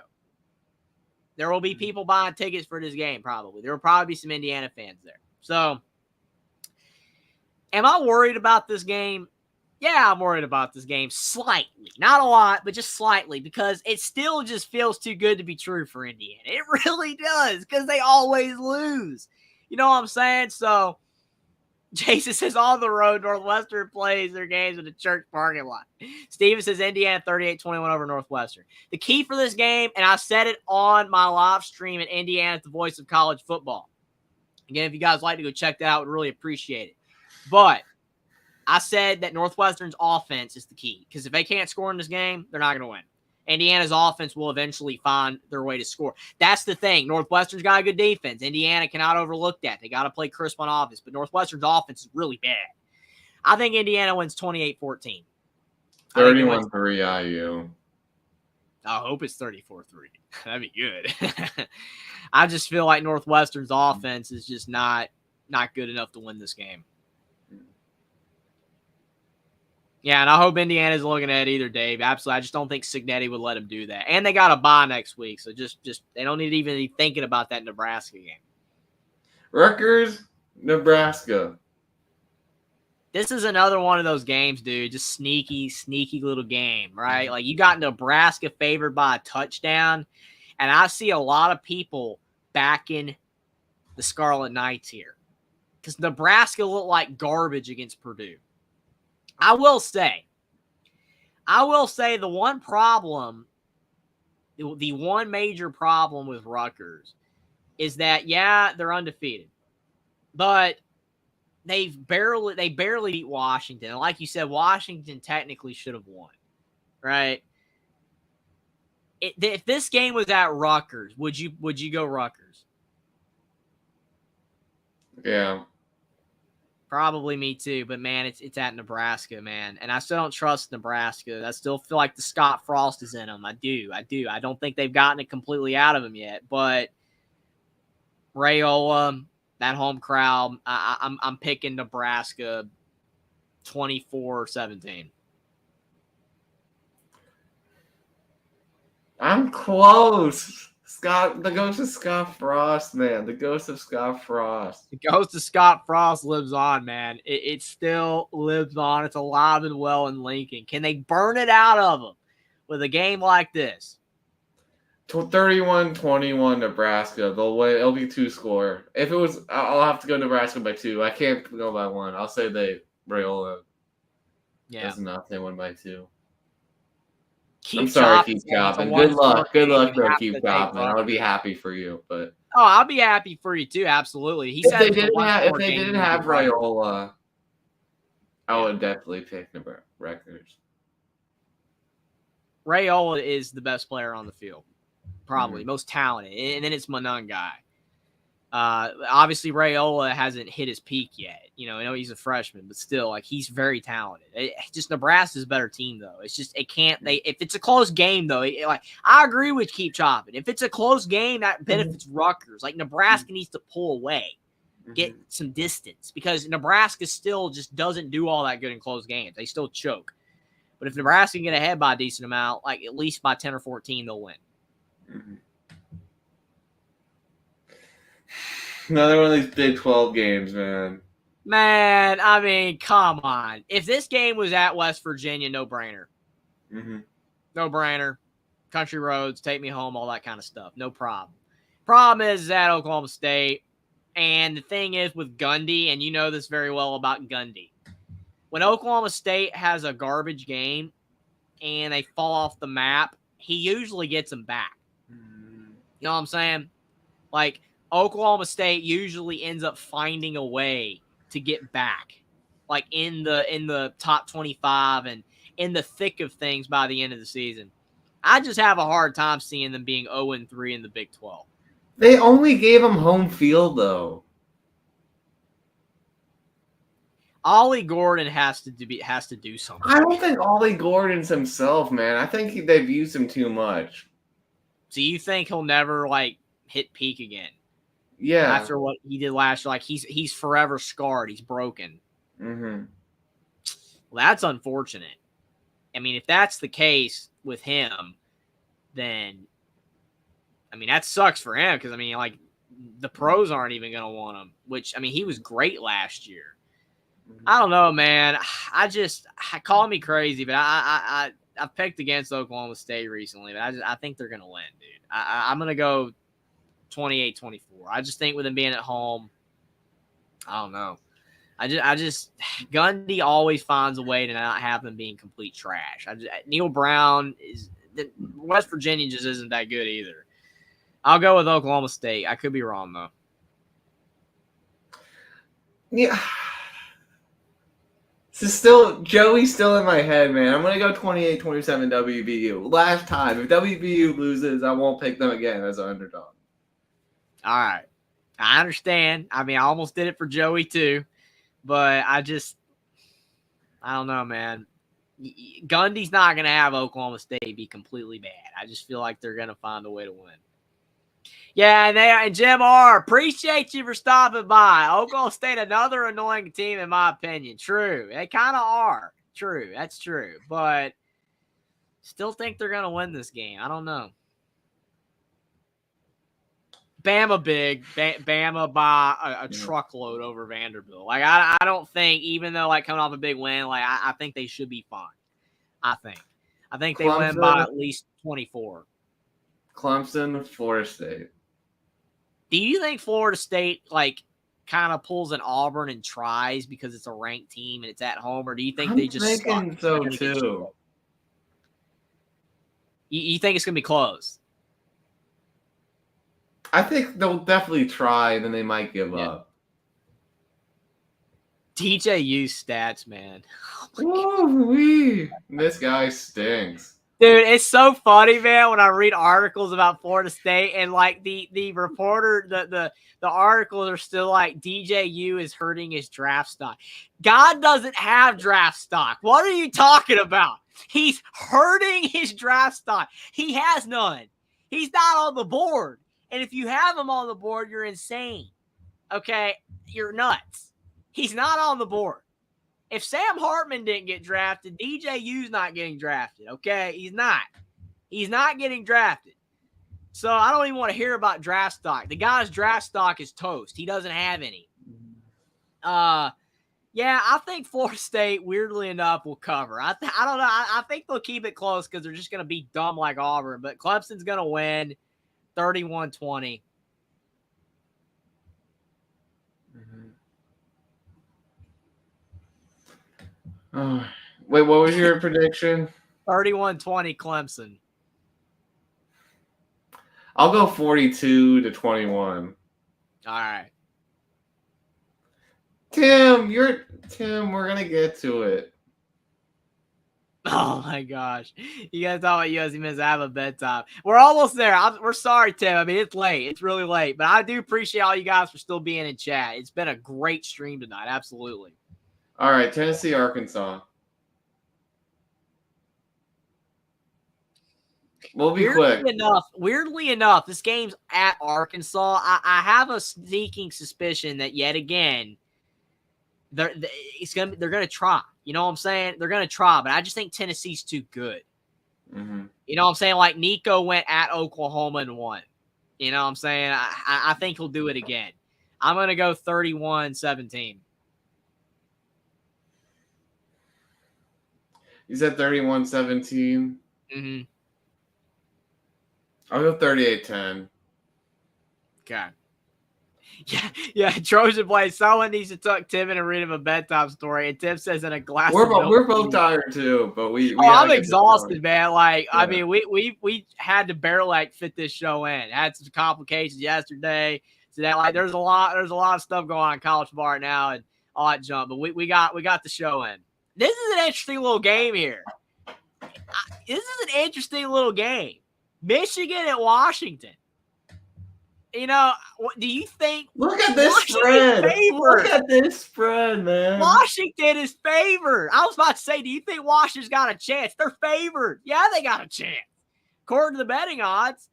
There will be people buying tickets for this game, probably. There will probably be some Indiana fans there. So, am I worried about this game? Yeah, I'm worried about this game slightly. Not a lot, but just slightly, because it still just feels too good to be true for Indiana. It really does, because they always lose. You know what I'm saying? So, Jason says on the road, Northwestern plays their games in the church parking lot. Steven says Indiana 38-21 over Northwestern. The key for this game, and I said it on my live stream at Indiana, the voice of college football. Again, if you guys like to go check that out, I would really appreciate it. But I said that Northwestern's offense is the key, because if they can't score in this game, they're not going to win. Indiana's offense will eventually find their way to score. That's the thing. Northwestern's got a good defense. Indiana cannot overlook that. They got to play crisp on offense, but Northwestern's offense is really bad. I think Indiana wins 28-14. 31-3 IU. I hope it's 34-3. That'd be good. I just feel like Northwestern's offense is just not good enough to win this game. Yeah, and I hope Indiana's looking at either, Dave. Absolutely. I just don't think Cignetti would let him do that. And they got a bye next week, so just they don't need to even be thinking about that Nebraska game. Rutgers, Nebraska. This is another one of those games, dude. Just sneaky little game, right? Like you got Nebraska favored by a touchdown, and I see a lot of people backing the Scarlet Knights here because Nebraska looked like garbage against Purdue. I will say the one major problem with Rutgers is that, yeah, they're undefeated, but they barely beat Washington. And like you said, Washington technically should have won, right? If this game was at Rutgers, would you go Rutgers? Yeah. Probably me too, but man, it's at Nebraska, man, and I still don't trust Nebraska. I still feel like the Scott Frost is in them. I do. I don't think they've gotten it completely out of him yet, but Rayola, that home crowd, I'm picking Nebraska 24-17. I'm close. The ghost of Scott Frost, man. The ghost of Scott Frost. The ghost of Scott Frost lives on, man. It still lives on. It's alive and well in Lincoln. Can they burn it out of them with a game like this? 31-21 Nebraska. They'll win. It'll be 2-score. If it was, I'll have to go Nebraska by 2. I can't go by 1. I'll say Rayola. Yeah. Does not. They win by 2. Keep I'm sorry, chopping, Keith Chopman. Good luck. Good luck, though, Keith take Chopman. I would be Rutgers. happy for you, but Oh, I'll be happy for you too. Absolutely. He if said they it's a didn't have, one-score game, didn't it would be have Rutgers. Rayola, I Yeah. would definitely pick Rutgers. Rayola is the best player on the field, probably most talented, and then it's Monangai. Obviously Rayola hasn't hit his peak yet. You know, I know he's a freshman, but still, like, he's very talented. Just Nebraska's a better team, though. It's just if it's a close game, though, like, I agree with keep chopping. If it's a close game, that benefits Rutgers. Like, Nebraska needs to pull away, get some distance, because Nebraska still just doesn't do all that good in close games. They still choke. But if Nebraska can get ahead by a decent amount, like at least by 10 or 14, they'll win. Another one of these Big 12 games, man. Man, I mean, come on. If this game was at West Virginia, no brainer. No brainer. Country roads, take me home, all that kind of stuff. No problem. Problem is at Oklahoma State. And the thing is with Gundy, and you know this very well about Gundy. When Oklahoma State has a garbage game and they fall off the map, he usually gets them back. You know what I'm saying? Like, Oklahoma State usually ends up finding a way to get back, like in the top 25 and in the thick of things by the end of the season. I just have a hard time seeing them being 0-3 in the Big 12. They only gave him home field, though. Ollie Gordon has to do something. I don't think Ollie Gordon's himself, man. I think they've used him too much. So you think he'll never, like, hit peak again? Yeah. After what he did last year, like he's forever scarred. He's broken. Mm-hmm. Well, that's unfortunate. I mean, if that's the case with him, then I mean that sucks for him because I mean, like the pros aren't even going to want him. Which I mean, he was great last year. I don't know, man. Call me crazy, but I've picked against Oklahoma State recently, but I think they're going to win, dude. I'm going to go 28-24. I just think with him being at home, I don't know. I just Gundy always finds a way to not have them being complete trash. Neil Brown West Virginia just isn't that good either. I'll go with Oklahoma State. I could be wrong though. Yeah. Joey's still in my head, man. I'm gonna go 28-27 WVU. Last time, if WVU loses, I won't pick them again as an underdog. All right. I understand. I mean, I almost did it for Joey too, but I don't know, man. Gundy's not going to have Oklahoma State be completely bad. I just feel like they're going to find a way to win. Yeah, and Jim R., appreciate you for stopping by. Oklahoma State, another annoying team in my opinion. True. They kind of are. True. That's true. But still think they're going to win this game. I don't know. Bama big, Bama by a truckload over Vanderbilt. Like I don't think, even though like coming off a big win, like I think they should be fine. I think they win by at least 24. Clemson, Florida State. Do you think Florida State like kind of pulls an Auburn and tries because it's a ranked team and it's at home, or do you think they just thinking so too? You think it's gonna be close? I think they'll definitely try, and then they might give up. DJU stats, man. Woo-wee. This guy stinks. Dude, it's so funny, man, when I read articles about Florida State and like the reporter, the articles are still like DJU is hurting his draft stock. God doesn't have draft stock. What are you talking about? He's hurting his draft stock. He has none. He's not on the board. And if you have him on the board, you're insane. Okay? You're nuts. He's not on the board. If Sam Hartman didn't get drafted, DJU's not getting drafted, okay? He's not. He's not getting drafted. So I don't even want to hear about draft stock. The guy's draft stock is toast. He doesn't have any. Yeah, I think Florida State, weirdly enough, will cover. I don't know. I think they'll keep it close because they're just going to be dumb like Auburn. But Clemson's going to win 31-20. Oh, wait, what was your prediction? 31-20 Clemson. I'll go 42-21. All right. Tim, we're going to get to it. Oh, my gosh. You guys talk about USC Miss. I have a bedtime. We're almost there. We're sorry, Tim. I mean, it's late. It's really late. But I do appreciate all you guys for still being in chat. It's been a great stream tonight. Absolutely. All right, Tennessee, Arkansas. We'll be quick. Weirdly enough, this game's at Arkansas. I have a sneaking suspicion that yet again, they're gonna try. You know what I'm saying? They're gonna try, but I just think Tennessee's too good. Mm-hmm. You know what I'm saying? Like Nico went at Oklahoma and won. You know what I'm saying? I think he'll do it again. I'm gonna go 31-17. You said 31-17? Mm-hmm. I'll go 38-10. Okay. Yeah. Trojan Blaze. Someone needs to tuck Tim in and read him a bedtime story. And Tim says in a glass. We're both tired too, but I'm exhausted, man. Like, yeah. I mean, we had to barely like fit this show in. Had some complications yesterday. So that like there's a lot of stuff going on in college bar now and all that jump. But we got the show in. This is an interesting little game here. This is an interesting little game. Michigan at Washington. You know, what do you think? Look at this spread. Look at this spread, man. Washington is favored. I was about to say, do you think Washington's got a chance? They're favored. Yeah, they got a chance. According to the betting odds.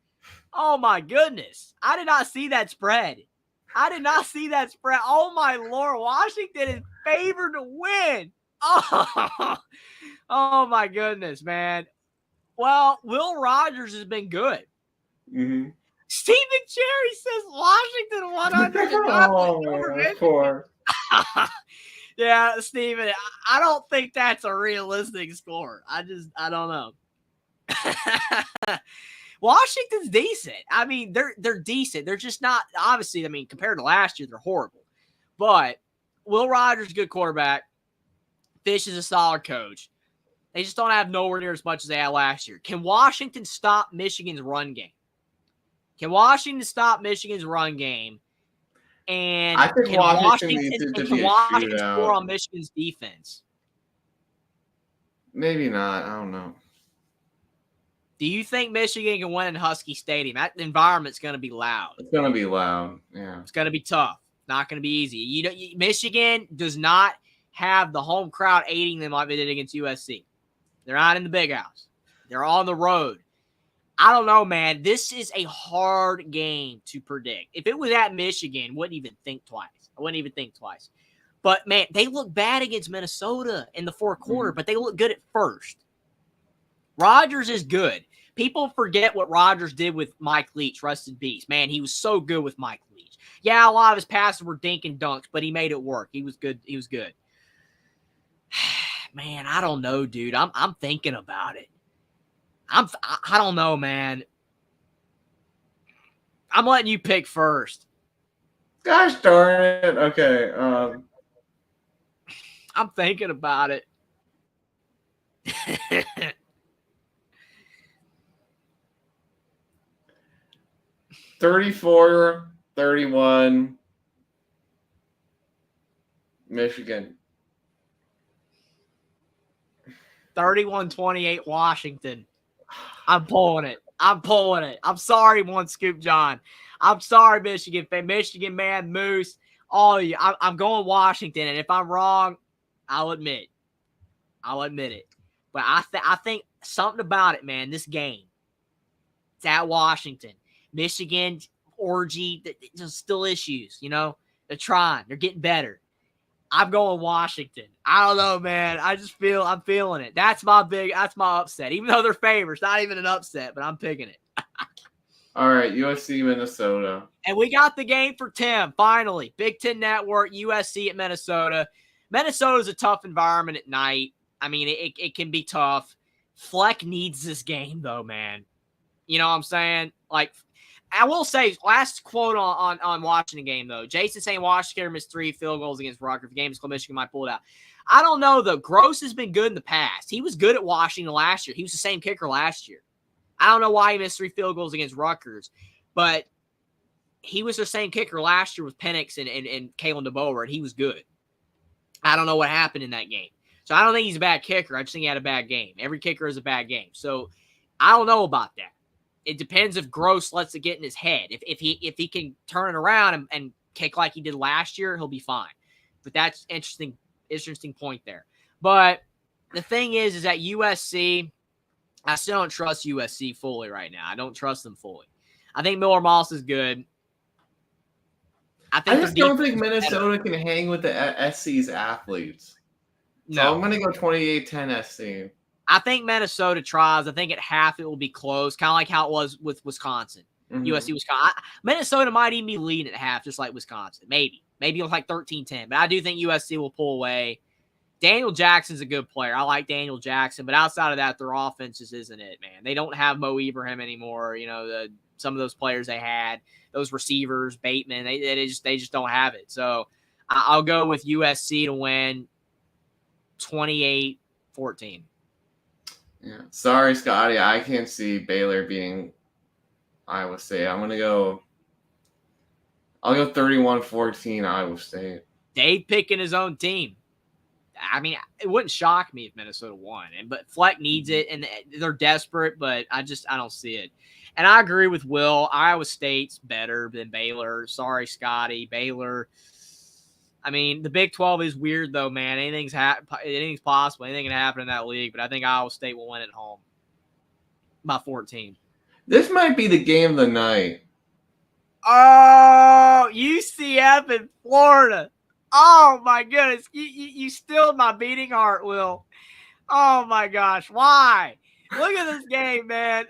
Oh, my goodness. I did not see that spread. Oh, my Lord. Washington is favored to win. Oh my goodness, man. Well, Will Rogers has been good. Mm-hmm. Stephen Cherry says Washington 100. Of course. Yeah, Stephen, I don't think that's a realistic score. I don't know. Washington's decent. I mean, they're decent. They're just not, obviously, I mean, compared to last year, they're horrible. But Will Rogers, good quarterback. Fish is a solid coach. They just don't have nowhere near as much as they had last year. Can Washington stop Michigan's run game? And I think can Washington needs it to be a shootout. Score on Michigan's defense? Maybe not. I don't know. Do you think Michigan can win in Husky Stadium? That environment's going to be loud. It's going to be loud. Yeah. It's going to be tough. Not going to be easy. Michigan does not have the home crowd aiding them like they did against USC. They're not in the big house. They're on the road. I don't know, man. This is a hard game to predict. If it was at Michigan, I wouldn't even think twice. But, man, they look bad against Minnesota in the fourth quarter, but they look good at first. Rodgers is good. People forget what Rodgers did with Mike Leach, rest in peace. Man, he was so good with Mike Leach. Yeah, a lot of his passes were dink and dunks, but he made it work. He was good. He was good. Man, I don't know, dude. I'm thinking about it. I don't know, man. I'm letting you pick first. Gosh darn it. Okay. I'm thinking about it. 34-31 Michigan. 31-28 Washington. I'm pulling it. I'm sorry, One Scoop John. I'm sorry, Michigan fan. Michigan man, Moose, all of you. I'm going Washington, and if I'm wrong, I'll admit it. But I think something about it, man. This game, it's at Washington. Michigan, orgy, there's still issues. They're trying. They're getting better. I'm going Washington. I don't know, man. I'm feeling it. That's my upset. Even though they're favorites, not even an upset, but I'm picking it. All right, USC, Minnesota. And we got the game for Tim, finally. Big Ten Network, USC at Minnesota. Minnesota's a tough environment at night. I mean, it can be tough. Fleck needs this game, though, man. You know what I'm saying? Like, I will say, last quote on watching the game, though. Jason saying Washington missed 3 field goals against Rutgers. The game is called Michigan might pull it out. I don't know, though. Gross has been good in the past. He was good at Washington last year. He was the same kicker last year. I don't know why he missed 3 field goals against Rutgers, but he was the same kicker last year with Penix and Kalen DeBoer, and he was good. I don't know what happened in that game. So I don't think he's a bad kicker. I just think he had a bad game. Every kicker is a bad game. So I don't know about that. It depends if Gross lets it get in his head. If he can turn it around and kick like he did last year, he'll be fine. But that's interesting point there. But the thing is that USC, I still don't trust USC fully right now. I don't trust them fully. I think Miller Moss is good. I just don't think Minnesota can hang with the SC's athletes. So No. I'm going to go 28-10 SC. I think Minnesota tries. I think at half it will be close, kind of like how it was with Wisconsin. Mm-hmm. USC, Wisconsin. Minnesota might even be leading at half, just like Wisconsin. Maybe it was like 13-10. But I do think USC will pull away. Daniel Jackson's a good player. I like Daniel Jackson. But outside of that, their offense just isn't it, man. They don't have Mo Ibrahim anymore. Some of those players they had, those receivers, Bateman, they just don't have it. So I'll go with USC to win 28-14. Yeah. Sorry, Scotty. I can't see Baylor being Iowa State. I'll go 31-14 Iowa State. Dave picking his own team. I mean, it wouldn't shock me if Minnesota won. But Fleck needs it, and they're desperate, but I don't see it. And I agree with Will. Iowa State's better than Baylor. Sorry, Scotty. Baylor. I mean, the Big 12 is weird, though, man. Anything's possible. Anything can happen in that league. But I think Iowa State will win at home by 14. This might be the game of the night. Oh, UCF in Florida. Oh, my goodness. You stilled my beating heart, Will. Oh, my gosh. Why? Look at this game, man.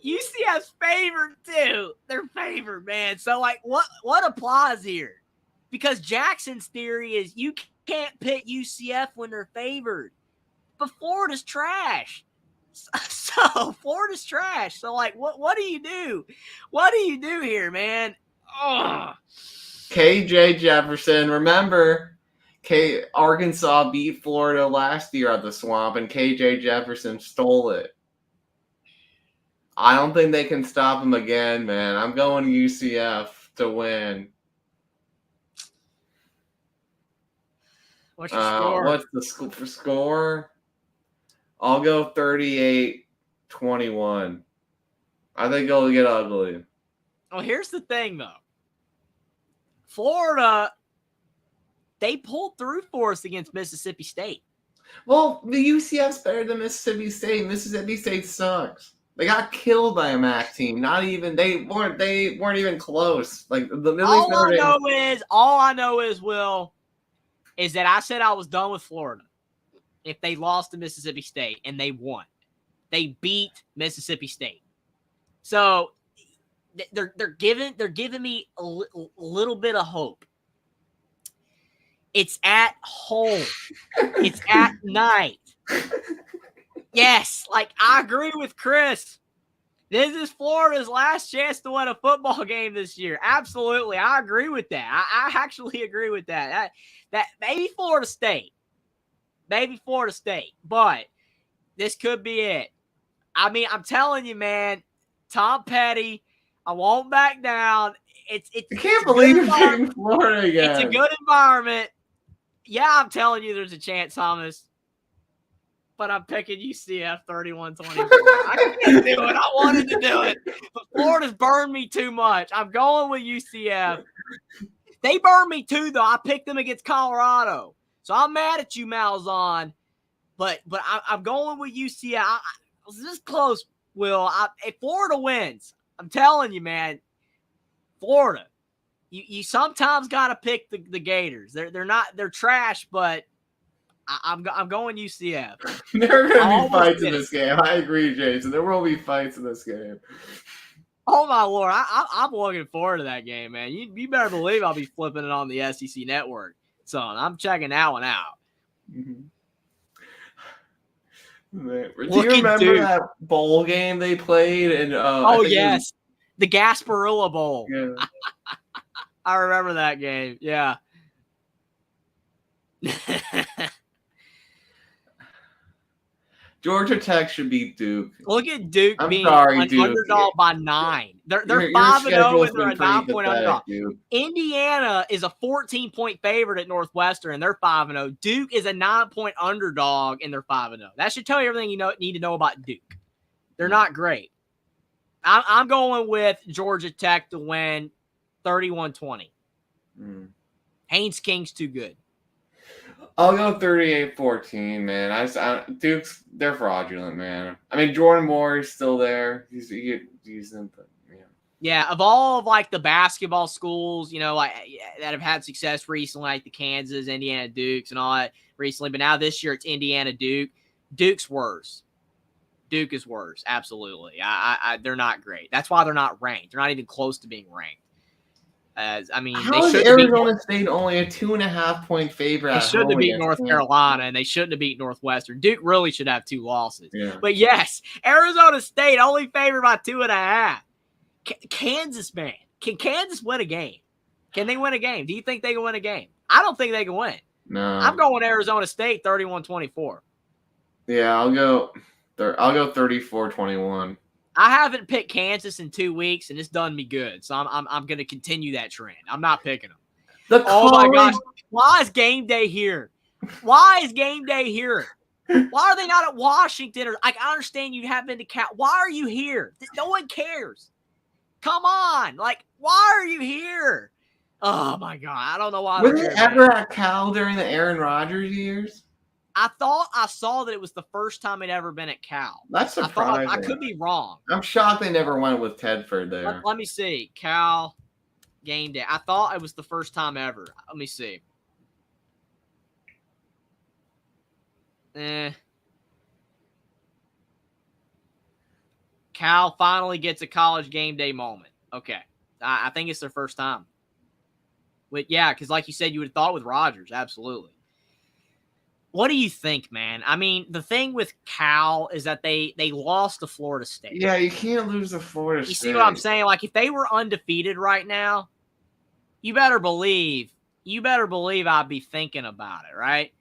UCF's favored, too. They're favored, man. So, like, what applies here? Because Jackson's theory is you can't pick UCF when they're favored. But Florida's trash. So, Florida's trash. So, like, what do you do? What do you do here, man? Oh. KJ Jefferson. Remember, Arkansas beat Florida last year at the Swamp, and KJ Jefferson stole it. I don't think they can stop him again, man. I'm going UCF to win. What's your score? What's the score? I'll go 38-21. I think it'll get ugly. Well, here's the thing, though. Florida, they pulled through for us against Mississippi State. Well, the UCF's better than Mississippi State. Mississippi State sucks. They got killed by a MAC team. They weren't even close. Like all I know is, Will, is that I said I was done with Florida if they lost to Mississippi State, and they won. They beat Mississippi State. So they're giving me a little bit of hope. It's at home. It's at night. Yes, like I agree with Chris. This is Florida's last chance to win a football game this year. Absolutely. I agree with that. I actually agree with that. That maybe Florida State. Maybe Florida State. But this could be it. I mean, I'm telling you, man, Tom Petty, I won't back down. I can't believe you're picking Florida again. It's a good environment. Yeah, I'm telling you there's a chance, Thomas. But I'm picking UCF 31-24. I can't do it. I wanted to do it. But Florida's burned me too much. I'm going with UCF. They burned me too, though. I picked them against Colorado. So I'm mad at you, Malzahn. But I'm going with UCF. I was this close, Will. If Florida wins, I'm telling you, man, Florida. You sometimes got to pick the Gators. They're trash, but I'm going UCF. There are going to be fights in this game. I agree, Jason. There will be fights in this game. Oh, my Lord. I'm looking forward to that game, man. You better believe I'll be flipping it on the SEC network. So I'm checking that one out. Mm-hmm. Do you remember that bowl game they played? Yes. The Gasparilla Bowl. Yeah. I remember that game. Yeah. Georgia Tech should beat Duke. Look at Duke being Duke. Underdog by 9. They're 5-0 and they're a 9-point underdog. Duke. Indiana is a 14-point favorite at Northwestern and they're 5-0. Duke is a 9-point underdog and they're 5-0. That should tell you everything you need to know about Duke. They're not great. I'm going with Georgia Tech to win 31-20. Haynes King's too good. I'll go 38-14, man. Duke's, they're fraudulent, man. I mean, Jordan Moore is still there. He's decent, but yeah. Yeah, of all of like the basketball schools, like that have had success recently, like the Kansas, Indiana Dukes and all that recently, but now this year it's Indiana Duke. Duke's worse. Duke is worse, absolutely. They're not great. That's why they're not ranked. They're not even close to being ranked. How is Arizona State only a 2.5-point favorite? They shouldn't have beat North Carolina, and they shouldn't have beat Northwestern. Duke really should have 2 losses. Yeah. But yes, Arizona State only favored by 2.5. Kansas, man, can Kansas win a game? Can they win a game? Do you think they can win a game? I don't think they can win. No, I'm going Arizona State 31-24. Yeah, I'll go 34-21. I haven't picked Kansas in 2 weeks, and it's done me good. So I'm going to continue that trend. I'm not picking them. Oh, my gosh. Why is game day here? Why is game day here? Why are they not at Washington? I understand you have been to Cal. Why are you here? No one cares. Come on. Why are you here? Oh, my God. I don't know why. Were they ever at Cal during the Aaron Rodgers years? I thought I saw that it was the first time they'd ever been at Cal. That's surprising. I could be wrong. I'm shocked they never went with Tedford there. Let me see. Cal game day. I thought it was the first time ever. Let me see. Cal finally gets a college game day moment. Okay. I think it's their first time. Because like you said, you would have thought with Rodgers. Absolutely. What do you think, man? I mean, the thing with Cal is that they lost to Florida State. Yeah, you can't lose to Florida State. You see what I'm saying? If they were undefeated right now, you better believe I'd be thinking about it, right?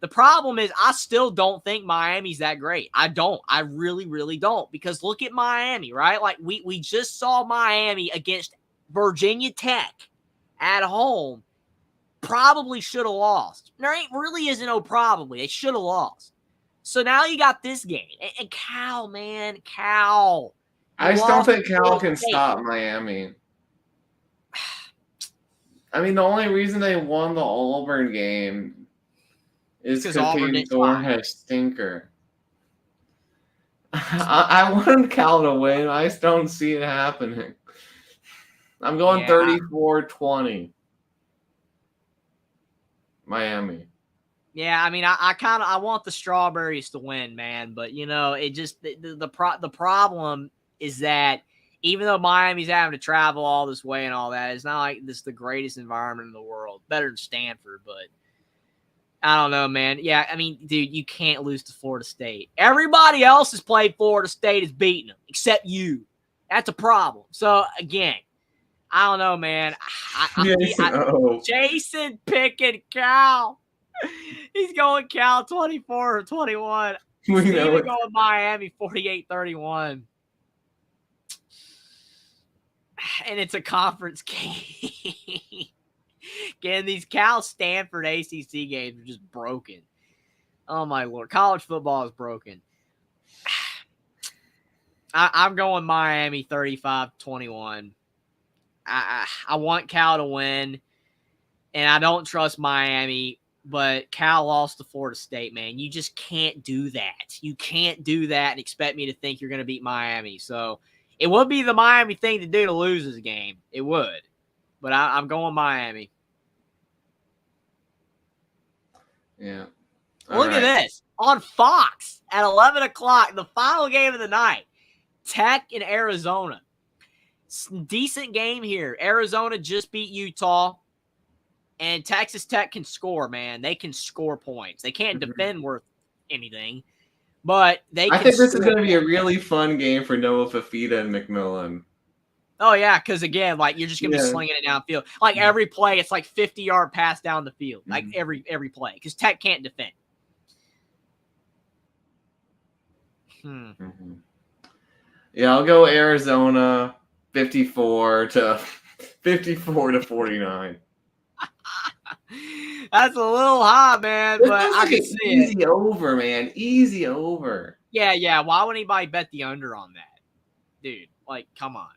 The problem is I still don't think Miami's that great. I don't. I really, really don't. Because look at Miami, right? We just saw Miami against Virginia Tech at home. Probably should have lost. There really isn't no probably. They should have lost. So now you got this game. And Cal, man. Cal. I just don't think Cal can stop Miami. I mean, the only reason they won the Auburn game is because Peyton Thorne has stinker. I want Cal to win. I just don't see it happening. I'm going 34-20. Miami. Yeah, I mean, I want the Strawberries to win, man, but it just the problem is that even though Miami's having to travel all this way and all that, it's not like this is the greatest environment in the world. Better than Stanford, but I don't know, man. Yeah, I mean, dude, you can't lose to Florida State. Everybody else has played Florida State has beaten them, except you. That's a problem. So, again, I don't know, man. Jason picking Cal. He's going Cal 24 or 21. Steven going Miami 48-31. And it's a conference game. Again, these Cal-Stanford ACC games are just broken. Oh, my Lord. College football is broken. I'm going Miami 35-21. I want Cal to win, and I don't trust Miami, but Cal lost to Florida State, man. You just can't do that. You can't do that and expect me to think you're going to beat Miami. So it would be the Miami thing to do to lose this game. It would. But I'm going Miami. Yeah. Look at this. On Fox at 11 o'clock, the final game of the night, Tech and Arizona. Decent game here. Arizona just beat Utah, and Texas Tech can score, man. They can score points. They can't defend worth anything, but they can. I think this is going to be a really fun game for Noah Fifita and McMillan. Oh, yeah, because, again, like, you're just going to be slinging it downfield. Like, every play, it's like 50-yard pass down the field. Like, every play, because Tech can't defend. Yeah, I'll go Arizona 54-49. That's a little high, man, but I can see it. Easy over, man. Easy over. Yeah. Why would anybody bet the under on that? Dude, like, come on.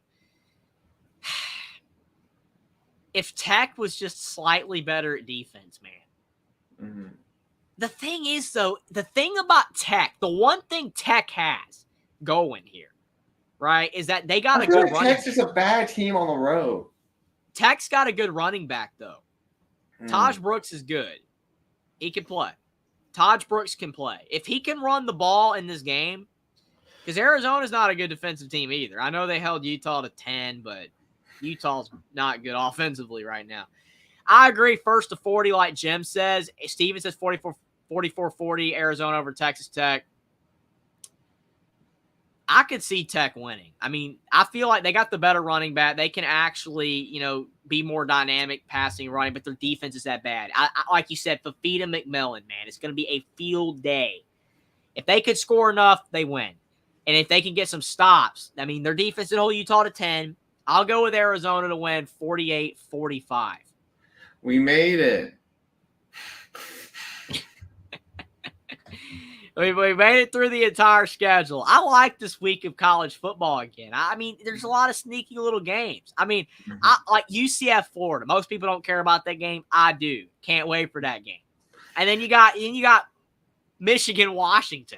If Tech was just slightly better at defense, man. The thing is, though, the thing about Tech, the one thing Tech has going here, right, is that they got a good running back. Tech's just a bad team on the road. Tech's got a good running back, though. Taj Brooks is good. He can play. Taj Brooks can play. If he can run the ball in this game, because Arizona's not a good defensive team either. I know they held Utah to 10, but Utah's not good offensively right now. I agree, 1st to 40, like Jim says. Steven says 44-40, Arizona over Texas Tech. I could see Tech winning. I mean, I feel like they got the better running back. They can actually, be more dynamic passing and running, but their defense is that bad. I like you said, Fifita McMillan, man, it's going to be a field day. If they could score enough, they win. And if they can get some stops, I mean, their defense will hold Utah to 10. I'll go with Arizona to win 48-45. We made it. We made it through the entire schedule. I like this week of college football again. I mean, there's a lot of sneaky little games. I mean, I like UCF Florida. Most people don't care about that game. I do. Can't wait for that game. And then you got Michigan Washington.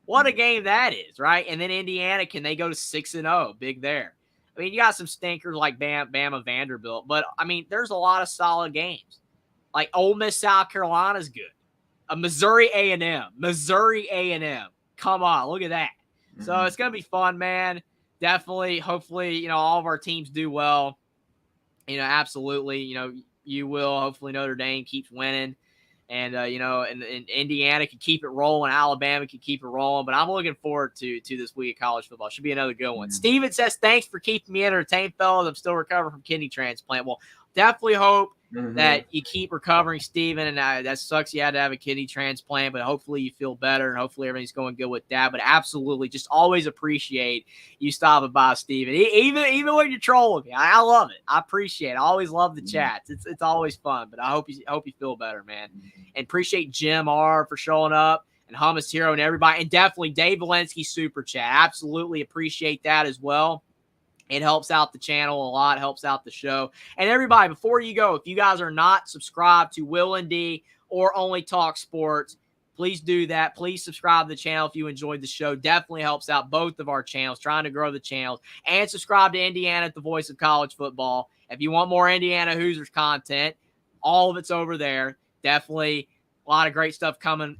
What a game that is, right? And then Indiana, can they go to 6-0? Big there. I mean, you got some stinkers like Bama Vanderbilt, but I mean, there's a lot of solid games. Like Ole Miss South Carolina's good. Missouri A&M. Come on, look at that. So it's going to be fun, man. Definitely, hopefully, all of our teams do well. Absolutely, you will. Hopefully Notre Dame keeps winning. And, and Indiana can keep it rolling. Alabama can keep it rolling. But I'm looking forward to this week of college football. Should be another good one. Steven says, thanks for keeping me entertained, fellas. I'm still recovering from kidney transplant. Well, definitely hope that you keep recovering, Steven. And that sucks you had to have a kidney transplant. But hopefully you feel better. And hopefully everything's going good with that. But absolutely, just always appreciate you stopping by, Steven. Even when you're trolling me. I love it. I appreciate it. I always love the chats. It's always fun. But I hope you feel better, man. And appreciate Jim R for showing up, and Hummus Hero and everybody. And definitely Dave Valensky super chat. Absolutely appreciate that as well. It helps out the channel a lot, helps out the show. And everybody, before you go, if you guys are not subscribed to Will and D or Only Talk Sports, please do that. Please subscribe to the channel if you enjoyed the show. Definitely helps out both of our channels, trying to grow the channels. And subscribe to Indiana, the voice of college football. If you want more Indiana Hoosiers content, all of it's over there. Definitely a lot of great stuff coming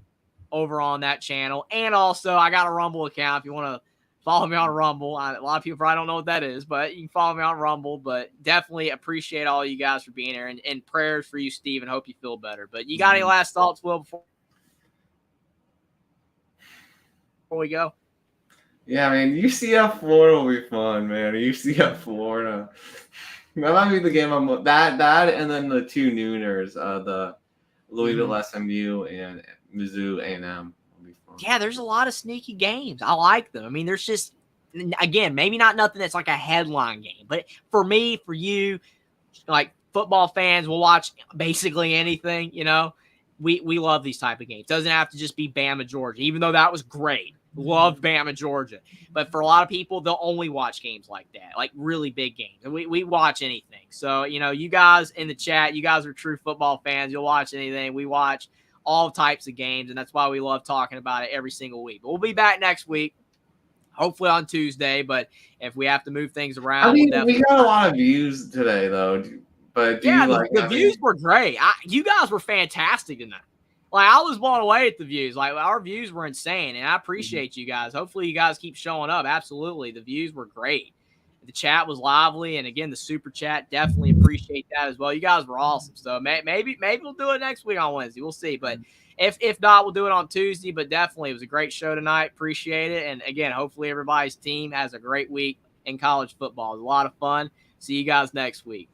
over on that channel. And also, I got a Rumble account if you want to Follow me on Rumble. A lot of people probably don't know what that is, but you can follow me on Rumble. But definitely appreciate all you guys for being here, and prayers for you, Steve, and hope you feel better. But you got any last thoughts, Will, before we go? Yeah, man, UCF Florida will be fun, man. UCF Florida. That might be the game I'm that and then the two nooners, the Louisville SMU and Mizzou A&M will be fun. Yeah, there's a lot of sneaky games. I like them. I mean, there's just, again, maybe not nothing that's like a headline game, but for me, for you, like football fans will watch basically anything, you know. We love these type of games. Doesn't have to just be Bama, Georgia, even though that was great. Loved Bama, Georgia. But for a lot of people, they'll only watch games like that, like really big games. And we watch anything. So, you know, you guys in the chat, you guys are true football fans. You'll watch anything. We watch all types of games, and that's why we love talking about it every single week. But we'll be back next week, hopefully on Tuesday. But if we have to move things around, I mean, we'll we got a lot of views today, though. But yeah, the views were great. You guys were fantastic tonight. Like, I was blown away at the views. Like, our views were insane, and I appreciate you guys. Hopefully, you guys keep showing up. Absolutely. The views were great. The chat was lively, and again, the super chat, definitely appreciate that as well. You guys were awesome. So maybe we'll do it next week on Wednesday. We'll see. But if not, we'll do it on Tuesday. But definitely, it was a great show tonight. Appreciate it. And again, hopefully everybody's team has a great week in college football. It was a lot of fun. See you guys next week.